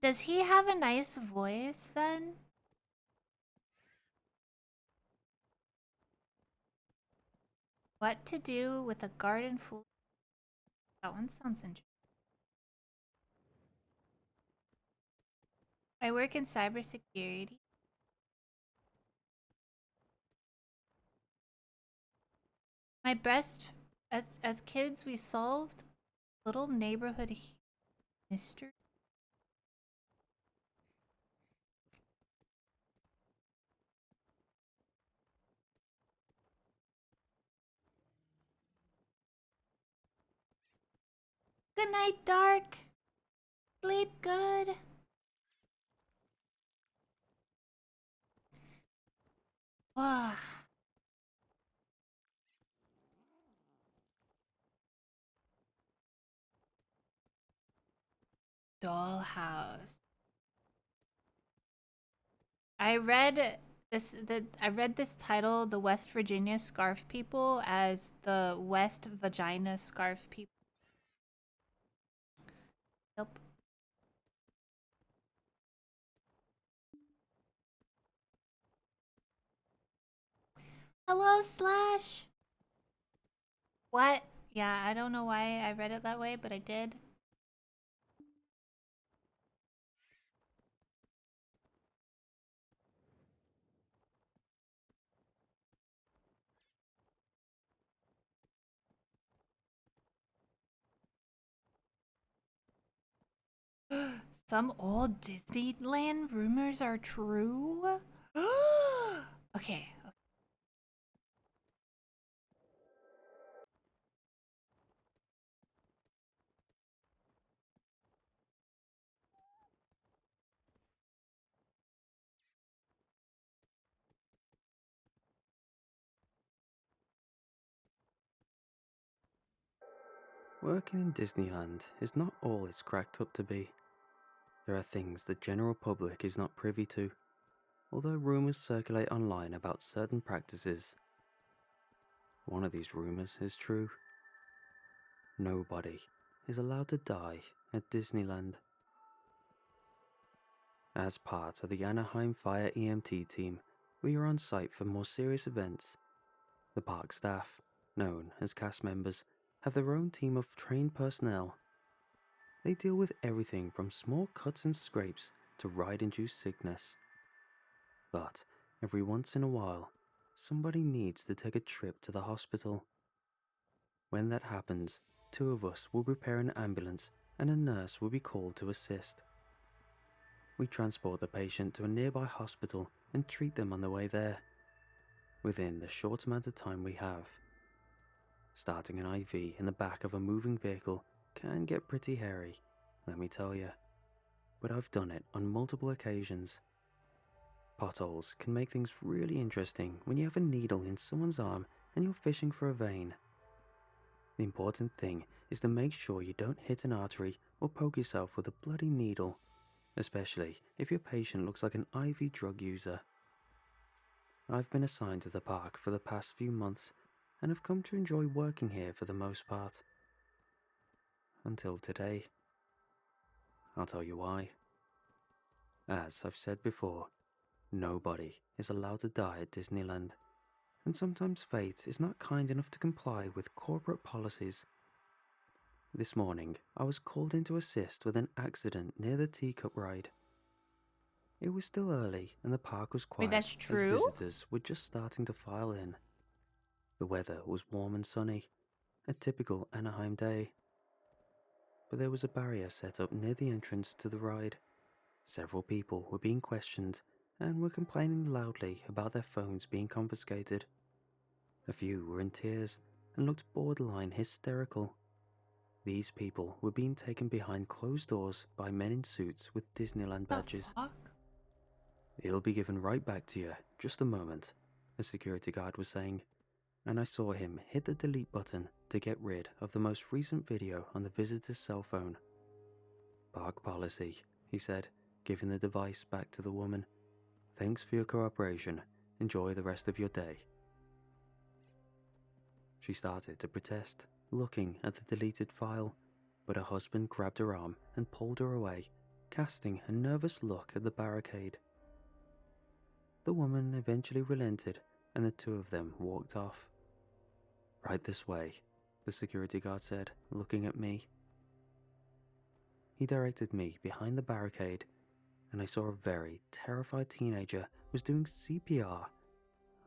Does he have a nice voice, Ven? What to do with a garden full? That one sounds interesting. I work in cybersecurity. My best, as kids, we solved little neighborhood mystery. Good night, Dark. Sleep good. Wow. Dollhouse. I read this title, The West Virginia Scarf People, as the West Vagina Scarf People. Yep. Hello, Slash. What? Yeah, I don't know why I read it that way, but I did. Some old Disneyland rumors are true? Okay. Working in Disneyland is not all it's cracked up to be. There are things the general public is not privy to, although rumours circulate online about certain practices. One of these rumours is true. Nobody is allowed to die at Disneyland. As part of the Anaheim Fire EMT team, we are on site for more serious events. The park staff, known as cast members, have their own team of trained personnel. They deal with everything from small cuts and scrapes to ride-induced sickness. But every once in a while, somebody needs to take a trip to the hospital. When that happens, two of us will prepare an ambulance and a nurse will be called to assist. We transport the patient to a nearby hospital and treat them on the way there, within the short amount of time we have. Starting an IV in the back of a moving vehicle can get pretty hairy, let me tell you. But I've done it on multiple occasions. Potholes can make things really interesting when you have a needle in someone's arm and you're fishing for a vein. The important thing is to make sure you don't hit an artery or poke yourself with a bloody needle, especially if your patient looks like an IV drug user. I've been assigned to the park for the past few months and have come to enjoy working here for the most part. Until today. I'll tell you why. As I've said before, nobody is allowed to die at Disneyland, and sometimes fate is not kind enough to comply with corporate policies. This morning, I was called in to assist with an accident near the teacup ride. It was still early and the park was Wait, quiet that's as true? visitors were just starting to file in. The weather was warm and sunny, a typical Anaheim day. But there was a barrier set up near the entrance to the ride. Several people were being questioned and were complaining loudly about their phones being confiscated. A few were in tears and looked borderline hysterical. These people were being taken behind closed doors by men in suits with Disneyland The badges. fuck? "It'll be given right back to you, just a moment," a security guard was saying, and I saw him hit the delete button to get rid of the most recent video on the visitor's cell phone. "Park policy," he said, giving the device back to the woman. "Thanks for your cooperation. Enjoy the rest of your day." She started to protest, looking at the deleted file, but her husband grabbed her arm and pulled her away, casting a nervous look at the barricade. The woman eventually relented, and the two of them walked off. "Right this way," the security guard said, looking at me. He directed me behind the barricade, and I saw a very terrified teenager was doing CPR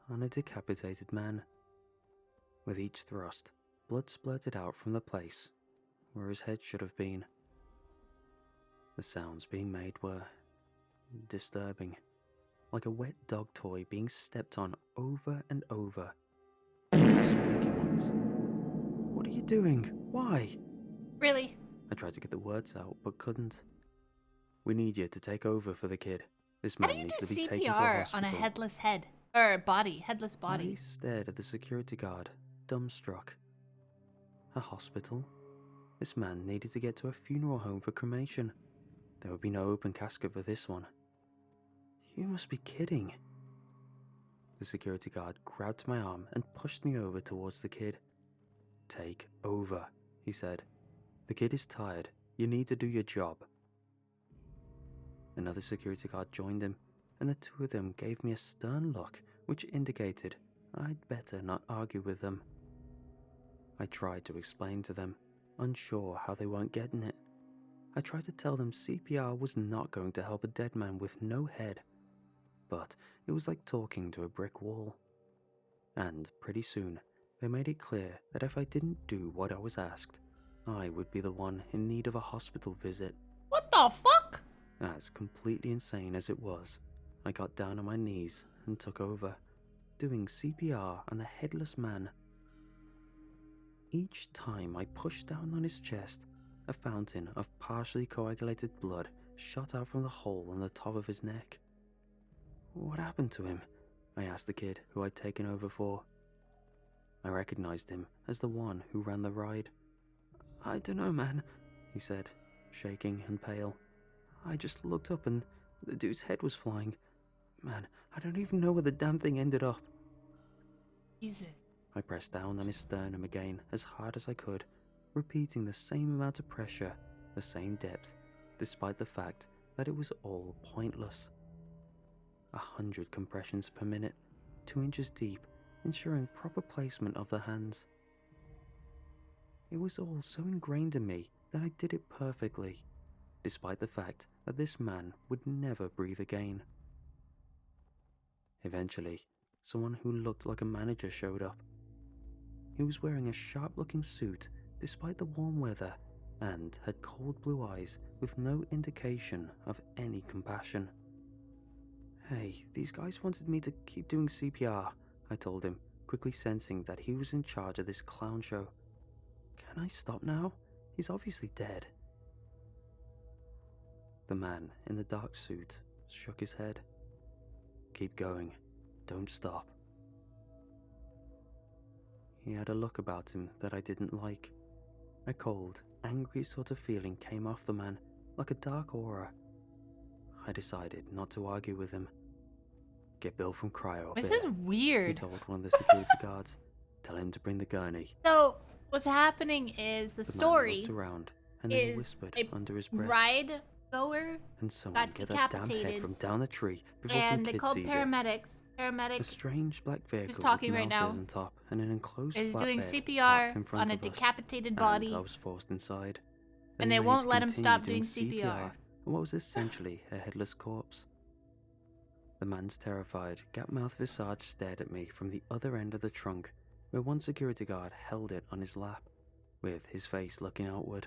on a decapitated man. With each thrust, blood splurted out from the place where his head should have been. The sounds being made were disturbing, like a wet dog toy being stepped on over and over. Squeaky ones. What are you doing? Why? Really? I tried to get the words out, but couldn't. We need you to take over for the kid. This How man do you needs do to be taken to a CPR hospital. on a headless head? Or body, headless I body. stared at the security guard, dumbstruck. A hospital? This man needed to get to a funeral home for cremation. There would be no open casket for this one. You must be kidding. The security guard grabbed my arm and pushed me over towards the kid. Take over, he said. The kid is tired. You need to do your job. Another security guard joined him, and the two of them gave me a stern look, which indicated I'd better not argue with them. I tried to explain to them, unsure how they weren't getting it. I tried to tell them CPR was not going to help a dead man with no head, but it was like talking to a brick wall. And pretty soon, they made it clear that if I didn't do what I was asked, I would be the one in need of a hospital visit. What the fuck? As completely insane as it was, I got down on my knees and took over, doing CPR on the headless man. Each time I pushed down on his chest, a fountain of partially coagulated blood shot out from the hole on the top of his neck. What happened to him? I asked the kid who I'd taken over for. I recognized him as the one who ran the ride. I don't know, man, he said, shaking and pale. I just looked up and the dude's head was flying. Man, I don't even know where the damn thing ended up. Jesus. I pressed down on his sternum again as hard as I could, repeating the same amount of pressure, the same depth, despite the fact that it was all pointless. 100 compressions per minute, 2 inches deep, ensuring proper placement of the hands. It was all so ingrained in me that I did it perfectly, despite the fact that this man would never breathe again. Eventually, someone who looked like a manager showed up. He was wearing a sharp-looking suit despite the warm weather and had cold blue eyes with no indication of any compassion. Hey, these guys wanted me to keep doing CPR, I told him, quickly sensing that he was in charge of this clown show. Can I stop now? He's obviously dead. The man in the dark suit shook his head. Keep going. Don't stop. He had a look about him that I didn't like. A cold, angry sort of feeling came off the man, like a dark aura. I decided not to argue with him. Get Bill from Cryo. This here, is he weird. told one of the security guards. Tell him to bring the gurney. So, what's happening is the The man story looked around and then is whispered a under his breath. ride goer And someone got get that damn head decapitated, from down the tree before some and they kid called sees it. paramedics. A Paramedic strange black vehicle talking with right mouses now. on top and an enclosed is doing flatbed parked in CPR front on a of us, decapitated and body, I was forced inside. and They they made won't to let him continue stop doing CPR. on what was essentially a headless corpse. The man's terrified, gap-mouthed visage stared at me from the other end of the trunk, where one security guard held it on his lap, with his face looking outward.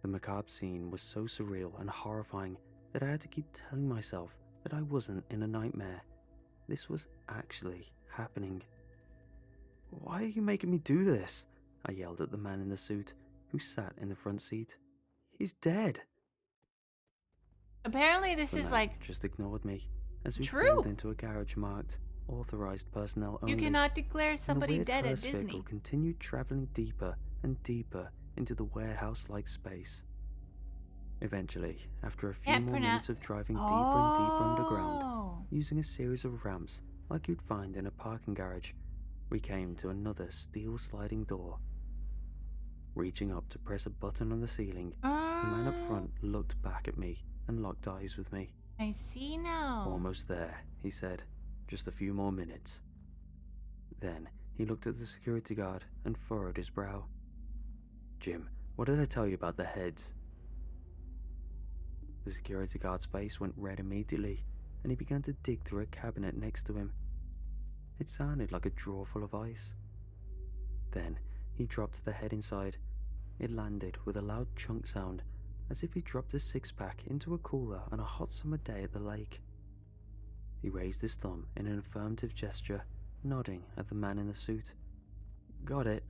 The macabre scene was so surreal and horrifying that I had to keep telling myself that I wasn't in a nightmare. This was actually happening. Why are you making me do this? I yelled at the man in the suit, who sat in the front seat. He's dead. Apparently, this The is man like just ignored me as we true. pulled into a garage marked authorized personnel only. You cannot declare and somebody the weird dead at hearse Disney. vehicle continued traveling deeper and deeper into the warehouse-like space. Eventually, after a few Can't more pronounce- minutes of driving deeper and deeper underground, Oh. using a series of ramps like you'd find in a parking garage, we came to another steel sliding door. Reaching up to press a button on the ceiling, the man up front looked back at me and locked eyes with me. I see now. Almost there, he said. Just a few more minutes. Then he looked at the security guard and furrowed his brow. Jim, what did I tell you about the heads? The security guard's face went red immediately, and he began to dig through a cabinet next to him. It sounded like a drawer full of ice. Then he dropped the head inside. It landed with a loud chunk sound, as if he dropped a six-pack into a cooler on a hot summer day at the lake. He raised his thumb in an affirmative gesture, nodding at the man in the suit. "Got it."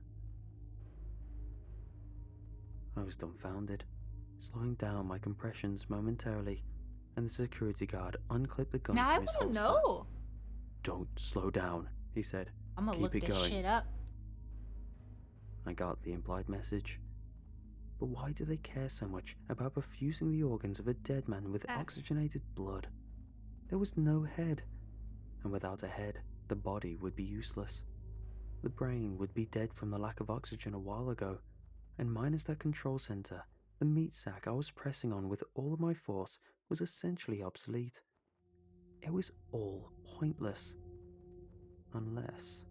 I was dumbfounded, slowing down my compressions momentarily, and the security guard unclipped the gun Now I from his want to holster. know. "Don't slow down," he said. I'm gonna "Keep look it this going." shit up. I got the implied message. But why do they care so much about perfusing the organs of a dead man with oxygenated blood? There was no head, and without a head, the body would be useless. The brain would be dead from the lack of oxygen a while ago, and minus that control center, the meat sack I was pressing on with all of my force was essentially obsolete. It was all pointless. Unless...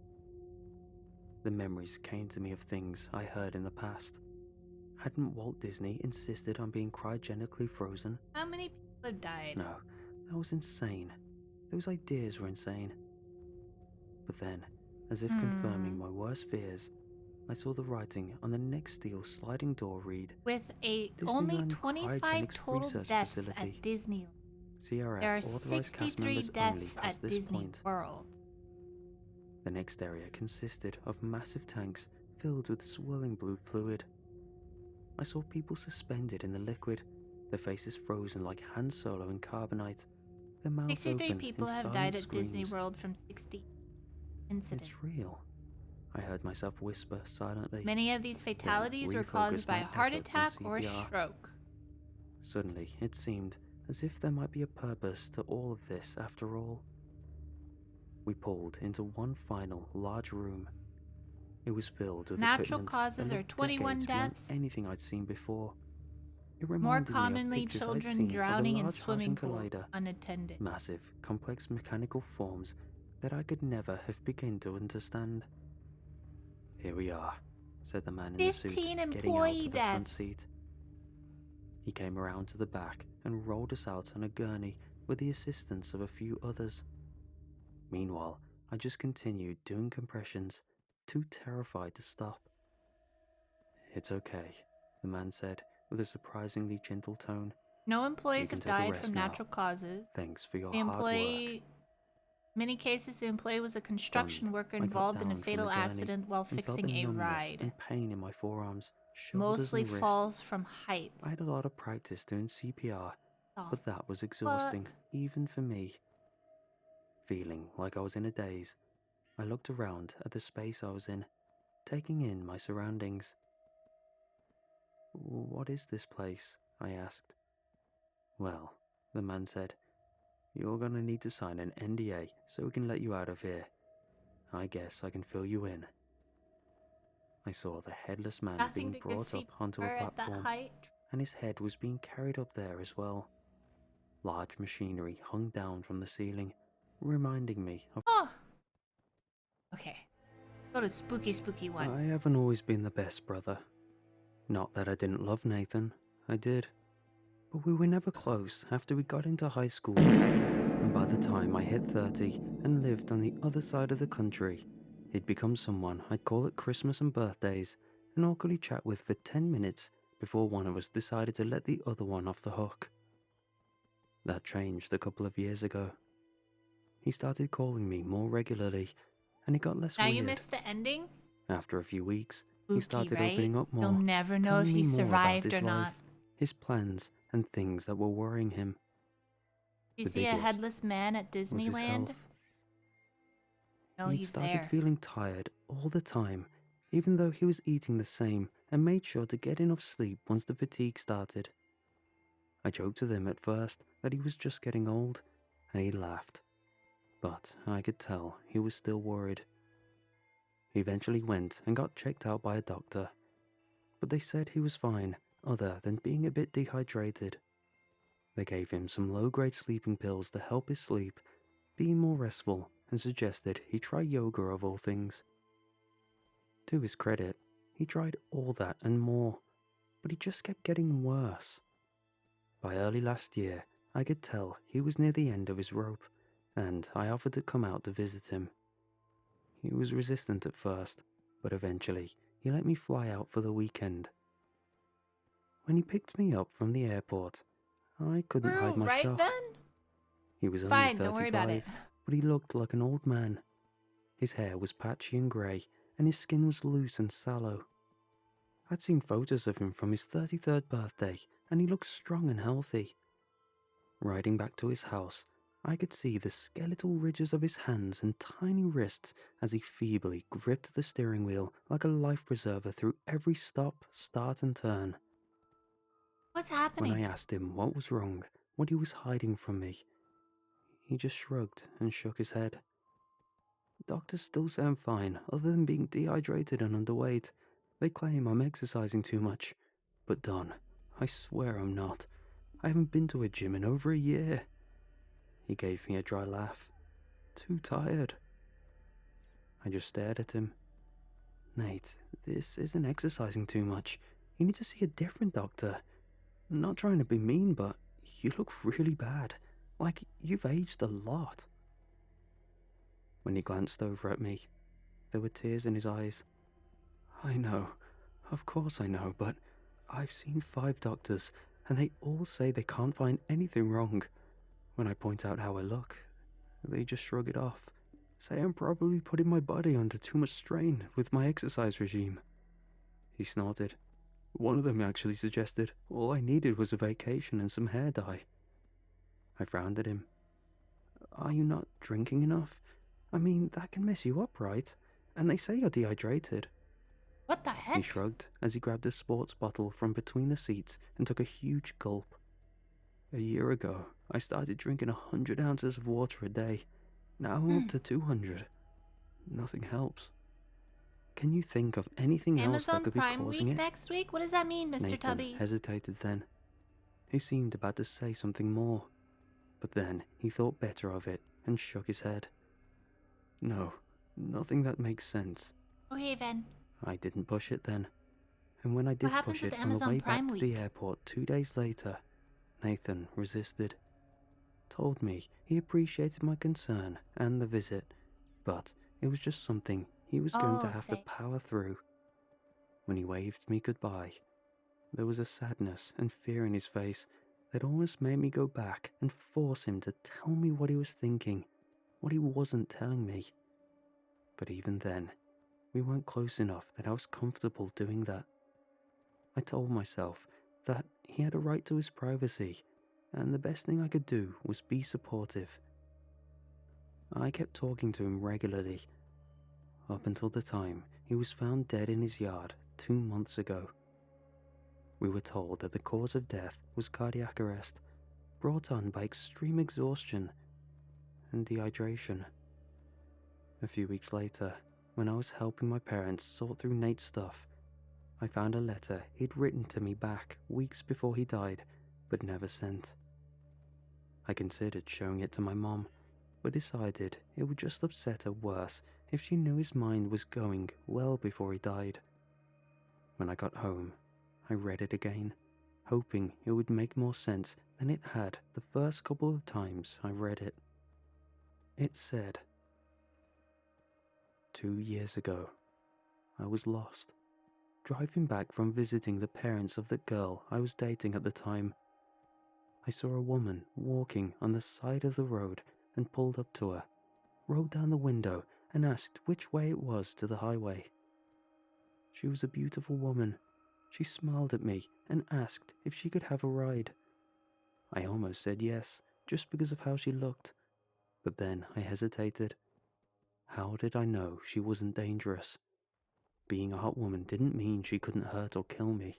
The memories came to me of things I heard in the past. Hadn't Walt Disney insisted on being cryogenically frozen? How many people have died? No, that was insane. Those ideas were insane. But then, as if confirming my worst fears, I saw the writing on the next steel sliding door read, With only Disneyland 25 Cryogenics total Research deaths Facility. at Disneyland. CRF There are authorized cast 63 members only deaths past at this Disney point. World. The next area consisted of massive tanks filled with swirling blue fluid. I saw people suspended in the liquid, their faces frozen like Han Solo in carbonite, their mouths 63 open people in have silent died at screams. Disney World from 60 incidents. It's real. I heard myself whisper silently. Many of these fatalities were refocused caused by my heart efforts on attack or CPR. stroke. Suddenly, it seemed as if there might be a purpose to all of this after all. We pulled into one final large room. It was filled with Natural equipment causes that are looked 21 decades beyond deaths. anything I'd seen before. It More reminded me of commonly, pictures I'd children seen of drowning a in large swimming Hadron pools Collider. unattended. Massive, complex mechanical forms that I could never have begun to understand. "Here we are," said the man in the suit, 15 getting out employee of the front deaths. seat. He came around to the back and rolled us out on a gurney with the assistance of a few others. Meanwhile, I just continued doing compressions, too terrified to stop. "It's okay," the man said with a surprisingly gentle tone. No employees can have take a died rest from now. natural causes. "Thanks for your The hard work." employee, many cases, the employee was a construction Stunned, worker I got involved in a down from fatal the gurney accident while and felt fixing the a numbness ride. and pain in my forearms, shoulders Mostly and wrists. falls from heights. I had a lot of practice doing CPR, The but that was exhausting, fuck? even for me. Feeling like I was in a daze, I looked around at the space I was in, taking in my surroundings. "What is this place?" I asked. "Well," the man said, "you're gonna need to sign an NDA so we can let you out of here. I guess I can fill you in." I saw the headless man Nothing being to give brought up onto a CPR at that platform, height. and his head was being carried up there as well. Large machinery hung down from the ceiling, reminding me of... Oh. Okay. Go to spooky one. I haven't always been the best brother. Not that I didn't love Nathan, I did. But we were never close after we got into high school, and by the time I hit 30 and lived on the other side of the country, he'd become someone I'd call at Christmas and birthdays and awkwardly chat with for 10 minutes before one of us decided to let the other one off the hook. That changed a couple of years ago. He started calling me more regularly, and it got less Now weird. you missed the ending? After a few weeks, Spooky, he started right? opening up more. You'll never know if telling me he more about survived his or life, not. his plans, and things that were worrying him. You The see a biggest headless man at Was his Disneyland? health. No, He'd he's started there. feeling tired all the time, even though he was eating the same and made sure to get enough sleep once the fatigue started. I joked with him at first that he was just getting old, and he laughed. But I could tell he was still worried. He eventually went and got checked out by a doctor, but they said he was fine, other than being a bit dehydrated. They gave him some low-grade sleeping pills to help his sleep, be more restful, and suggested he try yoga of all things. To his credit, he tried all that and more, but he just kept getting worse. By early last year, I could tell he was near the end of his rope, and I offered to come out to visit him. He was resistant at first, but eventually he let me fly out for the weekend. When he picked me up from the airport, I couldn't hide True, my right, shock. Ven? He was It's only fine, don't worry about it. 35, but he looked like an old man. His hair was patchy and grey, and his skin was loose and sallow. I'd seen photos of him from his 33rd birthday, and he looked strong and healthy. Riding back to his house, I could see the skeletal ridges of his hands and tiny wrists as he feebly gripped the steering wheel like a life preserver through every stop, start and turn. What's When happening? I asked him what was wrong, what he was hiding from me, he just shrugged and shook his head. Doctors still say I'm fine, other than being dehydrated and underweight. They claim I'm exercising too much. But Don, I swear I'm not. I haven't been to a gym in over a year. He gave me a dry laugh. Too tired. I just stared at him. Nate, this isn't exercising too much. You need to see a different doctor. I'm not trying to be mean, but you look really bad. Like you've aged a lot. When he glanced over at me, there were tears in his eyes. I know. Of course I know, but I've seen 5 doctors, and they all say they can't find anything wrong. When I point out how I look, they just shrug it off, say I'm probably putting my body under too much strain with my exercise regime. He snorted. One of them actually suggested all I needed was a vacation and some hair dye. I frowned at him. Are you not drinking enough? I mean, that can mess you up, right? And they say you're dehydrated. What the He heck? shrugged as he grabbed a sports bottle from between the seats and took a huge gulp. A year ago, I started drinking 100 ounces of water a day. Now I'm up to 200. Nothing helps. Can you think of anything else that Amazon could be Prime causing Week it? next week? What does that mean, Mr. Nathan Tubby? hesitated then. He seemed about to say something more, but then he thought better of it and shook his head. No, nothing that makes sense. Okay, Ven. I didn't push it then. And when I What did happens push with it on the Amazon way Prime back to the Week? airport 2 days later, Nathan resisted. Told me he appreciated my concern and the visit, but it was just something he was going to Oh, have to say. power through. When he waved me goodbye, there was a sadness and fear in his face that almost made me go back and force him to tell me what he was thinking, what he wasn't telling me. But even then, we weren't close enough that I was comfortable doing that. I told myself that he had a right to his privacy, and the best thing I could do was be supportive. I kept talking to him regularly, up until the time he was found dead in his yard 2 months ago. We were told that the cause of death was cardiac arrest, brought on by extreme exhaustion and dehydration. A few weeks later, when I was helping my parents sort through Nate's stuff, I found a letter he'd written to me back weeks before he died, but never sent. I considered showing it to my mom, but decided it would just upset her worse if she knew his mind was going well before he died. When I got home, I read it again, hoping it would make more sense than it had the first couple of times I read it. It said, 2 years ago, I was lost, driving back from visiting the parents of the girl I was dating at the time. I saw a woman walking on the side of the road and pulled up to her, rolled down the window and asked which way it was to the highway. She was a beautiful woman. She smiled at me and asked if she could have a ride. I almost said yes, just because of how she looked, but then I hesitated. How did I know she wasn't dangerous? Being a hot woman didn't mean she couldn't hurt or kill me.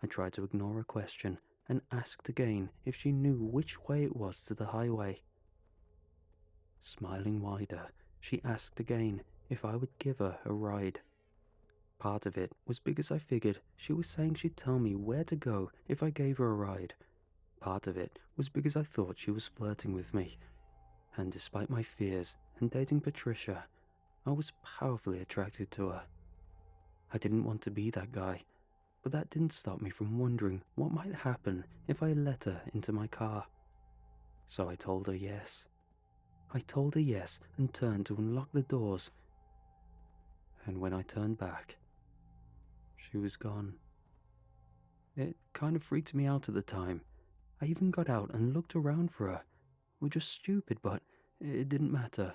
I tried to ignore her question and asked again if she knew which way it was to the highway. Smiling wider, she asked again if I would give her a ride. Part of it was because I figured she was saying she'd tell me where to go if I gave her a ride. Part of it was because I thought she was flirting with me. And despite my fears and dating Patricia, I was powerfully attracted to her. I didn't want to be that guy, but that didn't stop me from wondering what might happen if I let her into my car. So I told her yes. I told her yes and turned to unlock the doors. And when I turned back, she was gone. It kind of freaked me out at the time. I even got out and looked around for her, which was stupid, but it didn't matter.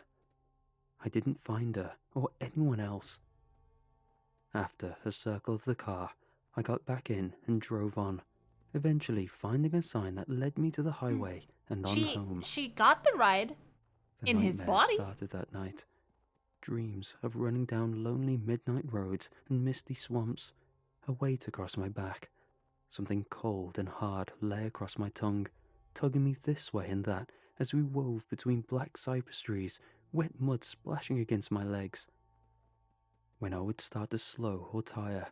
I didn't find her or anyone else. After a circle of the car, I got back in and drove on, eventually finding a sign that led me to the highway and on home. She got the ride The in his nightmares body. started that night. Dreams of running down lonely midnight roads and misty swamps. A weight across my back. Something cold and hard lay across my tongue, tugging me this way and that as we wove between black cypress trees, wet mud splashing against my legs. When I would start to slow or tire,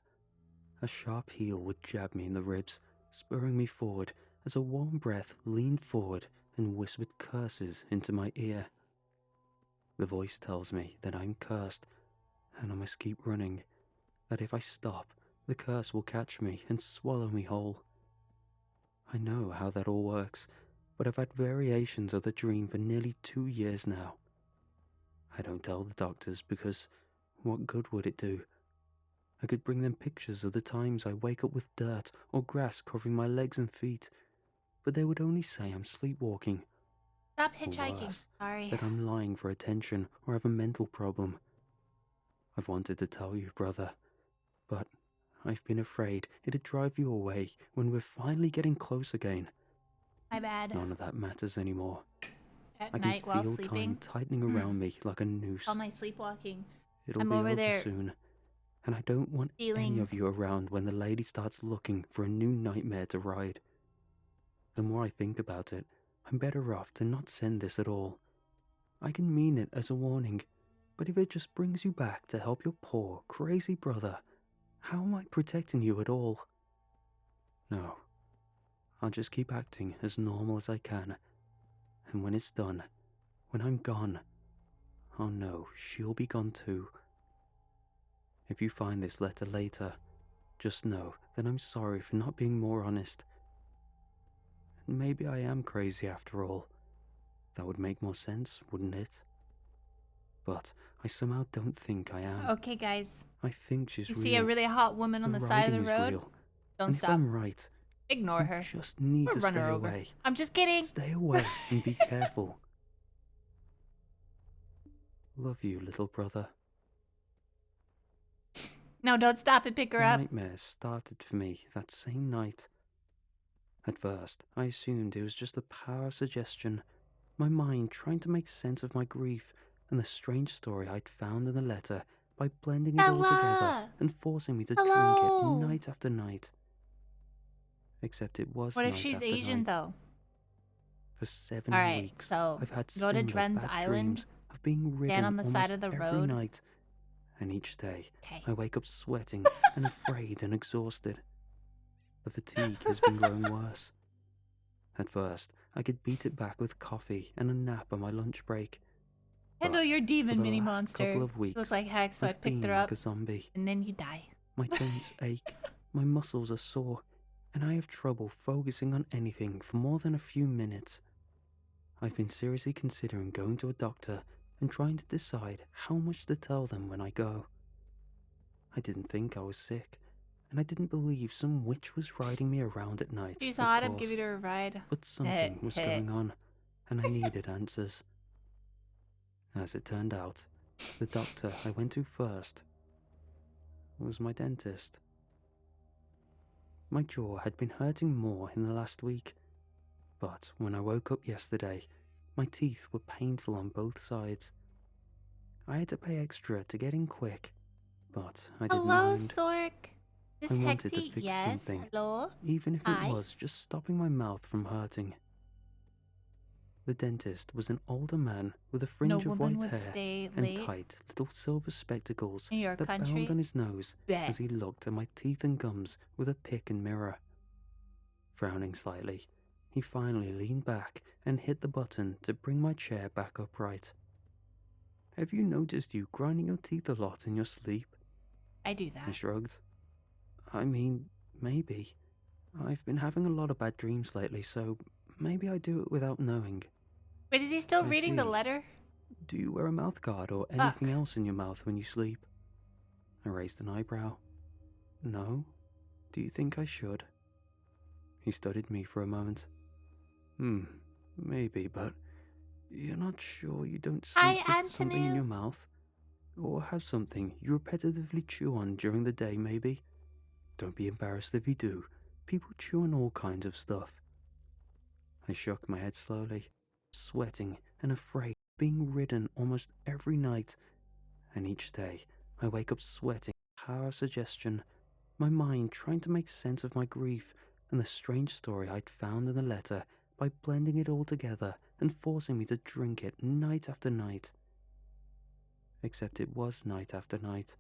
a sharp heel would jab me in the ribs, spurring me forward as a warm breath leaned forward and whispered curses into my ear. The voice tells me that I'm cursed and I must keep running, that if I stop, the curse will catch me and swallow me whole. I know how that all works, but I've had variations of the dream for nearly 2 years now. I don't tell the doctors because what good would it do? I could bring them pictures of the times I wake up with dirt or grass covering my legs and feet, but they would only say I'm sleepwalking. Stop Or hitchhiking. worse, Sorry. that I'm lying for attention or have a mental problem. I've wanted to tell you, brother, but I've been afraid it'd drive you away when we're finally getting close again. My bad. None of that matters anymore. At I night can while feel sleeping. time tightening around me like a noose. All my sleepwalking. It'll I'm be over over there soon, and I don't want any feeling- of you around when the lady starts looking for a new nightmare to ride. The more I think about it, I'm better off to not send this at all. I can mean it as a warning, but if it just brings you back to help your poor, crazy brother, how am I protecting you at all? No. I'll just keep acting as normal as I can, and when it's done, when I'm gone, oh no, she'll be gone too. If you find this letter later, just know that I'm sorry for not being more honest. And maybe I am crazy after all. That would make more sense, wouldn't it? But I somehow don't think I am. Okay, guys. I think she's You real. see a really hot woman on the side of the writing is road? real. Don't And stop. if I'm right, Ignore you her. just need Or to run stay her over. away. I'm just kidding. Stay away and be careful. Love you, little brother. No, don't stop and pick her The up. nightmares started for me that same night. At first, I assumed it was just the power of suggestion, my mind trying to make sense of my grief and the strange story I'd found in the letter by blending it all together Bella! and forcing me to Hello! drink it night after night. Except it was What if night she's after Asian, night. though? For 7 Alright, weeks, so I've had go to similar Dren's bad Island, dreams of being ridden stand on the side almost of the every road. night, and each day Okay. I wake up sweating and afraid and exhausted. The fatigue has been growing worse. At first, I could beat it back with coffee and a nap on my lunch break. Handle But your for demon the mini last monster. couple of She weeks, looks like heck, so I I've picked been her like up, a zombie. and then you die. My joints ache, my muscles are sore, and I have trouble focusing on anything for more than a few minutes. I've been seriously considering going to a doctor and trying to decide how much to tell them when I go. I didn't think I was sick, and I didn't believe some witch was riding me around at night. If you of saw it, I'd course. give you a ride. But something was going on, and I needed answers. As it turned out, the doctor I went to first was my dentist. My jaw had been hurting more in the last week, but when I woke up yesterday, my teeth were painful on both sides. I had to pay extra to get in quick, but I didn't Hello, mind. Sork. This I wanted to Hexy? fix Yes. something, Hello. even if Hi. it was just stopping my mouth from hurting. The dentist was an older man with a fringe No of woman white would hair stay and late tight little silver spectacles in your that country. bound on his nose Bleh. as he looked at my teeth and gums with a pick and mirror. Frowning slightly, he finally leaned back and hit the button to bring my chair back upright. Have you noticed you grinding your teeth a lot in your sleep? I do I that. shrugged. I mean, maybe. I've been having a lot of bad dreams lately, so maybe I do it without knowing. Wait, is he still I reading the see. letter? Do you wear a mouth guard or Fuck. anything else in your mouth when you sleep? I raised an eyebrow. No? Do you think I should? He studied me for a moment. Maybe, but you're not sure you don't sleep Hi, with something in Antonio. your mouth? Or have something you repetitively chew on during the day, maybe? Don't be embarrassed if you do. People chew on all kinds of stuff. I shook my head slowly, sweating and afraid, being ridden almost every night. And each day, I wake up sweating, power suggestion, my mind trying to make sense of my grief and the strange story I'd found in the letter by blending it all together and forcing me to drink it night after night. Except it was night after night.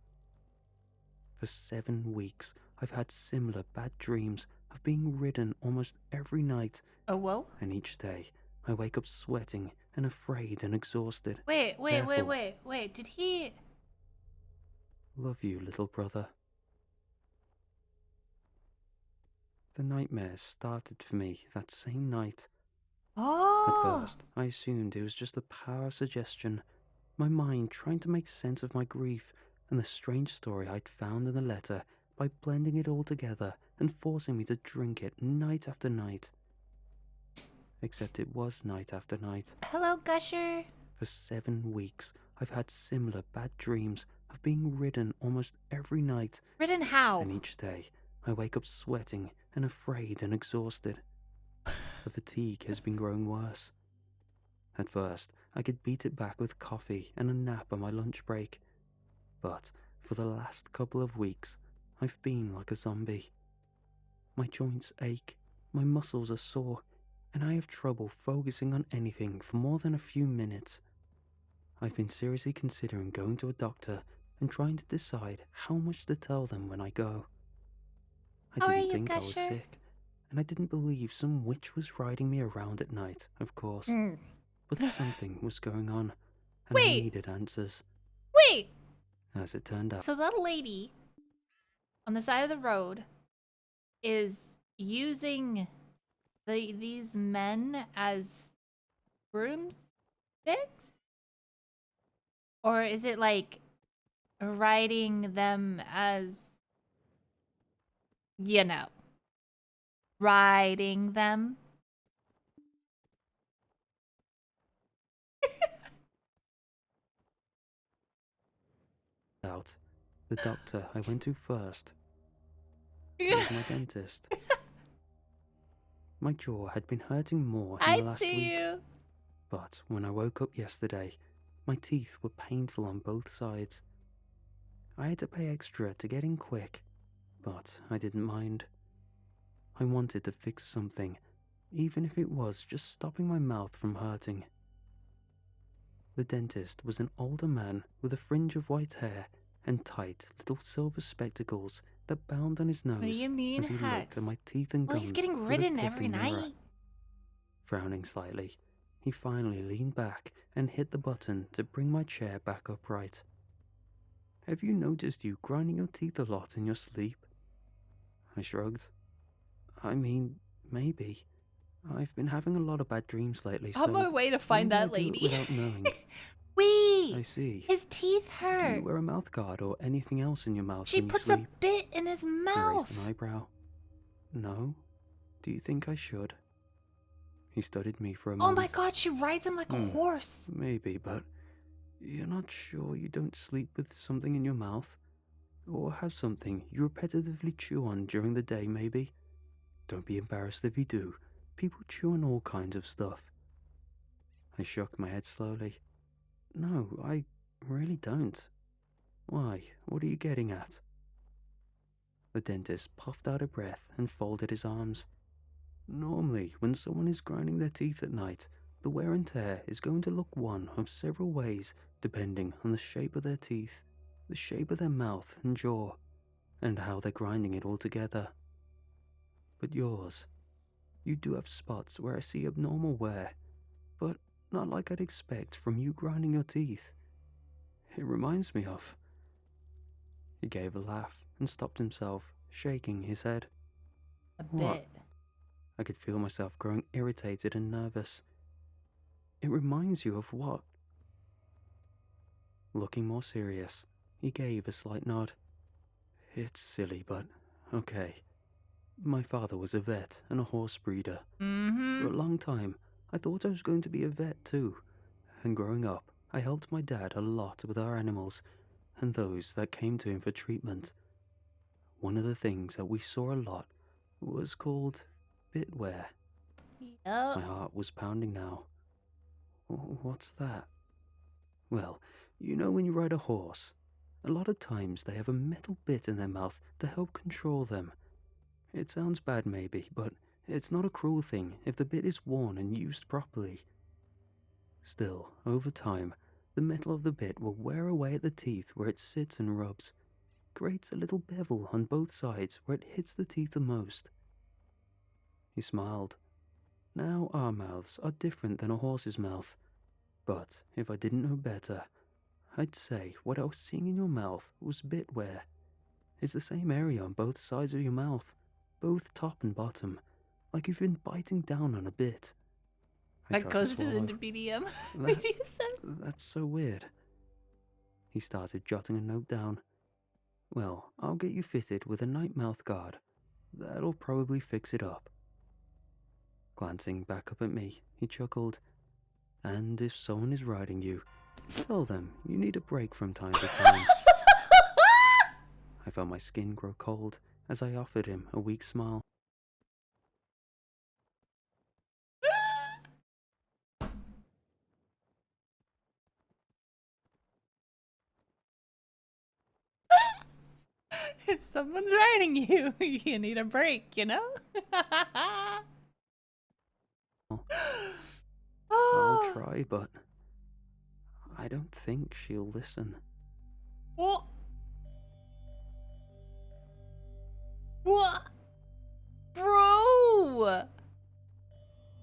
For 7 weeks, I've had similar bad dreams of being ridden almost every night, Oh, whoa. and each day I wake up sweating and afraid and exhausted. Wait. Careful. Did he... Love you, little brother. The nightmares started for me that same night. At Oh. first, I assumed it was just the power of suggestion, my mind trying to make sense of my grief and the strange story I'd found in the letter by blending it all together and forcing me to drink it night after night. Except it was night after night. Hello, Gusher. For 7 weeks, I've had similar bad dreams of being ridden almost every night, Ridden how? and each day I wake up sweating and afraid and exhausted. The fatigue has been growing worse. At first, I could beat it back with coffee and a nap on my lunch break. But for the last couple of weeks, I've been like a zombie. My joints ache, my muscles are sore, and I have trouble focusing on anything for more than a few minutes. I've been seriously considering going to a doctor and trying to decide how much to tell them when I go. I How are didn't you, think I was Gusher? sick, and I didn't believe some witch was riding me around at night, of course. But something was going on, and I Wait. needed answers. Wait. As it turned out, So that lady on the side of the road is using these men as broomsticks? Or is it like riding them as, you know, riding them? the doctor I went to first was my dentist. My jaw had been hurting more in the I'd last see week, you. but when I woke up yesterday, my teeth were painful on both sides. I had to pay extra to get in quick, but I didn't mind. I wanted to fix something, even if it was just stopping my mouth from hurting. The dentist was an older man with a fringe of white hair and tight little silver spectacles that bound on his nose What do you mean, as he looked Hex? at my teeth and Well, gums he's getting through the ridden every coffee mirror. night. Frowning slightly, he finally leaned back and hit the button to bring my chair back upright. Have you noticed you grinding your teeth a lot in your sleep? I shrugged. I mean, maybe. I've been having a lot of bad dreams lately, On my so way to find maybe I that do it lady. without knowing. I Wait, see. his teeth Do you hurt. wear a mouth guard or anything else in your mouth She when you puts sleep? a bit in his I raised mouth. an eyebrow. No? Do you think I should? He studied me for a Oh moment. my god, she rides him like a horse. Maybe, but you're not sure you don't sleep with something in your mouth? Or have something you repetitively chew on during the day, maybe? Don't be embarrassed if you do. People chew on all kinds of stuff. I shook my head slowly. No, I really don't. Why? What are you getting at? The dentist puffed out a breath and folded his arms. Normally, when someone is grinding their teeth at night, the wear and tear is going to look one of several ways depending on the shape of their teeth, the shape of their mouth and jaw, and how they're grinding it all together. But yours, you do have spots where I see abnormal wear, but not like I'd expect from you grinding your teeth. It reminds me of... He gave a laugh and stopped himself, shaking his head. A What? bit. I could feel myself growing irritated and nervous. It reminds you of what? Looking more serious, he gave a slight nod. It's silly, but okay. My father was a vet and a horse breeder. Mm-hmm. For a long time, I thought I was going to be a vet too. And growing up, I helped my dad a lot with our animals and those that came to him for treatment. One of the things that we saw a lot was called bitwear. Yup. My heart was pounding now. What's that? Well, you know when you ride a horse, a lot of times they have a metal bit in their mouth to help control them. It sounds bad maybe, but it's not a cruel thing if the bit is worn and used properly. Still, over time, the metal of the bit will wear away at the teeth where it sits and rubs. Creates a little bevel on both sides where it hits the teeth the most. He smiled. Now our mouths are different than a horse's mouth. But if I didn't know better, I'd say what I was seeing in your mouth was bit wear. It's the same area on both sides of your mouth, both top and bottom, like you've been biting down on a bit. I That tried to goes swallow. into BDM. That- BDSM. That's so weird. He started jotting a note down. Well, I'll get you fitted with a night mouth guard. That'll probably fix it up. Glancing back up at me, he chuckled. And if someone is riding you, tell them you need a break from time to time. I felt my skin grow cold as I offered him a weak smile. If someone's riding you, you need a break, you know? I'll try, but I don't think she'll listen. What? What? Bro!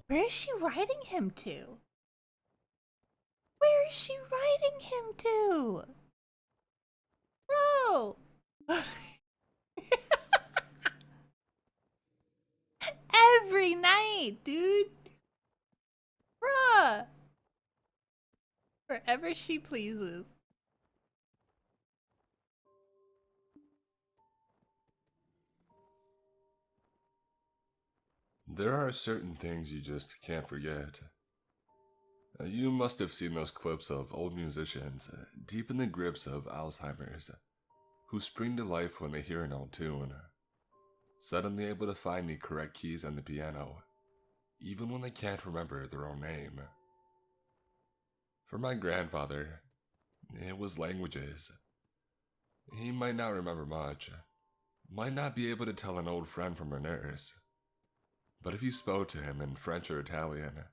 Where is she riding him to? Where is she riding him to? Bro! Every night, dude! Bruh! Wherever she pleases. There are certain things you just can't forget. You must have seen those clips of old musicians, deep in the grips of Alzheimer's, who spring to life when they hear an old tune, suddenly able to find the correct keys on the piano, even when they can't remember their own name. For my grandfather, it was languages. He might not remember much, might not be able to tell an old friend from a nurse, but if you spoke to him in French or Italian,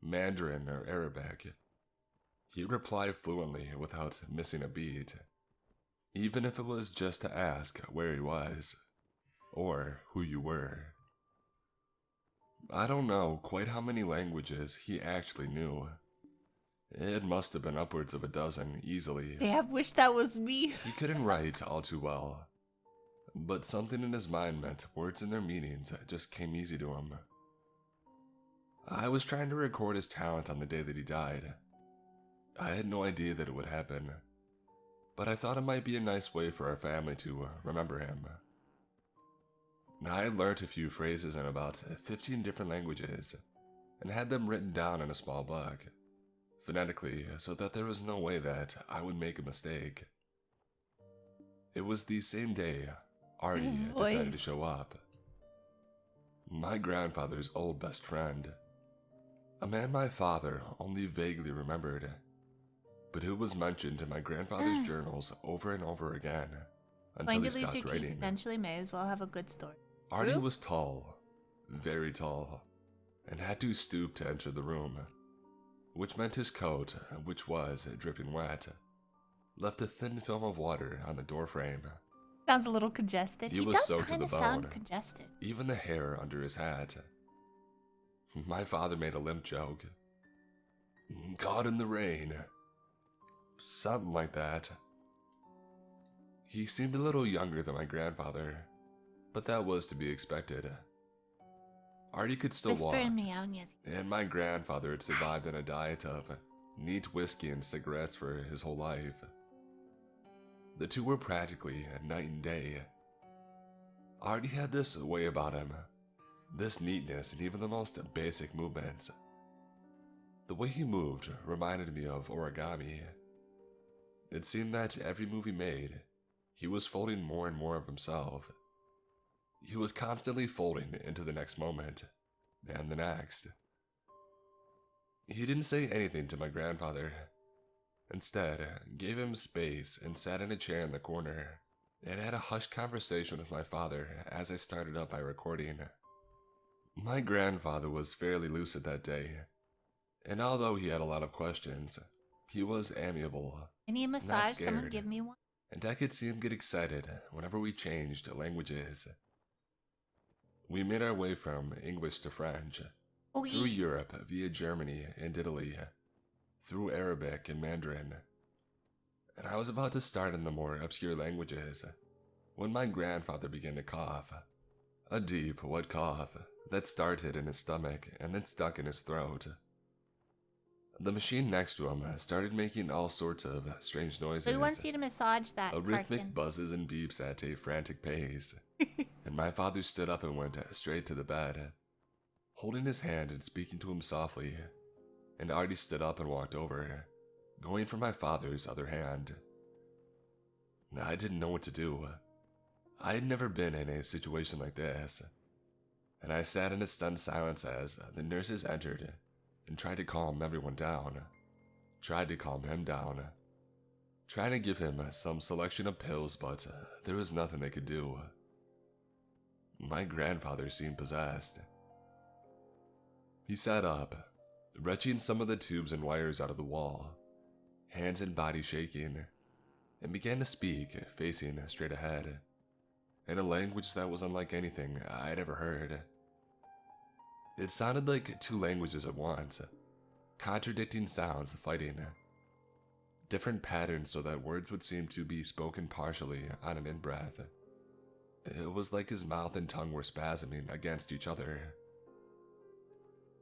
Mandarin or Arabic, he'd reply fluently without missing a beat, even if it was just to ask where he was, or who you were. I don't know quite how many languages he actually knew. It must have been upwards of a dozen, easily. Damn, wish that was me. He couldn't write all too well, but something in his mind meant words and their meanings just came easy to him. I was trying to record his talent on the day that he died. I had no idea that it would happen, but I thought it might be a nice way for our family to remember him. I had learnt a few phrases in about 15 different languages, and had them written down in a small book, phonetically, so that there was no way that I would make a mistake. It was the same day Artie decided to show up. My grandfather's old best friend. A man my father only vaguely remembered, but who was mentioned in my grandfather's journals over and over again until he stopped writing. Eventually may as well have a good story. Artie was tall, very tall, and had to stoop to enter the room, which meant his coat, which was dripping wet, left a thin film of water on the doorframe. Sounds a little congested. He was does soaked to kind the of sound bone. congested. Even the hair under his hat. My father made a limp joke. Caught in the rain. Something like that. He seemed a little younger than my grandfather, but that was to be expected. Artie could still Whisper walk, and meow, yes. and my grandfather had survived on a diet of neat whiskey and cigarettes for his whole life. The two were practically night and day. Artie had this way about him, this neatness in even the most basic movements. The way he moved reminded me of origami. It seemed that every move he made, he was folding more and more of himself. He was constantly folding into the next moment, and the next. He didn't say anything to my grandfather. Instead, gave him space and sat in a chair in the corner, and had a hushed conversation with my father as I started up my recording. My grandfather was fairly lucid that day, and although he had a lot of questions, he was amiable, Any not massage? Someone scared, give me one. and I could see him get excited whenever we changed languages. We made our way from English to French, Okay. through Europe via Germany and Italy, through Arabic and Mandarin. And I was about to start in the more obscure languages when my grandfather began to cough. A deep, wet cough that started in his stomach and then stuck in his throat. The machine next to him started making all sorts of strange noises. Who wants you to massage that, Rhythmic Karkin? buzzes and beeps at a frantic pace. And my father stood up and went straight to the bed, holding his hand and speaking to him softly. And Artie stood up and walked over, going for my father's other hand. I didn't know what to do. I had never been in a situation like this, and I sat in a stunned silence as the nurses entered and tried to calm everyone down, tried to calm him down, trying to give him some selection of pills, but there was nothing they could do. My grandfather seemed possessed. He sat up, wrenching some of the tubes and wires out of the wall, hands and body shaking, and began to speak, facing straight ahead, in a language that was unlike anything I'd ever heard. It sounded like two languages at once, contradicting sounds fighting. Different patterns so that words would seem to be spoken partially on an in-breath. It was like his mouth and tongue were spasming against each other.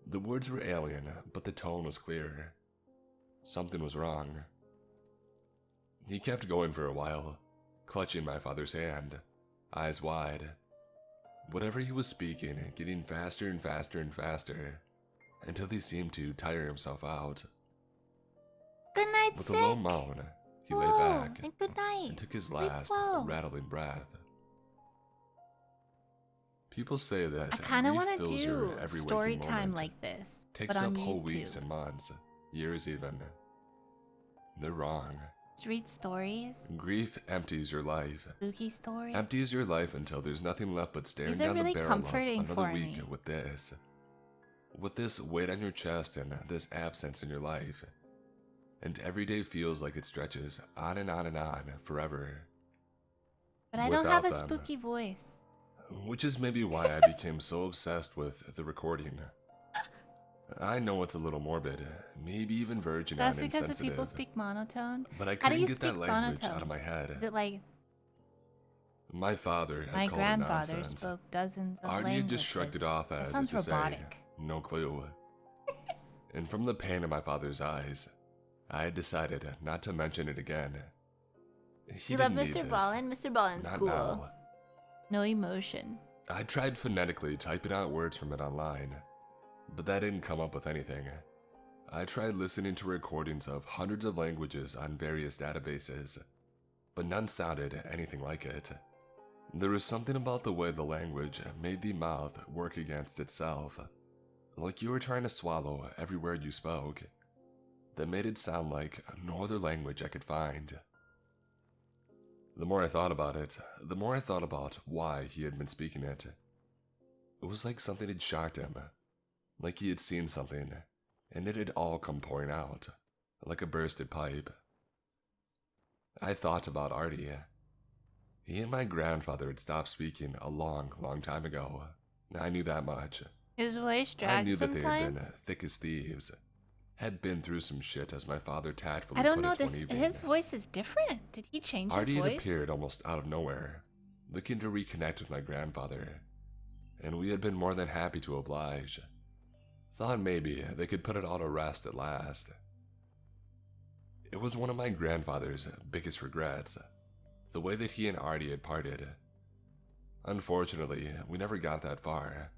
The words were alien, but the tone was clear. Something was wrong. He kept going for a while, clutching my father's hand, eyes wide. Whatever he was speaking, getting faster and faster and faster, until he seemed to tire himself out. Good night, With sick. a low moan, he lay Oh, back and good night. and took his Sleep last well. rattling breath. People say that I kind of grief want to fills your do every story waking time moment, like this, takes but on up whole YouTube. weeks and months, years even. They're wrong. Street stories, Grief empties your life. spooky stories. Empties your life until there's nothing left but staring These are down really the barrel of comforting another for week me. with this. With this weight on your chest and this absence in your life. And every day feels like it stretches on and on and on forever. But I don't have a without them. spooky voice. Which is maybe why I became so obsessed with the recording. I know it's a little morbid, maybe even virgin That's and because the insensitive, people speak monotone. but I How do couldn't you get that speak language monotone? out of my head. Is it like My father had my called it grandfather nonsense. spoke dozens of Artie languages? had just shrugged it off That as sounds if to robotic. say, no clue. And from the pain in my father's eyes, I had decided not to mention it again. You love didn't need Mr. this. Ballin? Mr. Ballin's Not cool. now. No emotion. I tried phonetically typing out words from it online, but that didn't come up with anything. I tried listening to recordings of hundreds of languages on various databases, but none sounded anything like it. There was something about the way the language made the mouth work against itself, like you were trying to swallow every word you spoke, that made it sound like no other language I could find. The more I thought about it, the more I thought about why he had been speaking it. It was like something had shocked him, like he had seen something, and it had all come pouring out, like a bursted pipe. I thought about Artie. He and my grandfather had stopped speaking a long, long time ago. I knew that much. His voice I drags knew that they had been sometimes. thick as thieves, had been through some shit, as my father tactfully I don't put know it this. one evening. His voice is different. Did he change Artie his had voice? appeared almost out of nowhere, looking to reconnect with my grandfather. and we had been more than happy to oblige. Thought maybe they could put it all to rest at last. It was one of my grandfather's biggest regrets, the way that he and Artie had parted. Unfortunately, we never got that far.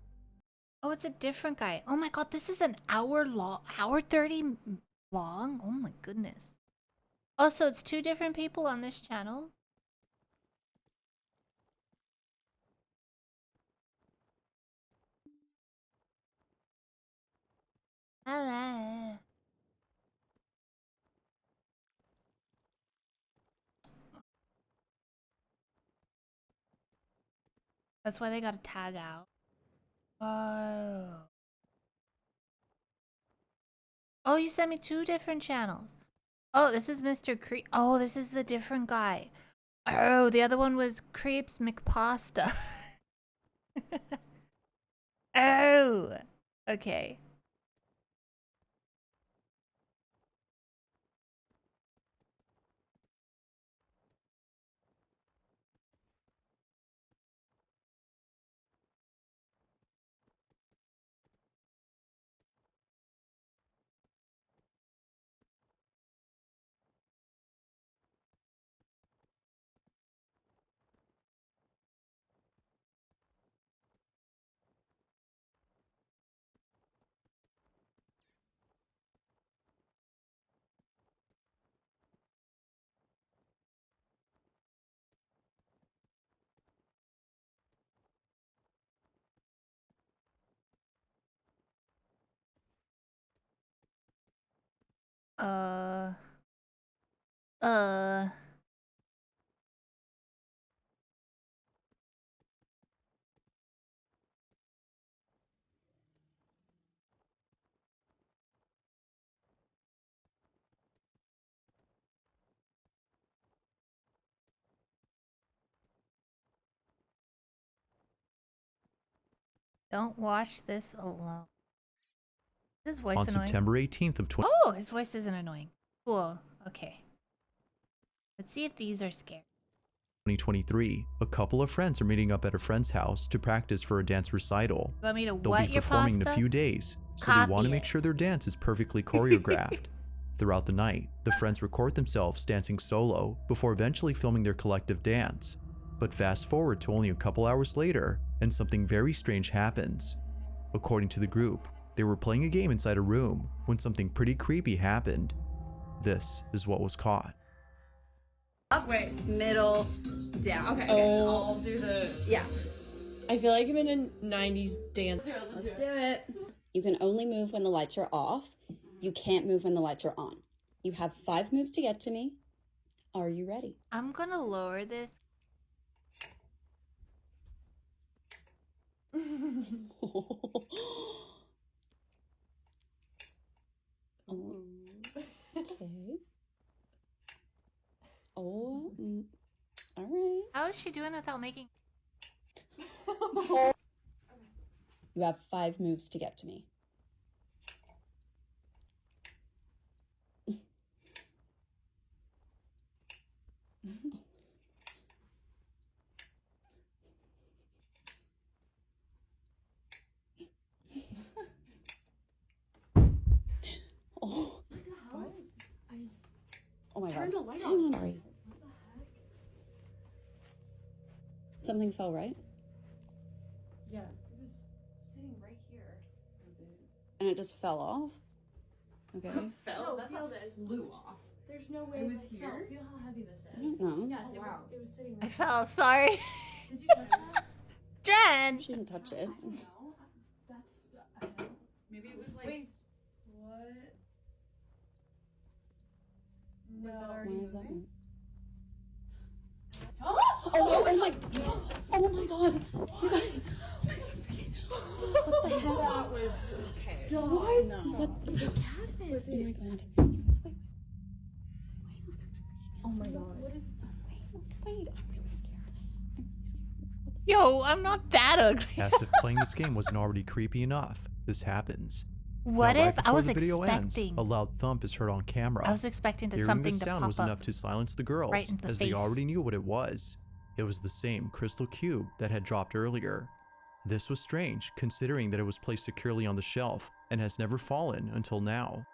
Oh, it's a different guy. Oh my god, this is an hour long, hour 30 long? Oh my goodness. Oh, so it's two different people on this channel? Hello. That's why they gotta tag out. Oh. Oh, you sent me two different channels. Oh, this is Mr. Creep. Oh, this is the different guy. Oh, the other one was Crepes McPasta. Oh. Okay. Uh. Uh. Don't watch this alone. Is his voice On annoying? September 18th of Oh, his voice isn't annoying. Cool. Okay. Let's see if these are scary. 2023, a couple of friends are meeting up at a friend's house to practice for a dance recital. You want me to They'll what be your performing in pasta? a few days, so Copy they want to make it. sure their dance is perfectly choreographed. Throughout the night, the friends record themselves dancing solo before eventually filming their collective dance. But fast forward to only a couple hours later, and something very strange happens. According to the group, they were playing a game inside a room when something pretty creepy happened. This is what was caught. Up, wait, middle, down. Okay, Oh. I'll do the. Yeah. I feel like I'm in a 90s dance. Let's do it. You can only move when the lights are off. You can't move when the lights are on. You have 5 moves to get to me. Are you ready? I'm gonna lower this. Oh, okay. Oh, all right. How is she doing without making? You have 5 moves to get to me. Oh. What? Oh my Turn god. the light Hang on, sorry. Something fell, right? Yeah, it was sitting right here. Was it? And it just fell off? Okay. Fell? No, That's feel not this. flew off. There's no way It was this here? fell. Feel how heavy this I is. don't know. Yes, Oh, wow. it was sitting right I here. fell. Sorry. Did you touch that? Jen. She didn't touch it. No, that's. I don't know. Maybe it was like. Wait. What? Was No. that already Why is that moving? mean? Oh my oh my god. You guys. Oh my god, I'm freaking. What the heck? That was okay. So What? no. What the cat was Oh my it? god. You guys wait. Oh my god. What is? Wait. I'm really scared. I'm really scared. Yo, I'm not that ugly. As if playing this game wasn't already creepy enough, this happens. What Now, right if I before was the video expecting? ends, a loud thump is heard on camera. I was expecting Hearing something this to sound pop was up. enough to silence the girls, right into the as face. they already knew what it was. It was the same crystal cube that had dropped earlier. This was strange, considering that it was placed securely on the shelf and has never fallen until now.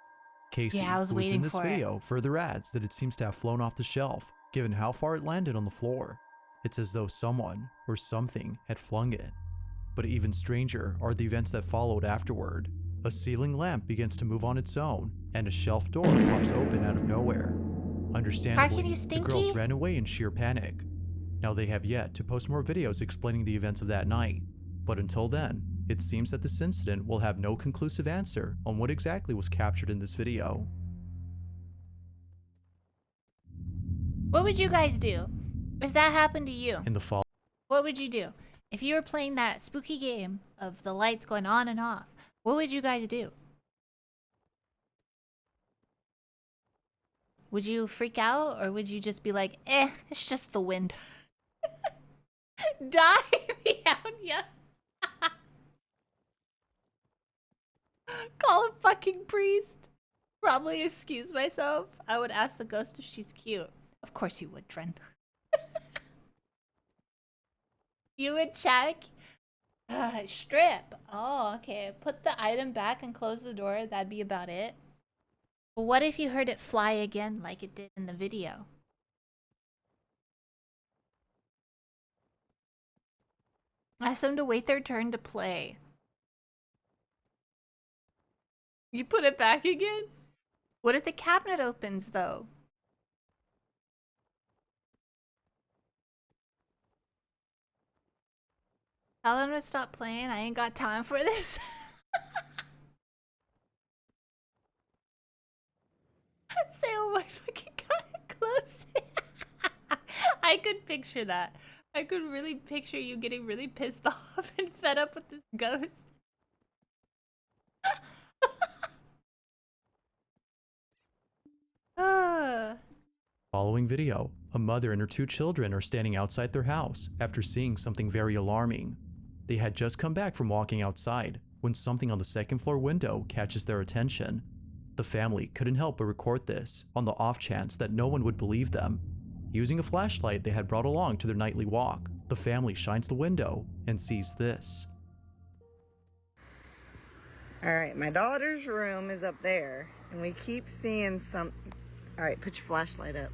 Casey, Yeah, I was who is in waiting this for it. video, further adds that it seems to have flown off the shelf, given how far it landed on the floor. It's as though someone or something had flung it. But even stranger are the events that followed afterward. A ceiling lamp begins to move on its own, and a shelf door pops open out of nowhere. Understandably, you, the girls Stinky? ran away in sheer panic. Now they have yet to post more videos explaining the events of that night, but until then, it seems that this incident will have no conclusive answer on what exactly was captured in this video. What would you guys do if that happened to you? In the fall, What would you do? If you were playing that spooky game of the lights going on and off, what would you guys do? Would you freak out or would you just be like, it's just the wind? Die behind ya. Call a fucking priest. Probably excuse myself. I would ask the ghost if she's cute. Of course you would, Tren. You would check? Strip. Oh, okay. Put the item back and close the door. That'd be about it. But what if you heard it fly again like it did in the video? Ask them to wait their turn to play. You put it back again? What if the cabinet opens, though? Tell them to stop playing. I ain't got time for this. Say, oh my fucking god, close it. I could picture that. I could really picture you getting really pissed off and fed up with this ghost. following video, a mother and her 2 children are standing outside their house after seeing something very alarming. They had just come back from walking outside when something on the 2nd floor window catches their attention. The family couldn't help but record this on the off chance that no one would believe them. Using a flashlight they had brought along to their nightly walk, the family shines the window and sees this. Alright, my daughter's room is up there, and we keep seeing some... Alright, put your flashlight up.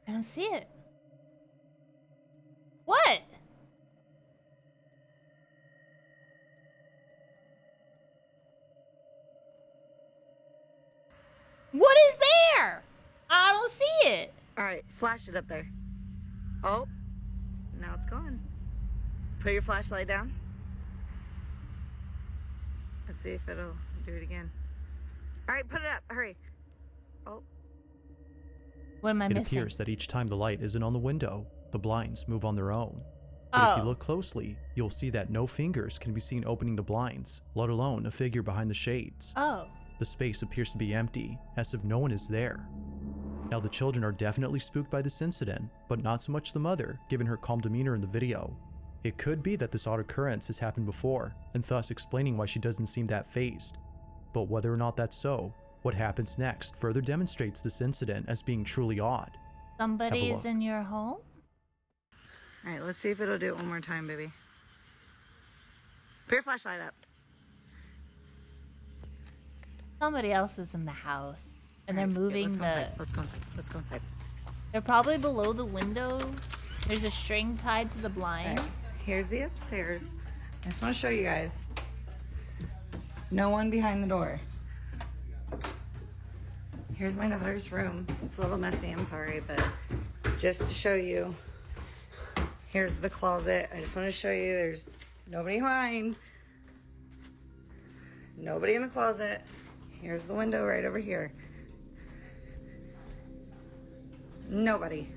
I don't see it. What? What is there? I don't see it. Alright, flash it up there. Oh, now it's gone. Put your flashlight down. Let's see if it'll do it again. Alright, put it up. Hurry. Oh. What am I It missing? appears that each time the light isn't on the window, the blinds move on their own. But if you look closely, you'll see that no fingers can be seen opening the blinds, let alone a figure behind the shades. Oh. The space appears to be empty, as if no one is there. Now the children are definitely spooked by this incident, but not so much the mother, given her calm demeanor in the video. It could be that this odd occurrence has happened before, and thus explaining why she doesn't seem that fazed. But whether or not that's so, what happens next further demonstrates this incident as being truly odd. Somebody is look. in your home? Alright, let's see if it'll do it one more time, baby. Put your flashlight up. Somebody else is in the house. And Alright, they're moving let's go the... inside. Let's go inside. Let's go inside. They're probably below the window. There's a string tied to the blind. Alright, here's the upstairs. I just want to show you guys. No one behind the door. Here's my daughter's room. It's a little messy, I'm sorry, but just to show you. Here's the closet. I just want to show you there's nobody behind. Nobody in the closet. Here's the window right over here. Nobody.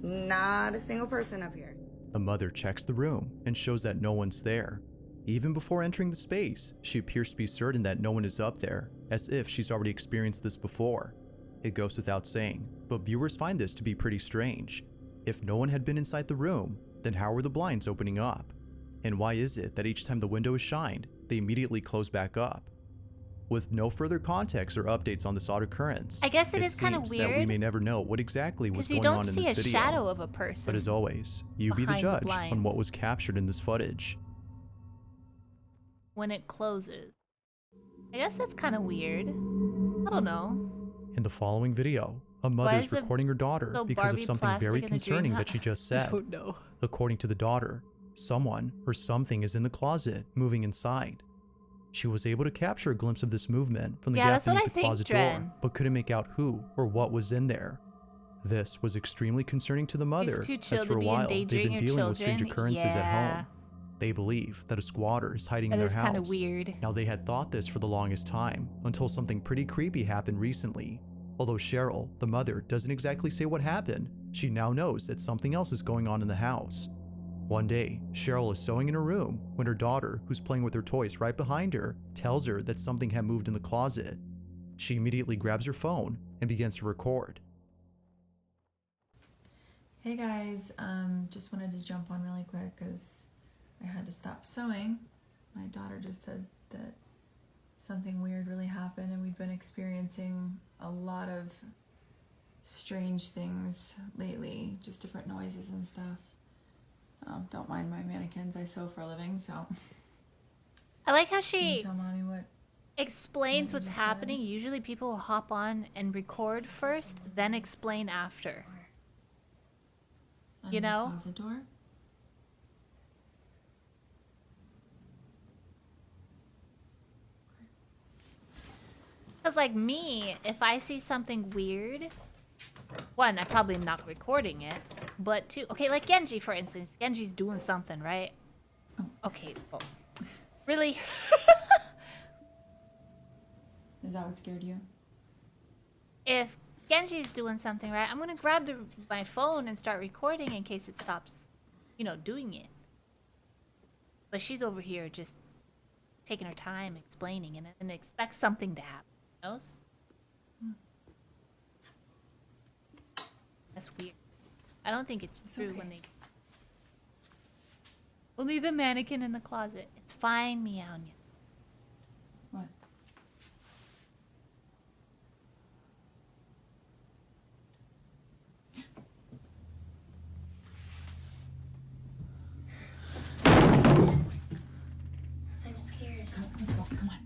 Not a single person up here. The mother checks the room and shows that no one's there. Even before entering the space, she appears to be certain that no one is up there, as if she's already experienced this before. It goes without saying, but viewers find this to be pretty strange. If no one had been inside the room, then how were the blinds opening up? And why is it that each time the window is shined, they immediately close back up? With no further context or updates on this odd occurrence, I guess it is kind of seems that we weird may never know what exactly was because you going don't on in see this a video. shadow of a person. But as always, you be the behind the judge on what blinds. was captured in this footage. When it closes. I guess that's kind of weird. I don't know. In the following video, a Why mother is is the- recording her daughter so because of Barbie something plastic very in the dream concerning house? that she just I said. don't know. According to the daughter, someone or something is in the closet moving inside. She was able to capture a glimpse of this movement from the Yeah, gap that's what beneath I the think, closet Dren. door, but couldn't make out who or what was in there. This was extremely concerning to the mother, too as chill for to a be while they've endangering been your dealing with strange children. occurrences at Yeah. home. They believe that a squatter is hiding in That their is house. kind of weird. Now, they had thought this for the longest time, until something pretty creepy happened recently. Although Cheryl, the mother, doesn't exactly say what happened, she now knows that something else is going on in the house. One day, Cheryl is sewing in her room when her daughter, who's playing with her toys right behind her, tells her that something had moved in the closet. She immediately grabs her phone and begins to record. Hey guys, just wanted to jump on really quick because I had to stop sewing. My daughter just said that something weird really happened, and we've been experiencing a lot of strange things lately, just different noises and stuff. Don't mind my mannequins, I sew for a living, so. I like how Can you she tell mommy what? explains What what's you said? happening. Usually people will hop on and record first, then explain after. You Under the know? closet door? Because, like me, if I see something weird, one, I probably am not recording it, but two, okay, like Genji, for instance. Genji's doing something, right? Okay, well, really? Is that what scared you? If Genji's doing something, right, I'm gonna grab my phone and start recording in case it stops, doing it. But she's over here just taking her time explaining and expects something to happen. Knows? That's weird. I don't think it's true when they. Only the mannequin in the closet. It's fine, Meownia. What? I'm scared. Let's go, come on.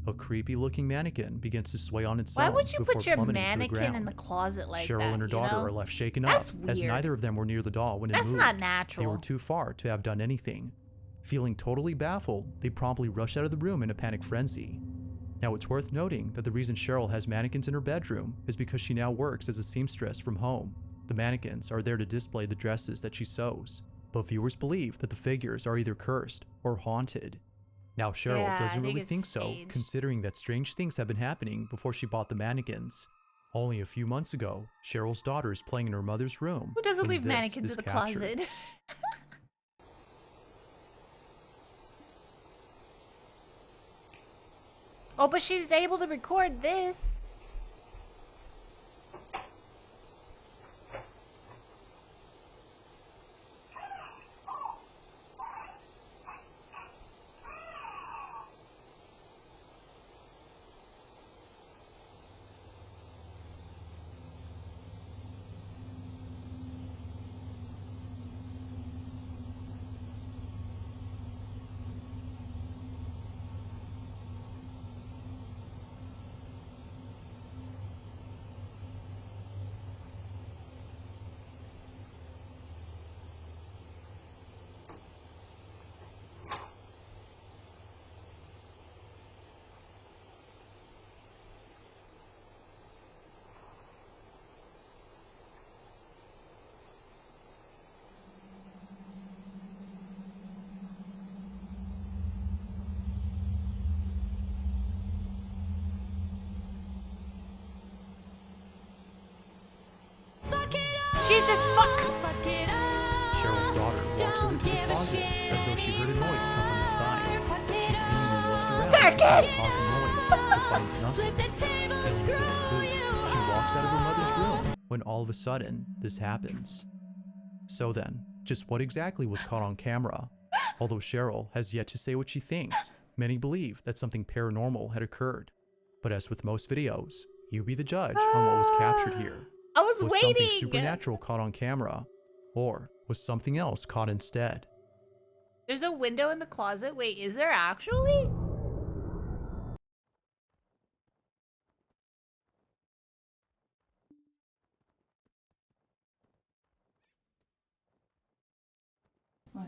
A creepy-looking mannequin begins to sway on its Why own would you before put your plummeting to the mannequin ground. in the closet like Cheryl that? and her daughter are left shaken That's up, as weird. neither of them were near the doll when it That's moved. not They natural. were too far to have done anything. Feeling totally baffled, they promptly rush out of the room in a panic frenzy. Now, it's worth noting that the reason Cheryl has mannequins in her bedroom is because she now works as a seamstress from home. The mannequins are there to display the dresses that she sews, but viewers believe that the figures are either cursed or haunted. Now, Cheryl Yeah, I doesn't think really it's think so, staged. considering that strange things have been happening before she bought the mannequins. Only a few months ago, Cheryl's daughter is playing in her mother's room. Who doesn't when leave this mannequins is in the captured. closet? Oh, but she's able to record this. Jesus fuck! Cheryl's daughter walks over to the closet as though she heard a noise come from inside. She seemingly looks around to see the cause of noise, but finds nothing. Feeling a bit spooked, she walks out of her mother's room when all of a sudden, this happens. So then, just what exactly was caught on camera? Although Cheryl has yet to say what she thinks, Many believe that something paranormal had occurred. But as with most videos, you be the judge on what was captured here. I was Something waiting. supernatural caught on camera? Or was something else caught instead? There's a window in the closet. Wait, is there actually? What?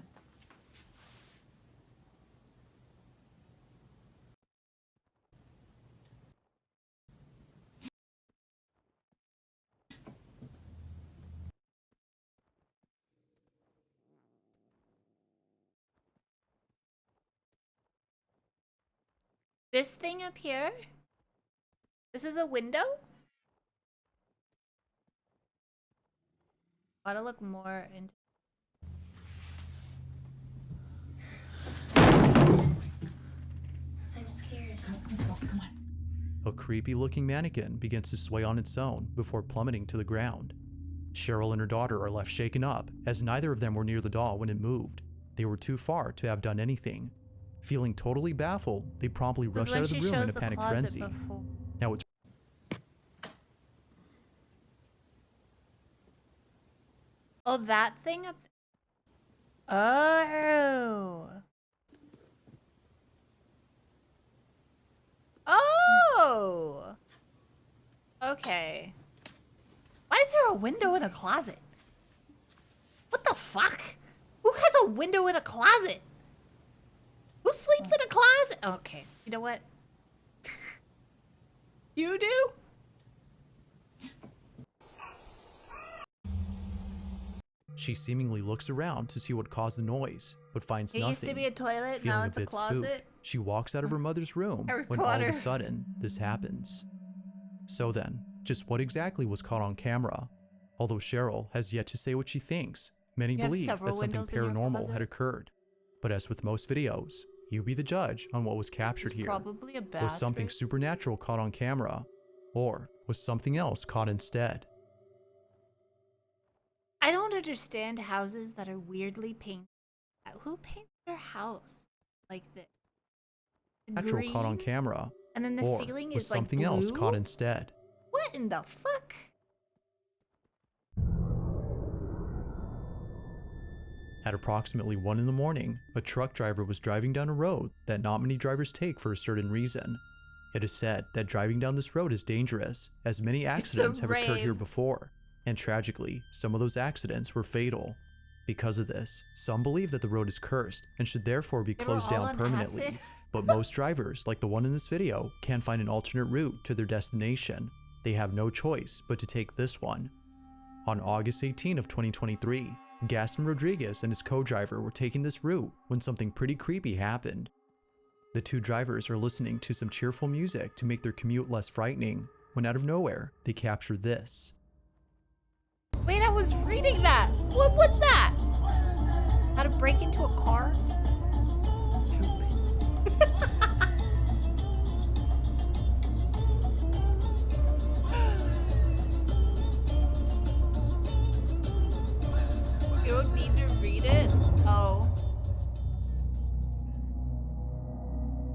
This thing up here? This is a window? Gotta look more into. I'm scared. Let's go. Come on. A creepy looking mannequin begins to sway on its own before plummeting to the ground. Cheryl and her daughter are left shaken up, as neither of them were near the doll when it moved. They were too far to have done anything. Feeling totally baffled, they promptly rush out of the room in a panic frenzy. Now it's Oh, that thing up. Oh. Oh. Okay. Why is there a window in a closet? What the fuck? Who has a window in a closet? Who sleeps in a closet? Okay. You know what? You do? she seemingly looks around to see what caused the noise, but finds It nothing. used to be a toilet, Feeling now a it's a bit closet. spooked, she walks out of her mother's room Harry when all of Potter. a sudden, this happens. So then, just what exactly was caught on camera? Although Cheryl has yet to say what she thinks, many You have believe several that something windows in your paranormal closet? had occurred. But as with most videos, you be the judge on what was captured It's here. probably a Was something bathroom. supernatural caught on camera? Or was something else caught instead? I don't understand houses that are weirdly painted. Who paints their house like this? Natural caught on Green? camera? And then the Or ceiling was is like something blue? else caught instead? What in the fuck? At approximately 1 in the morning, a truck driver was driving down a road that not many drivers take for a certain reason. It is said that driving down this road is dangerous, as many accidents have occurred here rave. before, and tragically, some of those accidents were fatal. Because of this, some believe that the road is cursed and should therefore be They were closed all down on permanently. acid. But most drivers, like the one in this video, can't find an alternate route to their destination. They have no choice but to take this one. On August 18 of 2023, Gaston Rodriguez and his co-driver were taking this route when something pretty creepy happened. The two drivers are listening to some cheerful music to make their commute less frightening, when out of nowhere, they capture this. Wait, I was reading that. What was that? How to break into a car? You don't need to read it? Oh.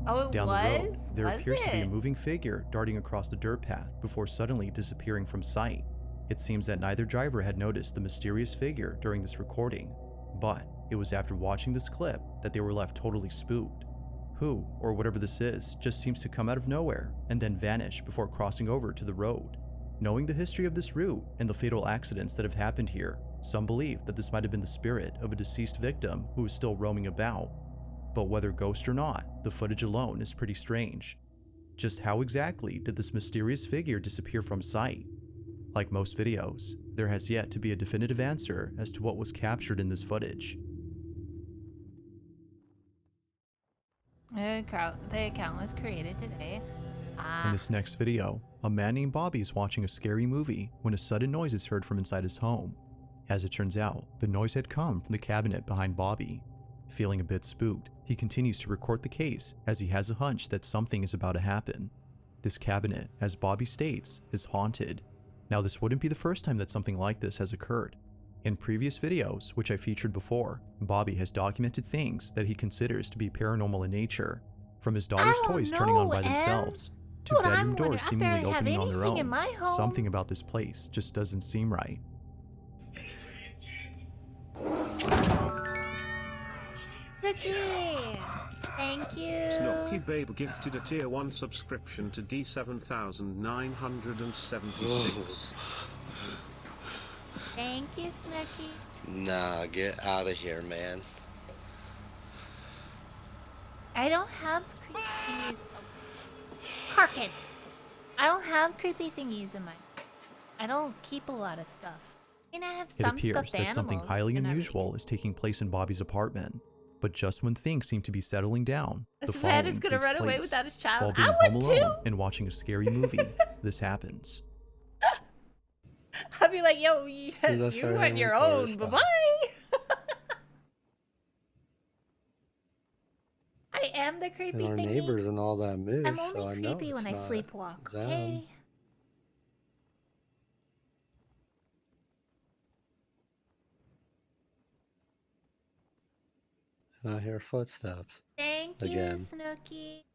Oh, it Down was? the road, there Was appears to be a it? moving figure darting across the dirt path before suddenly disappearing from sight. It seems that neither driver had noticed the mysterious figure during this recording, but it was after watching this clip that they were left totally spooked. Who, or whatever this is, just seems to come out of nowhere and then vanish before crossing over to the road. Knowing the history of this route and the fatal accidents that have happened here, some believe that this might have been the spirit of a deceased victim who is still roaming about. But whether ghost or not, the footage alone is pretty strange. Just how exactly did this mysterious figure disappear from sight? Like most videos, there has yet to be a definitive answer as to what was captured in this footage. The account was created today. In this next video, a man named Bobby is watching a scary movie when a sudden noise is heard from inside his home. As it turns out, the noise had come from the cabinet behind Bobby. Feeling a bit spooked, he continues to record the case as he has a hunch that something is about to happen. This cabinet, as Bobby states, is haunted. Now, this wouldn't be the first time that something like this has occurred. In previous videos, which I featured before, Bobby has documented things that he considers to be paranormal in nature. From his daughter's don't toys turning on know, by Em. themselves, to Dude, I'm bedroom doors wondering- I seemingly barely have opening on their anything in own, my home. something about this place just doesn't seem right. Cookie! Thank you. Snooky Babe gifted a tier 1 subscription to D7976. Thank you, Snooky. Nah, get out of here, man. I don't have creepy thingies. Karkin! I don't have creepy thingies in mine. I don't keep a lot of stuff. I mean, I have It some appears stuffed that animals. something highly but not unusual really. is taking place in Bobby's apartment. But just when things seem to be settling down, the This man following is gonna takes run away place. without his While child. being I home would alone too. and watching a scary movie, this happens. I'd be like, yo, you Let's start on having your horror own. Bye stuff. bye. I am the creepy And our thingy. neighbors and all that move, I'm so only I know creepy when I it's not sleepwalk, them. okay? And I hear footsteps. Thank you, Again. Snooky.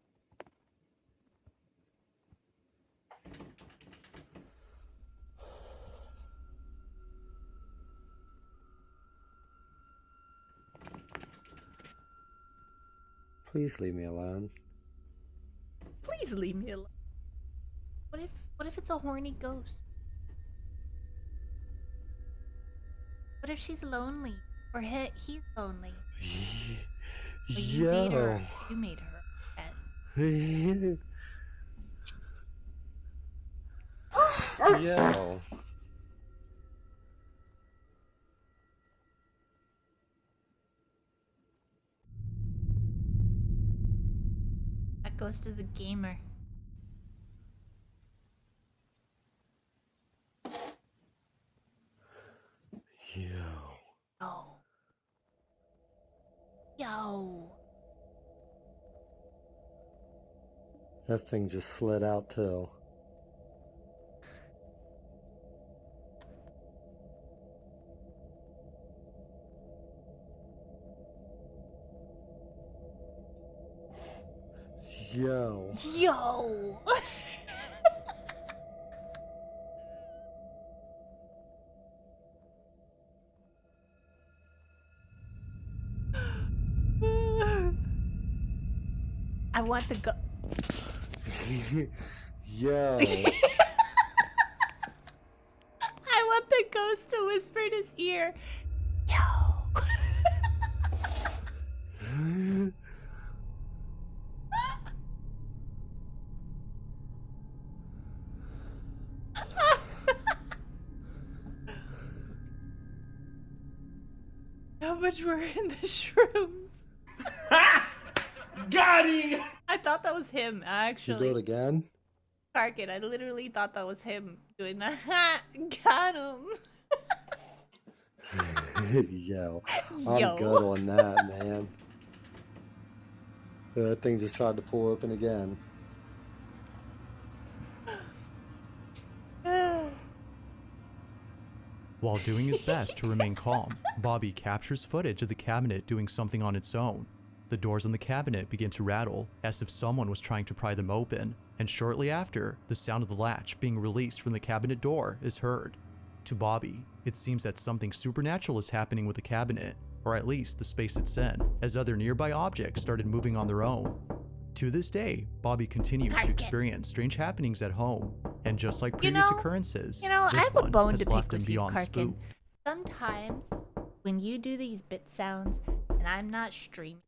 Please leave me alone. Please leave me alone. What if it's a horny ghost? What if she's lonely? Or he's lonely? But you made her. You made her. Yo. That ghost is a gamer. Yo. Oh. Yo. That thing just slid out too. Yo. Yo. I want the go. Yo. I want the ghost to whisper in his ear. Yo. How much were in the shrooms? Got him! I thought that was him, You actually. do it again? Karkin, I literally thought that was him doing that. Got him. Yo. I'm Yo. good on that, man. That thing just tried to pull open again. While doing his best to remain calm, Bobby captures footage of the cabinet doing something on its own. The doors on the cabinet begin to rattle, as if someone was trying to pry them open, and shortly after, the sound of the latch being released from the cabinet door is heard. To Bobby, it seems that something supernatural is happening with the cabinet, or at least the space it's in, as other nearby objects started moving on their own. To this day, Bobby continues to experience strange happenings at home, and just like previous occurrences, I this have a one bone has to pick left him with you, beyond Karkin. spook. Sometimes, when you do these bit sounds, and I'm not streaming,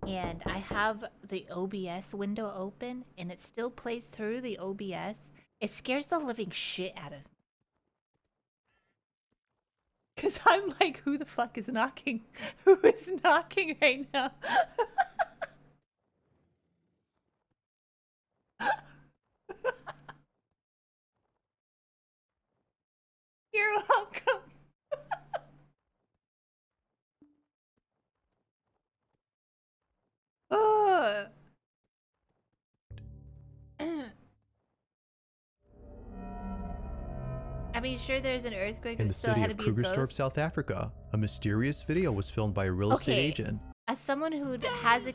and I have the OBS window open, and it still plays through the OBS, it scares the living shit out of me. Because I'm like, who the fuck is knocking? Who is knocking right now? You're welcome. Ugh. I mean, sure, there's an earthquake, In but the still city had of to be a Krugersdorp, ghost. South Africa, a mysterious video was filmed by a real estate Okay. agent. As someone who has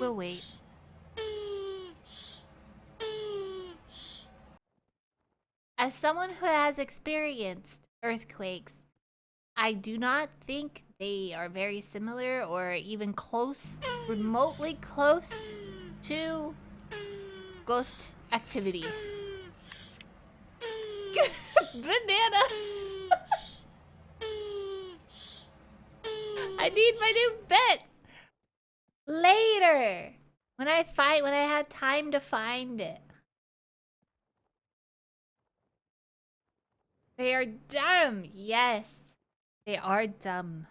We'll wait. As someone who has experienced earthquakes, I do not think they are very similar or even close, remotely close to ghost activity. Banana! I need my new bets! Later! When I had time to find it. They are dumb. Yes, they are dumb.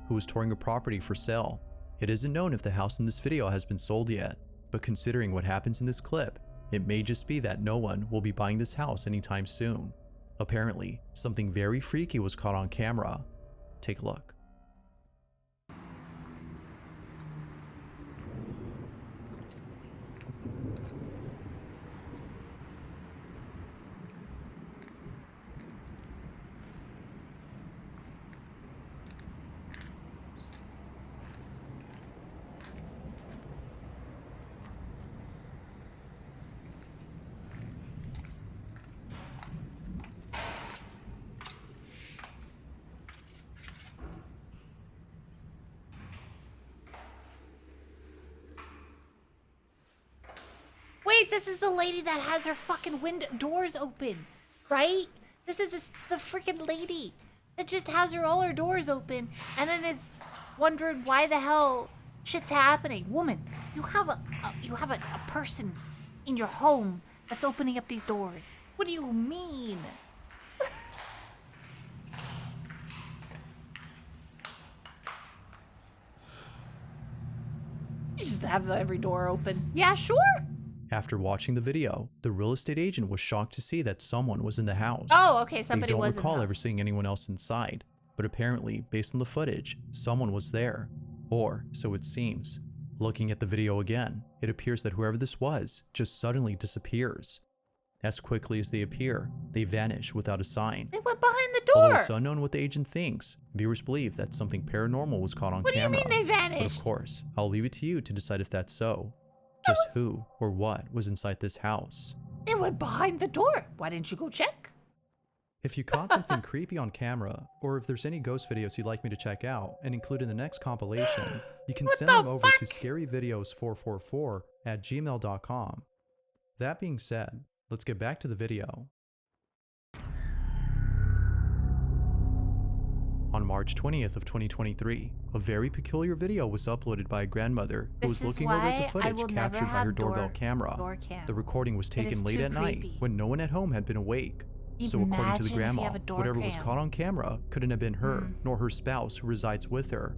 Who was touring a property for sale. It isn't known if the house in this video has been sold yet, but considering what happens in this clip, it may just be that no one will be buying this house anytime soon. Apparently, something very freaky was caught on camera. Take a look. Wait, this is the lady that has her fucking doors open, right? This is the freaking lady that just has all her doors open and then is wondering why the hell shit's happening. Woman, you have a person in your home that's opening up these doors. What do you mean? You just have every door open. Yeah, sure. After watching the video, the real estate agent was shocked to see that someone was in the house. Oh, okay, somebody was in the They don't recall house. ever seeing anyone else inside, but apparently, based on the footage, someone was there. Or, so it seems. Looking at the video again, it appears that whoever this was just suddenly disappears. As quickly as they appear, they vanish without a sign. They went behind the door. Although it's unknown what the agent thinks, viewers believe that something paranormal was caught on What do you camera. mean they But vanished? of course, I'll leave it to you to decide if that's so. Just who or what was inside this house. They went behind the door. Why didn't you go check? If you caught something creepy on camera, or if there's any ghost videos you'd like me to check out and include in the next compilation, you can send them over to scaryvideos444@gmail.com. That being said, let's get back to the video. On March 20th of 2023, a very peculiar video was uploaded by a grandmother who was looking over at the footage captured by her doorbell camera. The recording was taken late at night when no one at home had been awake. So according to the grandma, whatever was caught on camera couldn't have been her, nor her spouse who resides with her.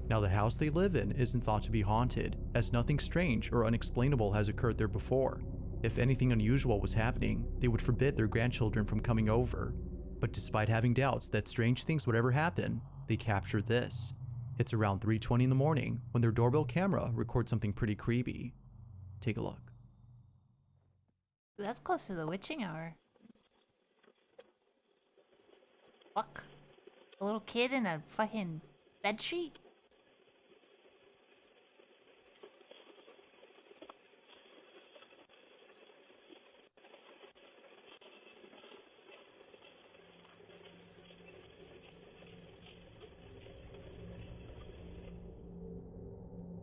Now the house they live in isn't thought to be haunted, as nothing strange or unexplainable has occurred there before. If anything unusual was happening, they would forbid their grandchildren from coming over. But despite having doubts that strange things would ever happen, they captured this. It's around 3:20 in the morning when their doorbell camera records something pretty creepy. Take a look. That's close to the witching hour. Fuck. A little kid in a fucking bedsheet?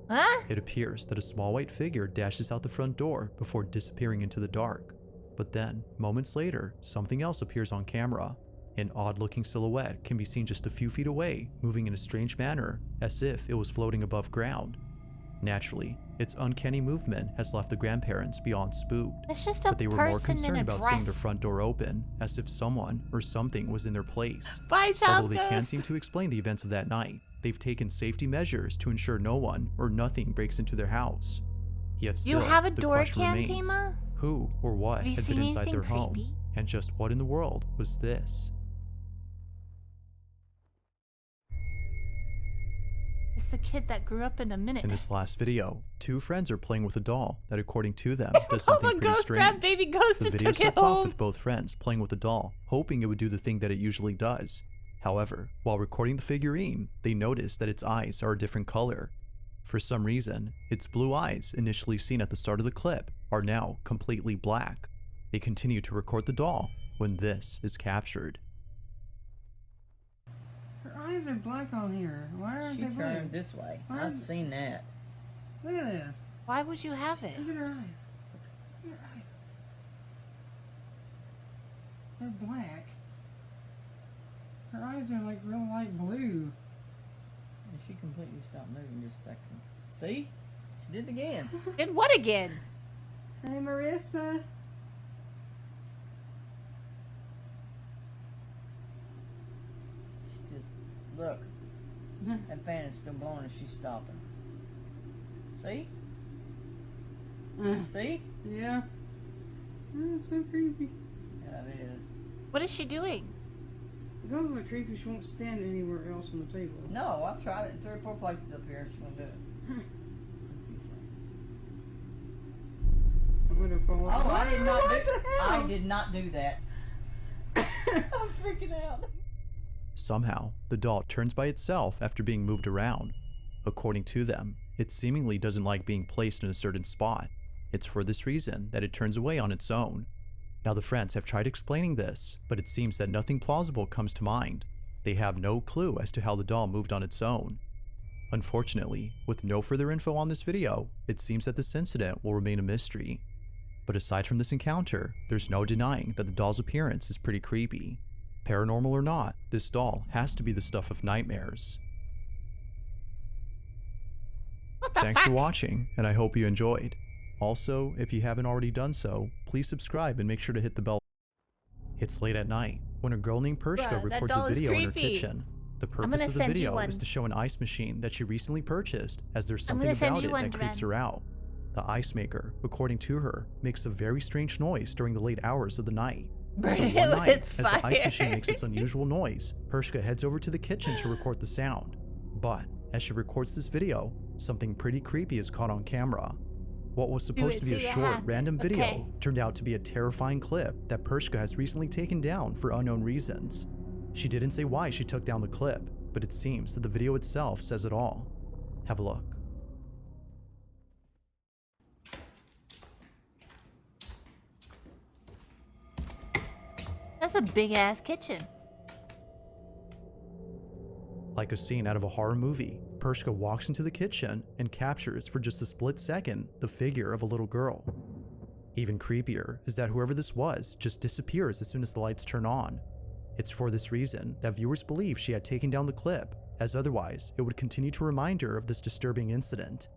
Huh? It appears that a small white figure dashes out the front door before disappearing into the dark. But then, moments later, something else appears on camera. An odd-looking silhouette can be seen just a few feet away, moving in a strange manner, as if it was floating above ground. Naturally, its uncanny movement has left the grandparents beyond spooked, It's just a but they were more person in concerned a about seeing dress. their front door open, as if someone or something was in their place. Bye, child Although they can't ghost. seem to explain the events of that night, they've taken safety measures to ensure no one or nothing breaks into their house. Yet still, You have a the door question cam, remains, Pima? who or what Have you had seen been inside their anything home, creepy? and just what in the world was this? It's the kid that grew up in a minute. In this last video, two friends are playing with a doll that, according to them, does Oh, something a pretty ghost strange. grabbed baby ghost The and video took it starts off home. with both friends playing with the doll, hoping it would do the thing that it usually does. However, while recording the figurine, they notice that its eyes are a different color. For some reason, its blue eyes, initially seen at the start of the clip, are now completely black. They continue to record the doll when this is captured. Her eyes are black on here. Why are She they blue? turned this way. I've seen that. Look at this. Why would you have it? Look at her eyes. Look at her eyes. They're black. Her eyes are like real light blue. And she completely stopped moving just a second. See? She did it again. Did what again? Hey, Marissa. She just, look. That fan is still blowing and she's stopping. See? See? Yeah. That's so creepy. Yeah, it is. What is she doing? It's also like creepy. She won't stand anywhere else on the table. No, I've tried it in 3 or 4 places up here and she won't do it. Oh, I did not do that. I'm freaking out. Somehow, the doll turns by itself after being moved around. According to them, it seemingly doesn't like being placed in a certain spot. It's for this reason that it turns away on its own. Now the friends have tried explaining this, but it seems that nothing plausible comes to mind. They have no clue as to how the doll moved on its own. Unfortunately, with no further info on this video, it seems that this incident will remain a mystery. But aside from this encounter, there's no denying that the doll's appearance is pretty creepy. Paranormal or not, this doll has to be the stuff of nightmares. Thanks for watching, and I hope you enjoyed. Also, if you haven't already done so, please subscribe and make sure to hit the bell. It's late at night when a girl named Pershka records a video in her kitchen. The purpose of the video is to show an ice machine that she recently purchased, as there's something about it that creeps her out. The ice maker, according to her, makes a very strange noise during the late hours of the night. So one night, as the ice machine makes its unusual noise, Pershka heads over to the kitchen to record the sound. But as she records this video, something pretty creepy is caught on camera. What was supposed to be a short, random video turned out to be a terrifying clip that Pershka has recently taken down for unknown reasons. She didn't say why she took down the clip, but it seems that the video itself says it all. Have a look. That's a big ass kitchen. Like a scene out of a horror movie, Pershka walks into the kitchen and captures for just a split second the figure of a little girl. Even creepier is that whoever this was just disappears as soon as the lights turn on. It's for this reason that viewers believe she had taken down the clip, as otherwise it would continue to remind her of this disturbing incident.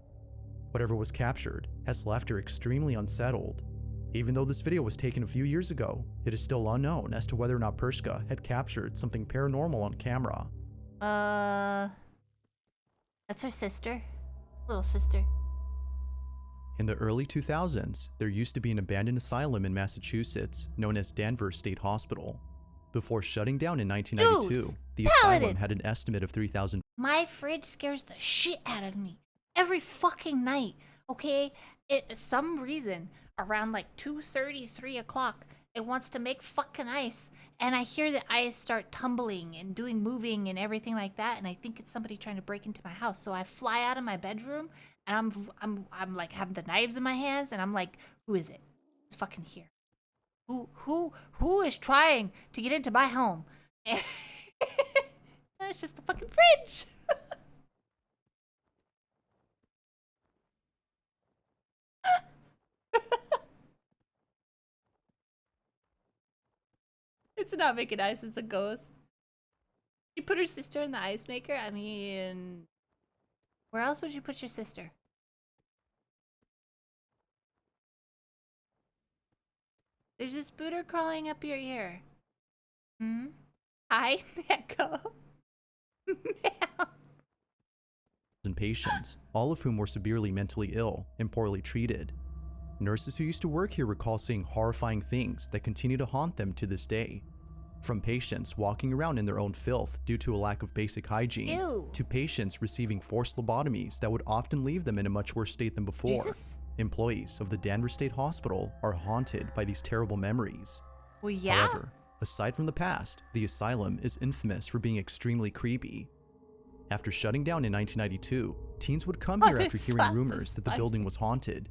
Whatever was captured has left her extremely unsettled. Even though this video was taken a few years ago, it is still unknown as to whether or not Pershka had captured something paranormal on camera. That's her sister. Little sister. In the early 2000s, there used to be an abandoned asylum in Massachusetts known as Danvers State Hospital. Before shutting down in 1992, the asylum had an estimate of 3,000. My fridge scares the shit out of me every fucking night. Okay, some reason around like 2:30, 3 o'clock, it wants to make fucking ice, and I hear the ice start tumbling and moving and everything like that, and I think it's somebody trying to break into my house. So I fly out of my bedroom, and I'm like having the knives in my hands, and I'm like, who is it? It's fucking here. Who is trying to get into my home? And it's just the fucking fridge. It's not making ice, it's a ghost. You put her sister in the ice maker? I mean, where else would you put your sister? There's a spooter crawling up your ear. Hmm? Hi, Echo. And patients, all of whom were severely mentally ill and poorly treated. Nurses who used to work here recall seeing horrifying things that continue to haunt them to this day. From patients walking around in their own filth due to a lack of basic hygiene, to patients receiving forced lobotomies that would often leave them in a much worse state than before. Jesus. Employees of the Danvers State Hospital are haunted by these terrible memories. Well, yeah. However, aside from the past, the asylum is infamous for being extremely creepy. After shutting down in 1992, teens would come here after hearing rumors that the building was haunted.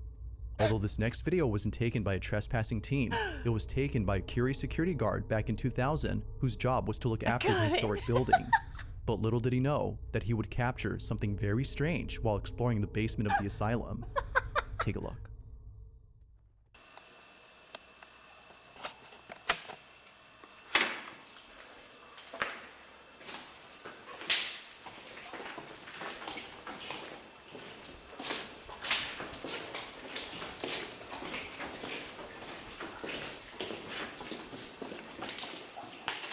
Although this next video wasn't taken by a trespassing teen, it was taken by a curious security guard back in 2000 whose job was to look after the historic building. But little did he know that he would capture something very strange while exploring the basement of the asylum. Take a look.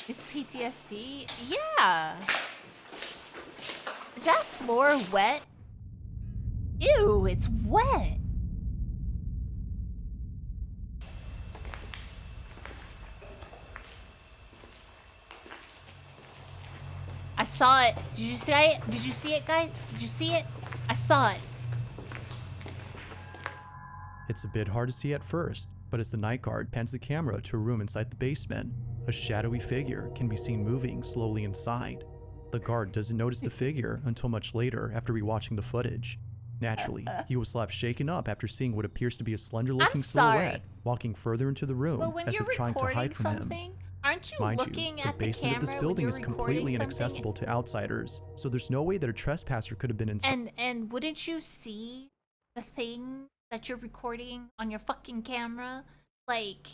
It's PTSD? Yeah. Is that floor wet? Ew, it's wet. I saw it. Did you see it? Did you see it, guys? Did you see it? I saw it. It's a bit hard to see at first, but as the night guard pans the camera to a room inside the basement, a shadowy figure can be seen moving slowly inside. The guard doesn't notice the figure until much later after rewatching the footage. Naturally, he was left shaken up after seeing what appears to be a slender-looking silhouette walking further into the room But when as you're if trying to hide from him. something, aren't you Mind looking you, the at the basement of this camera building when is you're completely recording inaccessible to outsiders, so there's no way that a trespasser could have been inside. And wouldn't you see the thing that you're recording on your fucking camera? Like,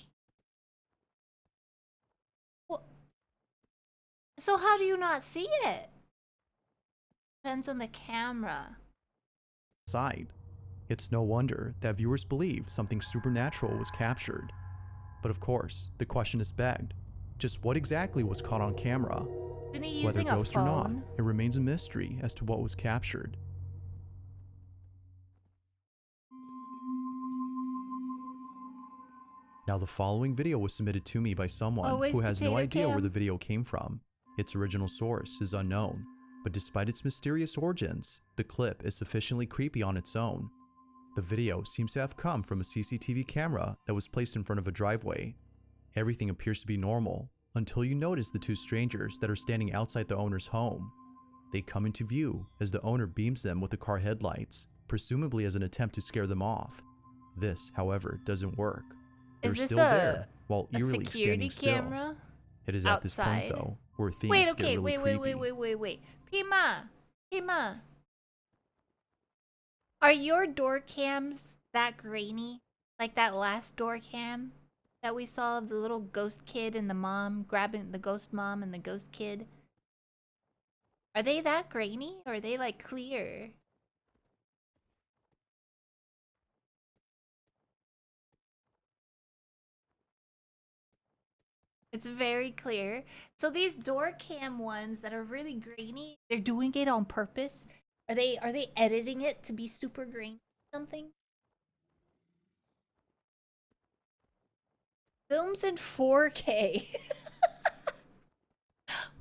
well, so how do you not see it? Depends on the camera. It's no wonder that viewers believe something supernatural was captured. But of course, the question is begged, just what exactly was caught on camera? Isn't he Whether using a ghost or not, phone? it remains a mystery as to what was captured. Now the following video was submitted to me by someone Always who has no potato idea where cam. the video came from. Its original source is unknown, but despite its mysterious origins, the clip is sufficiently creepy on its own. The video seems to have come from a CCTV camera that was placed in front of a driveway. Everything appears to be normal until you notice the two strangers that are standing outside the owner's home. They come into view as the owner beams them with the car headlights, presumably as an attempt to scare them off. This, however, doesn't work. They're Is this still there while a eerily security standing still. camera? It is at this point outside? though where things Wait, get okay, really creepy. wait. Pima. Are your door cams that grainy? Like that last door cam that we saw of the little ghost kid and the mom grabbing the ghost mom and the ghost kid? Are they that grainy or are they like clear? It's very clear. So these door cam ones that are really grainy, they're doing it on purpose. Are they editing it to be super grainy or something? Films in 4K.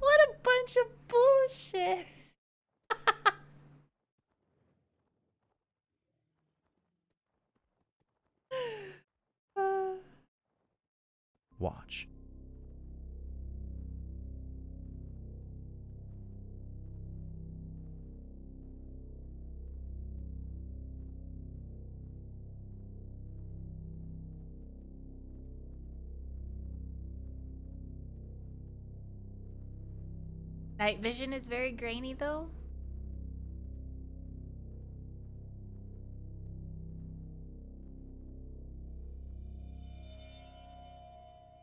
What a bunch of bullshit. Watch. Night vision is very grainy though.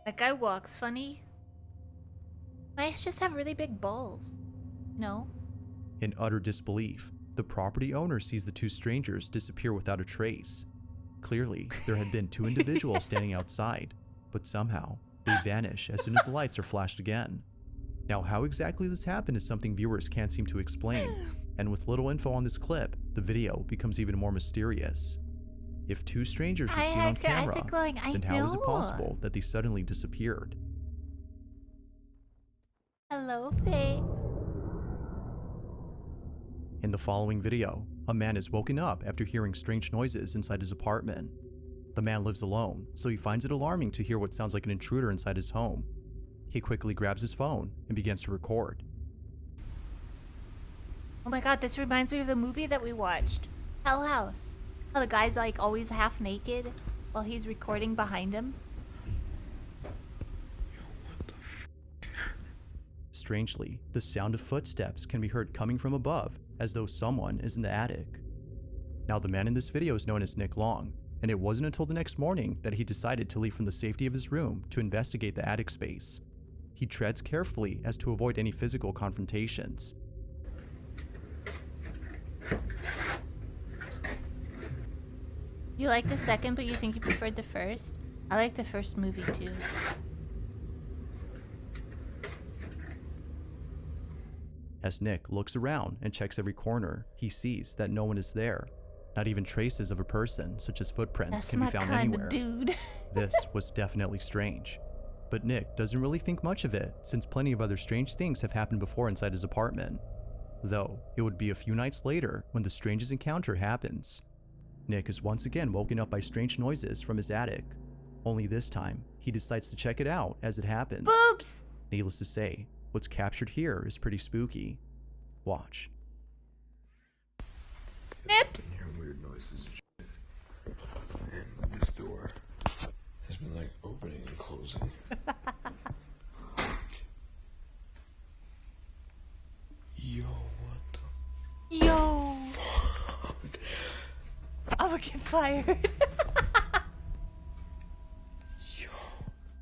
That guy walks funny. I just have really big balls. No? In utter disbelief, the property owner sees the two strangers disappear without a trace. Clearly, there had been two individuals standing outside, but somehow they vanish as soon as the lights are flashed again. Now, how exactly this happened is something viewers can't seem to explain, and with little info on this clip, the video becomes even more mysterious. If two strangers were seen on camera, then how is it possible that they suddenly disappeared? Hello, Faye. In the following video, a man is woken up after hearing strange noises inside his apartment. The man lives alone, so he finds it alarming to hear what sounds like an intruder inside his home. He quickly grabs his phone and begins to record. Oh my god, this reminds me of the movie that we watched. Hell House. How the guy's like always half naked while he's recording behind him. Strangely, the sound of footsteps can be heard coming from above, as though someone is in the attic. Now, the man in this video is known as Nick Long, and it wasn't until the next morning that he decided to leave from the safety of his room to investigate the attic space. He treads carefully as to avoid any physical confrontations. You like the second, but you think you preferred the first? I like the first movie too. As Nick looks around and checks every corner, he sees that no one is there. Not even traces of a person, such as footprints, can be found anywhere. Dude. This was definitely strange. But Nick doesn't really think much of it, since plenty of other strange things have happened before inside his apartment. Though, it would be a few nights later when the strangest encounter happens. Nick is once again woken up by strange noises from his attic. Only this time, he decides to check it out as it happens. Boobs! Needless to say, what's captured here is pretty spooky. Watch. Nips! Hearing weird noises and shit. And this door has been like opening and closing. Yo, what the Yo! fuck? I'm gonna get fired.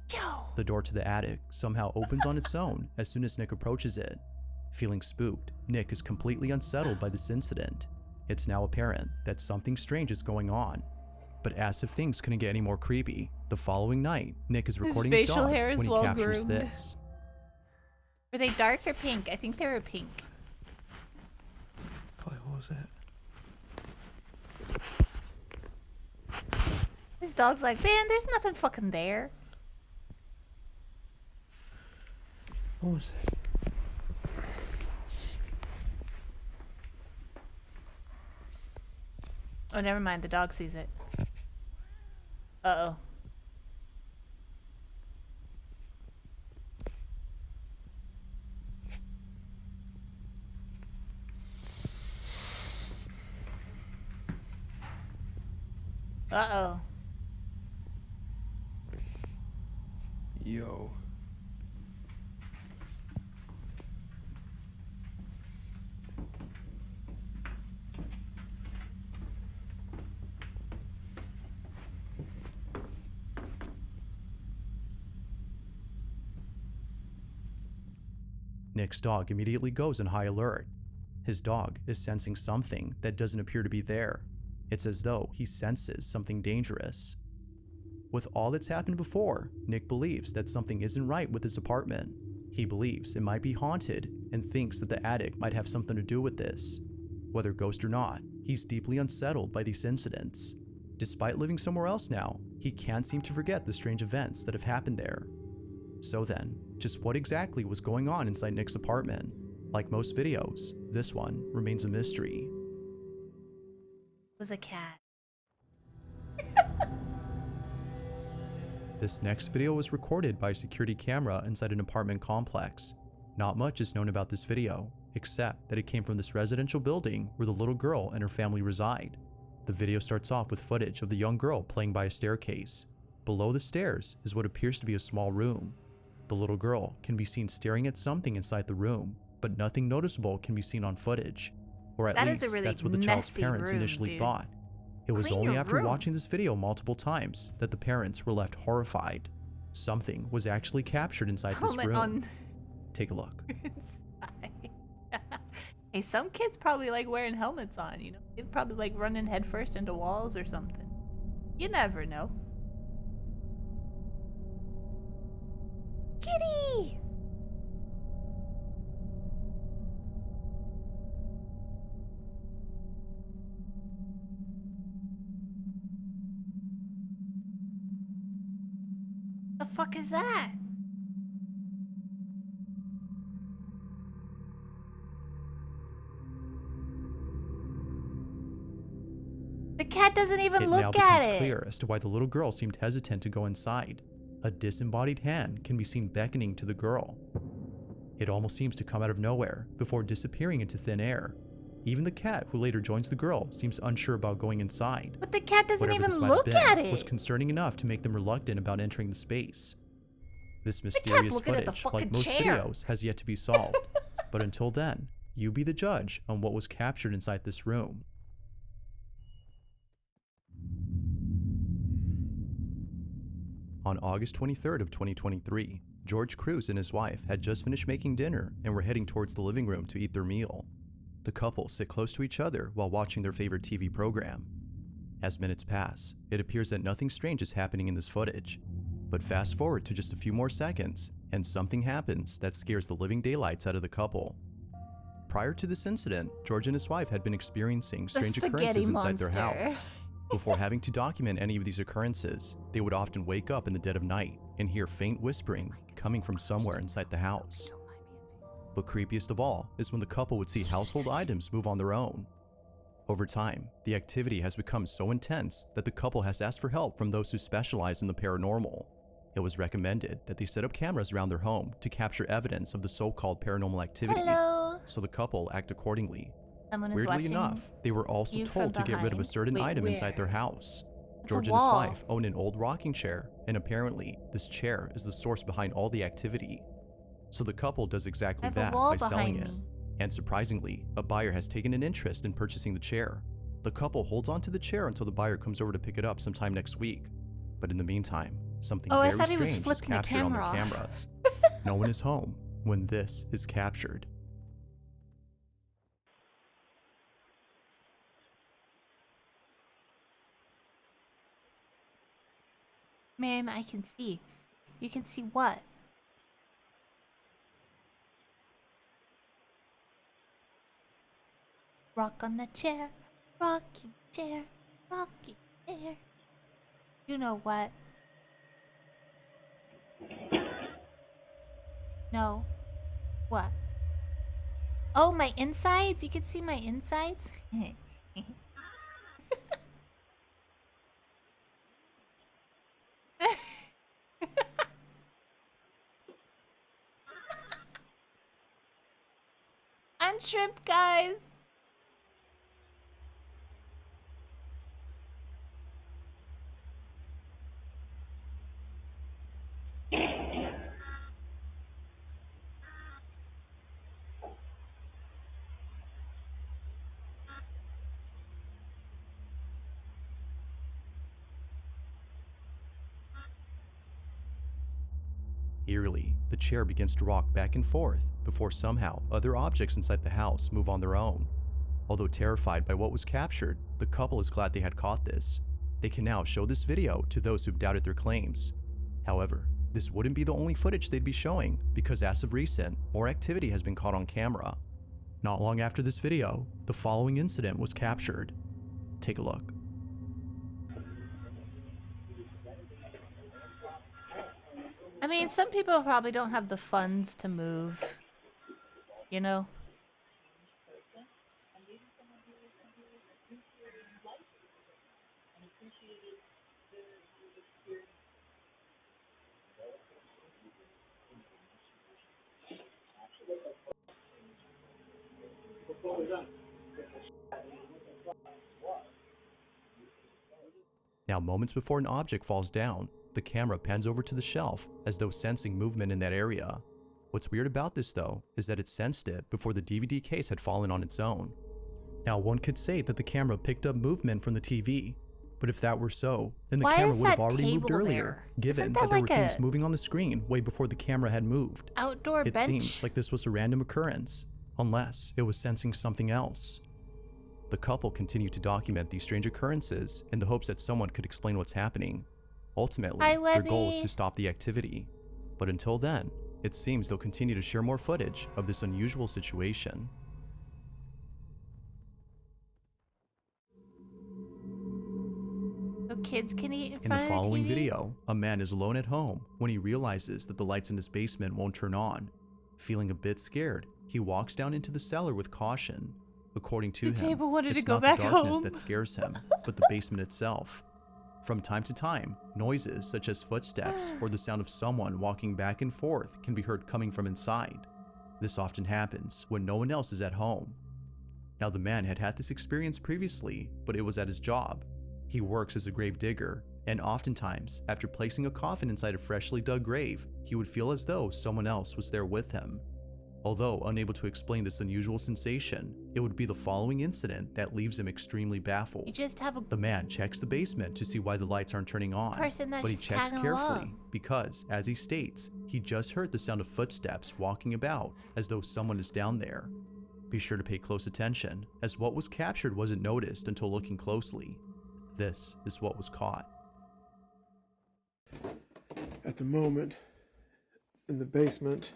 Yo! The door to the attic somehow opens on its own as soon as Nick approaches it. Feeling spooked, Nick is completely unsettled by this incident. It's now apparent that something strange is going on. But as if things couldn't get any more creepy, the following night, Nick is recording his facial dog hair is when he well captures groomed. this. Were they dark or pink? I think they were pink. What was that? This dog's like, man, there's nothing fucking there. What was that? Oh, never mind. The dog sees it. Uh-oh. Uh-oh. Yo. Nick's dog immediately goes on high alert. His dog is sensing something that doesn't appear to be there. It's as though he senses something dangerous. With all that's happened before, Nick believes that something isn't right with his apartment. He believes it might be haunted and thinks that the attic might have something to do with this. Whether ghost or not, he's deeply unsettled by these incidents. Despite living somewhere else now, he can't seem to forget the strange events that have happened there. So then, just what exactly was going on inside Nick's apartment? Like most videos, this one remains a mystery. It was a cat. This next video was recorded by a security camera inside an apartment complex. Not much is known about this video, except that it came from this residential building where the little girl and her family reside. The video starts off with footage of the young girl playing by a staircase. Below the stairs is what appears to be a small room. The little girl can be seen staring at something inside the room, but nothing noticeable can be seen on footage. Or at least that's what the child's parents initially thought. It was only after watching this video multiple times that the parents were left horrified. Something was actually captured inside this room. Take a look. Hey, some kids probably like wearing helmets on, you know? They're probably like running headfirst into walls or something. You never know. Kitty! The fuck is that? The cat doesn't even look at it. It now becomes clear as to why the little girl seemed hesitant to go inside. A disembodied hand can be seen beckoning to the girl. It almost seems to come out of nowhere before disappearing into thin air. Even the cat who later joins the girl seems unsure about going inside. But the cat doesn't Whatever even this might have look been at was it. concerning enough to make them reluctant about entering the space. This cat's mysterious looking at the footage, fucking like most chair. videos, has yet to be solved. But until then, you be the judge on what was captured inside this room. On August 23rd of 2023, George Cruz and his wife had just finished making dinner and were heading towards the living room to eat their meal. The couple sit close to each other while watching their favorite TV program. As minutes pass, it appears that nothing strange is happening in this footage. But fast forward to just a few more seconds, and something happens that scares the living daylights out of the couple. Prior to this incident, George and his wife had been experiencing strange occurrences inside their house. Before having to document any of these occurrences, they would often wake up in the dead of night and hear faint whispering coming from somewhere inside the house. But creepiest of all is when the couple would see household items move on their own. Over time, the activity has become so intense that the couple has asked for help from those who specialize in the paranormal. It was recommended that they set up cameras around their home to capture evidence of the so-called paranormal activity. Hello. So the couple act accordingly. Someone is Weirdly watching enough, they were also you told to from get rid of a behind. certain Wait, item where? inside their house. It's a George and his wall. wife own an old rocking chair, and apparently, this chair is the source behind all the activity. So the couple does I exactly have a that wall by selling behind it. me. And surprisingly, a buyer has taken an interest in purchasing the chair. The couple holds onto the chair until the buyer comes over to pick it up sometime next week. But in the meantime, something Oh, I very thought he was strange is flipping the captured on their camera off. cameras. No one is home when this is captured. Ma'am, I can see. You can see what? Rock on the chair, rocking chair, rocking chair. You know what? No. What? Oh, my insides? You can see my insides? I'm shrimp, guys. Eerily, the chair begins to rock back and forth before somehow other objects inside the house move on their own. Although terrified by what was captured, the couple is glad they had caught this. They can now show this video to those who've doubted their claims. However, this wouldn't be the only footage they'd be showing, because as of recent, more activity has been caught on camera. Not long after this video, the following incident was captured. Take a look. I mean, some people probably don't have the funds to move. You know? Now, moments before an object falls down, the camera pans over to the shelf as though sensing movement in that area. What's weird about this though, is that it sensed it before the DVD case had fallen on its own. Now, one could say that the camera picked up movement from the TV, but if that were so, then the Why camera is would have that already moved table earlier, there? given Isn't that that there were like things a moving on the screen way before the camera had moved. outdoor It bench? seems like this was a random occurrence, unless it was sensing something else. The couple continued to document these strange occurrences in the hopes that someone could explain what's happening. Ultimately, Hi, their goal is Webby. to stop the activity. But until then, it seems they'll continue to share more footage of this unusual situation. So kids can eat in In the front of following the TV? video, a man is alone at home when he realizes that the lights in his basement won't turn on. Feeling a bit scared, he walks down into the cellar with caution. According to The him, table wanted to it's go not back the darkness home. that scares him, but the basement itself. From time to time, noises such as footsteps or the sound of someone walking back and forth can be heard coming from inside. This often happens when no one else is at home. Now, the man had had this experience previously, but it was at his job. He works as a grave digger, and oftentimes, after placing a coffin inside a freshly dug grave, he would feel as though someone else was there with him. Although unable to explain this unusual sensation, it would be the following incident that leaves him extremely baffled. You just have a The man checks the basement to see why the lights aren't turning on, person that's but he just checks tagging carefully along. because, as he states, he just heard the sound of footsteps walking about as though someone is down there. Be sure to pay close attention, as what was captured wasn't noticed until looking closely. This is what was caught. At the moment, in the basement,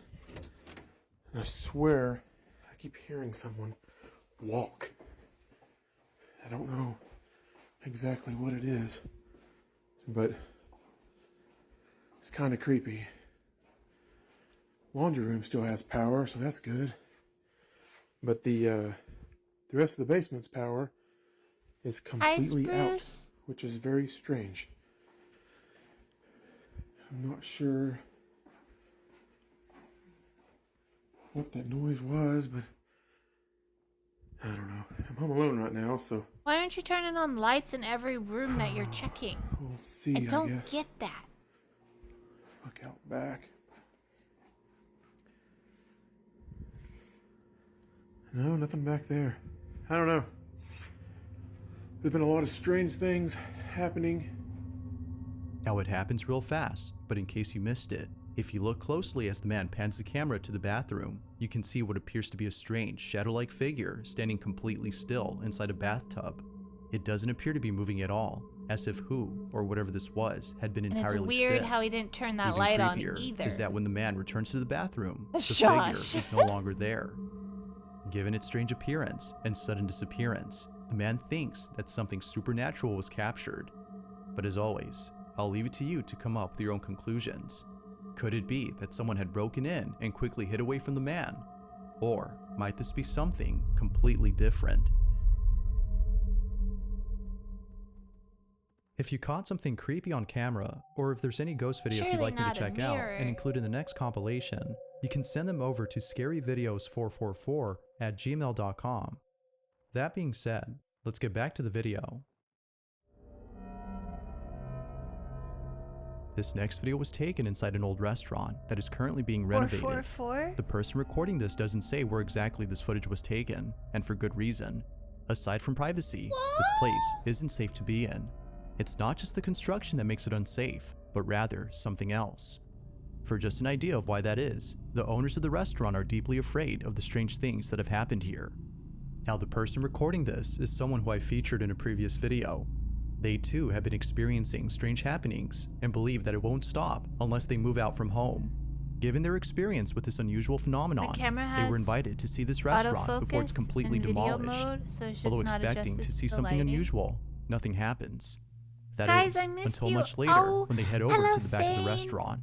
and I swear I keep hearing someone walk. I don't know exactly what it is, but it's kind of creepy. Laundry room still has power, so that's good. But the rest of the basement's power is completely out, which is very strange. I'm not sure what that noise was, but I don't know. I'm home alone right now, so Why aren't you turning on lights in every room that you're checking? we'll see. I don't guess. get that. Look out back. No, nothing back there. I don't know. There's been a lot of strange things happening. Now it happens real fast, but in case you missed it, if you look closely as the man pans the camera to the bathroom, you can see what appears to be a strange, shadow-like figure standing completely still inside a bathtub. It doesn't appear to be moving at all, as if who, or whatever this was, had been And entirely it's weird stiff. how he didn't turn that Even light on creepier either. is that when the man returns to the bathroom, the Josh. figure is no longer there. Given its strange appearance and sudden disappearance, the man thinks that something supernatural was captured. But as always, I'll leave it to you to come up with your own conclusions. Could it be that someone had broken in and quickly hid away from the man? Or might this be something completely different? If you caught something creepy on camera, or if there's any ghost videos you'd Surely like me to not a check out mirror. and include in the next compilation, you can send them over to scaryvideos444@gmail.com. That being said, let's get back to the video. This next video was taken inside an old restaurant that is currently being renovated. 444? The person recording this doesn't say where exactly this footage was taken, and for good reason. Aside from privacy, this place isn't safe to be in. It's not just the construction that makes it unsafe, but rather something else. For just an idea of why that is, the owners of the restaurant are deeply afraid of the strange things that have happened here. Now, the person recording this is someone who I featured in a previous video. They too have been experiencing strange happenings and believe that it won't stop unless they move out from home. Given their experience with this unusual phenomenon, camera they were has invited to see this restaurant before it's autofocus completely and video demolished. mode, so it's just Although not expecting adjusted to see the something lighting. unusual, nothing happens. That Guys, is, I missed until you. much later Oh, when they head over hello, to the back of the Fame. restaurant.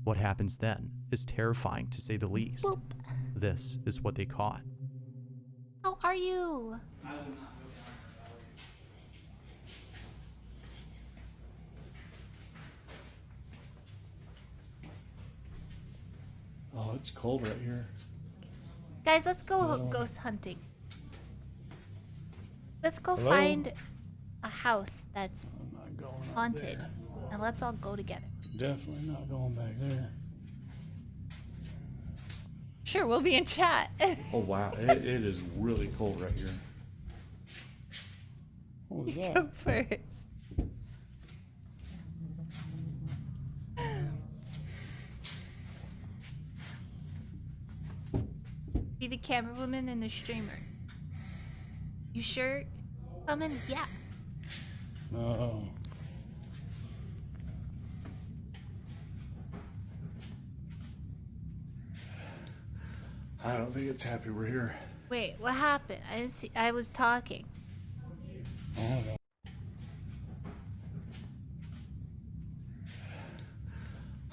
What happens then is terrifying to say the least. Boop. This is what they caught. How are you? Oh, it's cold right here. Guys, let's go ghost hunting. Let's go Hello? find a house that's I'm not going up haunted. there. And let's all go together. Definitely not going back there. Sure, we'll be in chat. Oh wow, it is really cold right here. What was that? Go first. Be the camera woman and the streamer. You sure? Coming? Yeah. No. I don't think it's happy we're here. Wait, what happened? I didn't see. I was talking. I don't know.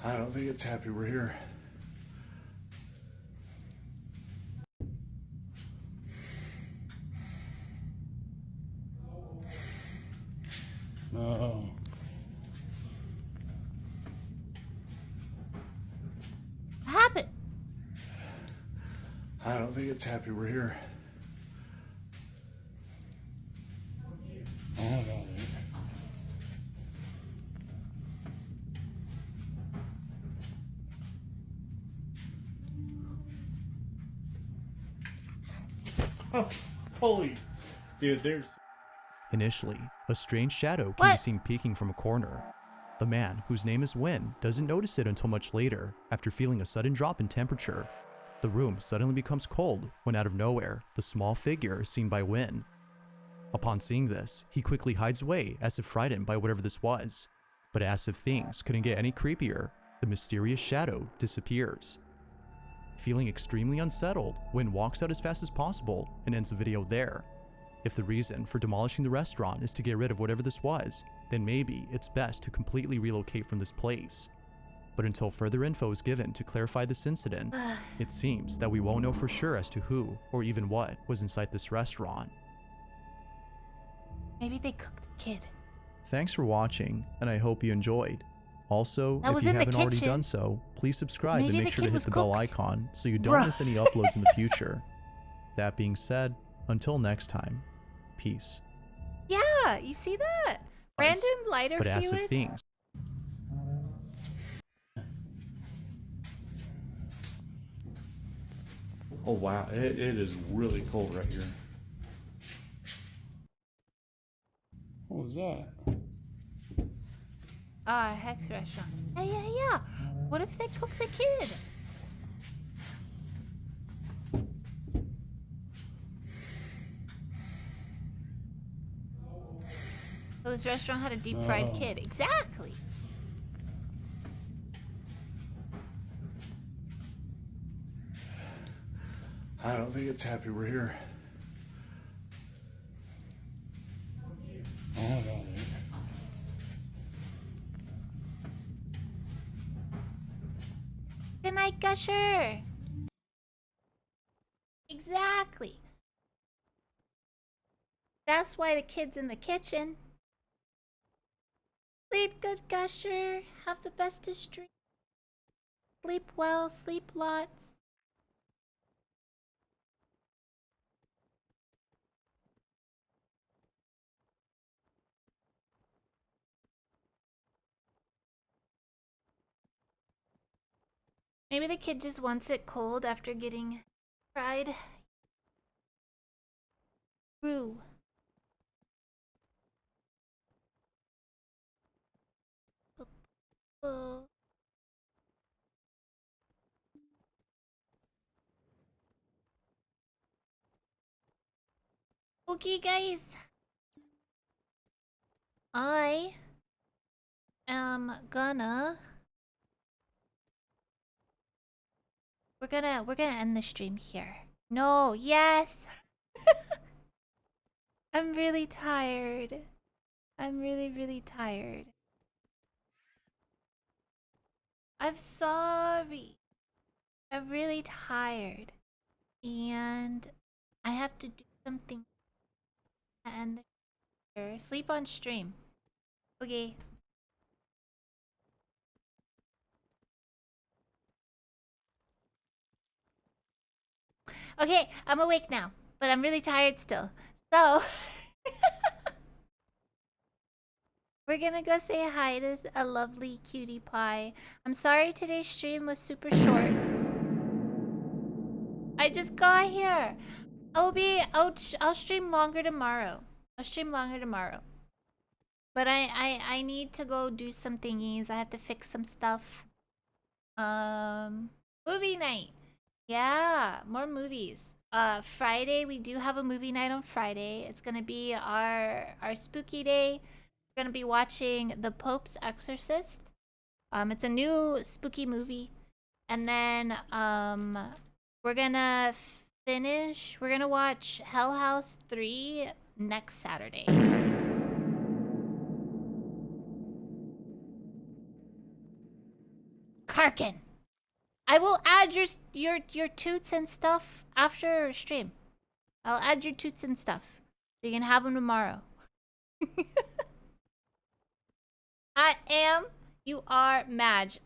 I don't think it's happy we're here. No. What happened? I don't think it's happy we're here. Oh, holy. Dude, there's... Initially, a strange shadow can be seen peeking from a corner. The man, whose name is Win, doesn't notice it until much later, after feeling a sudden drop in temperature. The room suddenly becomes cold when out of nowhere, the small figure is seen by Win. Upon seeing this, he quickly hides away as if frightened by whatever this was. But as if things couldn't get any creepier, the mysterious shadow disappears. Feeling extremely unsettled, Win walks out as fast as possible and ends the video there. If the reason for demolishing the restaurant is to get rid of whatever this was, then maybe it's best to completely relocate from this place. But until further info is given to clarify this incident, it seems that we won't know for sure as to who or even what was inside this restaurant. Maybe they cooked the kid. Thanks for watching, and I hope you enjoyed. Also, That if was you in the haven't already kitchen. done so, please subscribe Maybe and the make sure to kid hit was the bell cooked. icon so you don't Bruh. miss any uploads in the future. That being said, until next time, peace. Yeah, you see that? Random lighter But as fluid. of things. Oh wow, it is really cold right here. What was that? Hex restaurant. Yeah. What if they cook the kid? So this restaurant had a deep fried kid. Exactly. I don't think it's happy we're here. Oh, no. Good night, Gusher. Exactly. That's why the kid's in the kitchen. Sleep good, Gusher. Have the bestest dream. Sleep well, sleep lots. Maybe the kid just wants it cold after getting fried. Brew. Okay, guys. I am gonna... We're gonna end the stream here. No, yes. I'm really tired. I'm really tired. I'm sorry. I'm really tired. And I have to do something to end the stream. Sleep on stream. Okay. Okay, I'm awake now, but I'm really tired still. So, we're gonna go say hi to a lovely cutie pie. I'm sorry today's stream was super short. I just got here. I'll stream longer tomorrow. I'll stream longer tomorrow. But I need to go do some thingies. I have to fix some stuff. Movie night. Yeah, more movies. Friday, we do have a movie night on Friday. It's gonna be our spooky day. We're gonna be watching The Pope's Exorcist. It's a new spooky movie. And then we're gonna watch Hell House 3 next Saturday. Karkin. I will add your toots and stuff after stream. I'll add your toots and stuff. So you can have them tomorrow. I am. You are Madge.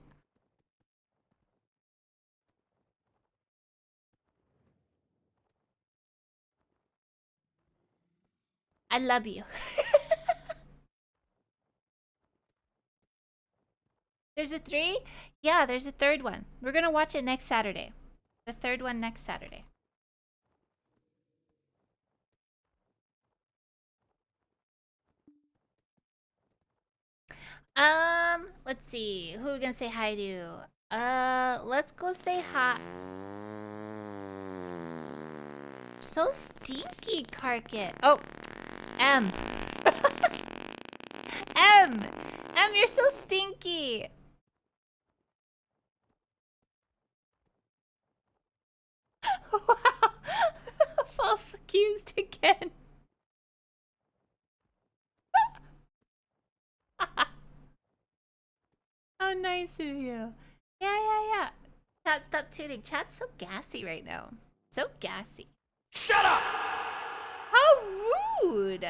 I love you. There's a 3? Yeah, there's a third one. We're gonna watch it next Saturday. The third one next Saturday. Let's see. Who are we gonna say hi to? Let's go say hi. So stinky, Carket. Oh, M. M! M, you're so stinky! Wow! False accused again. How nice of you. Yeah. Chat, stop tuning. Chat's so gassy right now. So gassy. Shut up! How rude!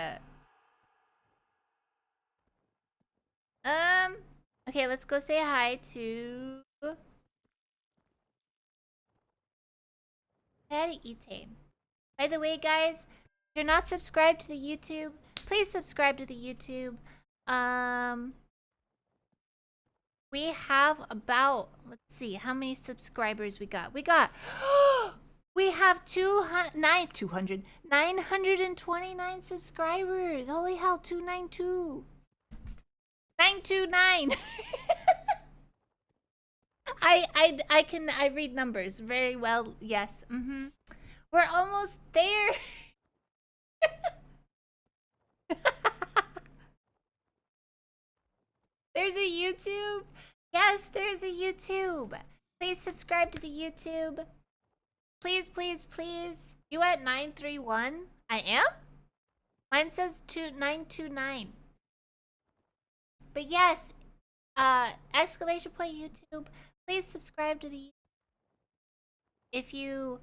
Okay, let's go say hi to Patty Ite. By the way, guys, if you're not subscribed to the YouTube, please subscribe to the YouTube. We have about, let's see, how many subscribers we got? We have 929 subscribers. Holy hell, 292. 929. I read numbers very well. Yes. We're almost there. There's a YouTube. Yes, there's a YouTube. Please subscribe to the YouTube. Please. You at 931? I am? Mine says 929. But yes, exclamation point YouTube. Please subscribe to the YouTube. If you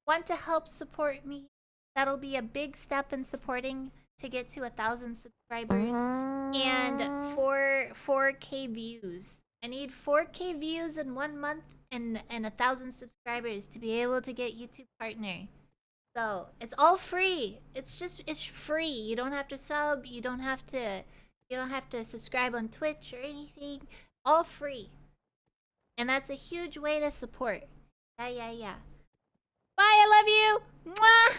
want to help support me, that'll be a big step in supporting to get to 1,000 subscribers and 4K views. I need 4K views in 1 month and 1,000 subscribers to be able to get YouTube partner. So it's all free. It's free. You don't have to sub. You don't have to subscribe on Twitch or anything. All free. And that's a huge way to support. Yeah. Bye. I love you. Mwah.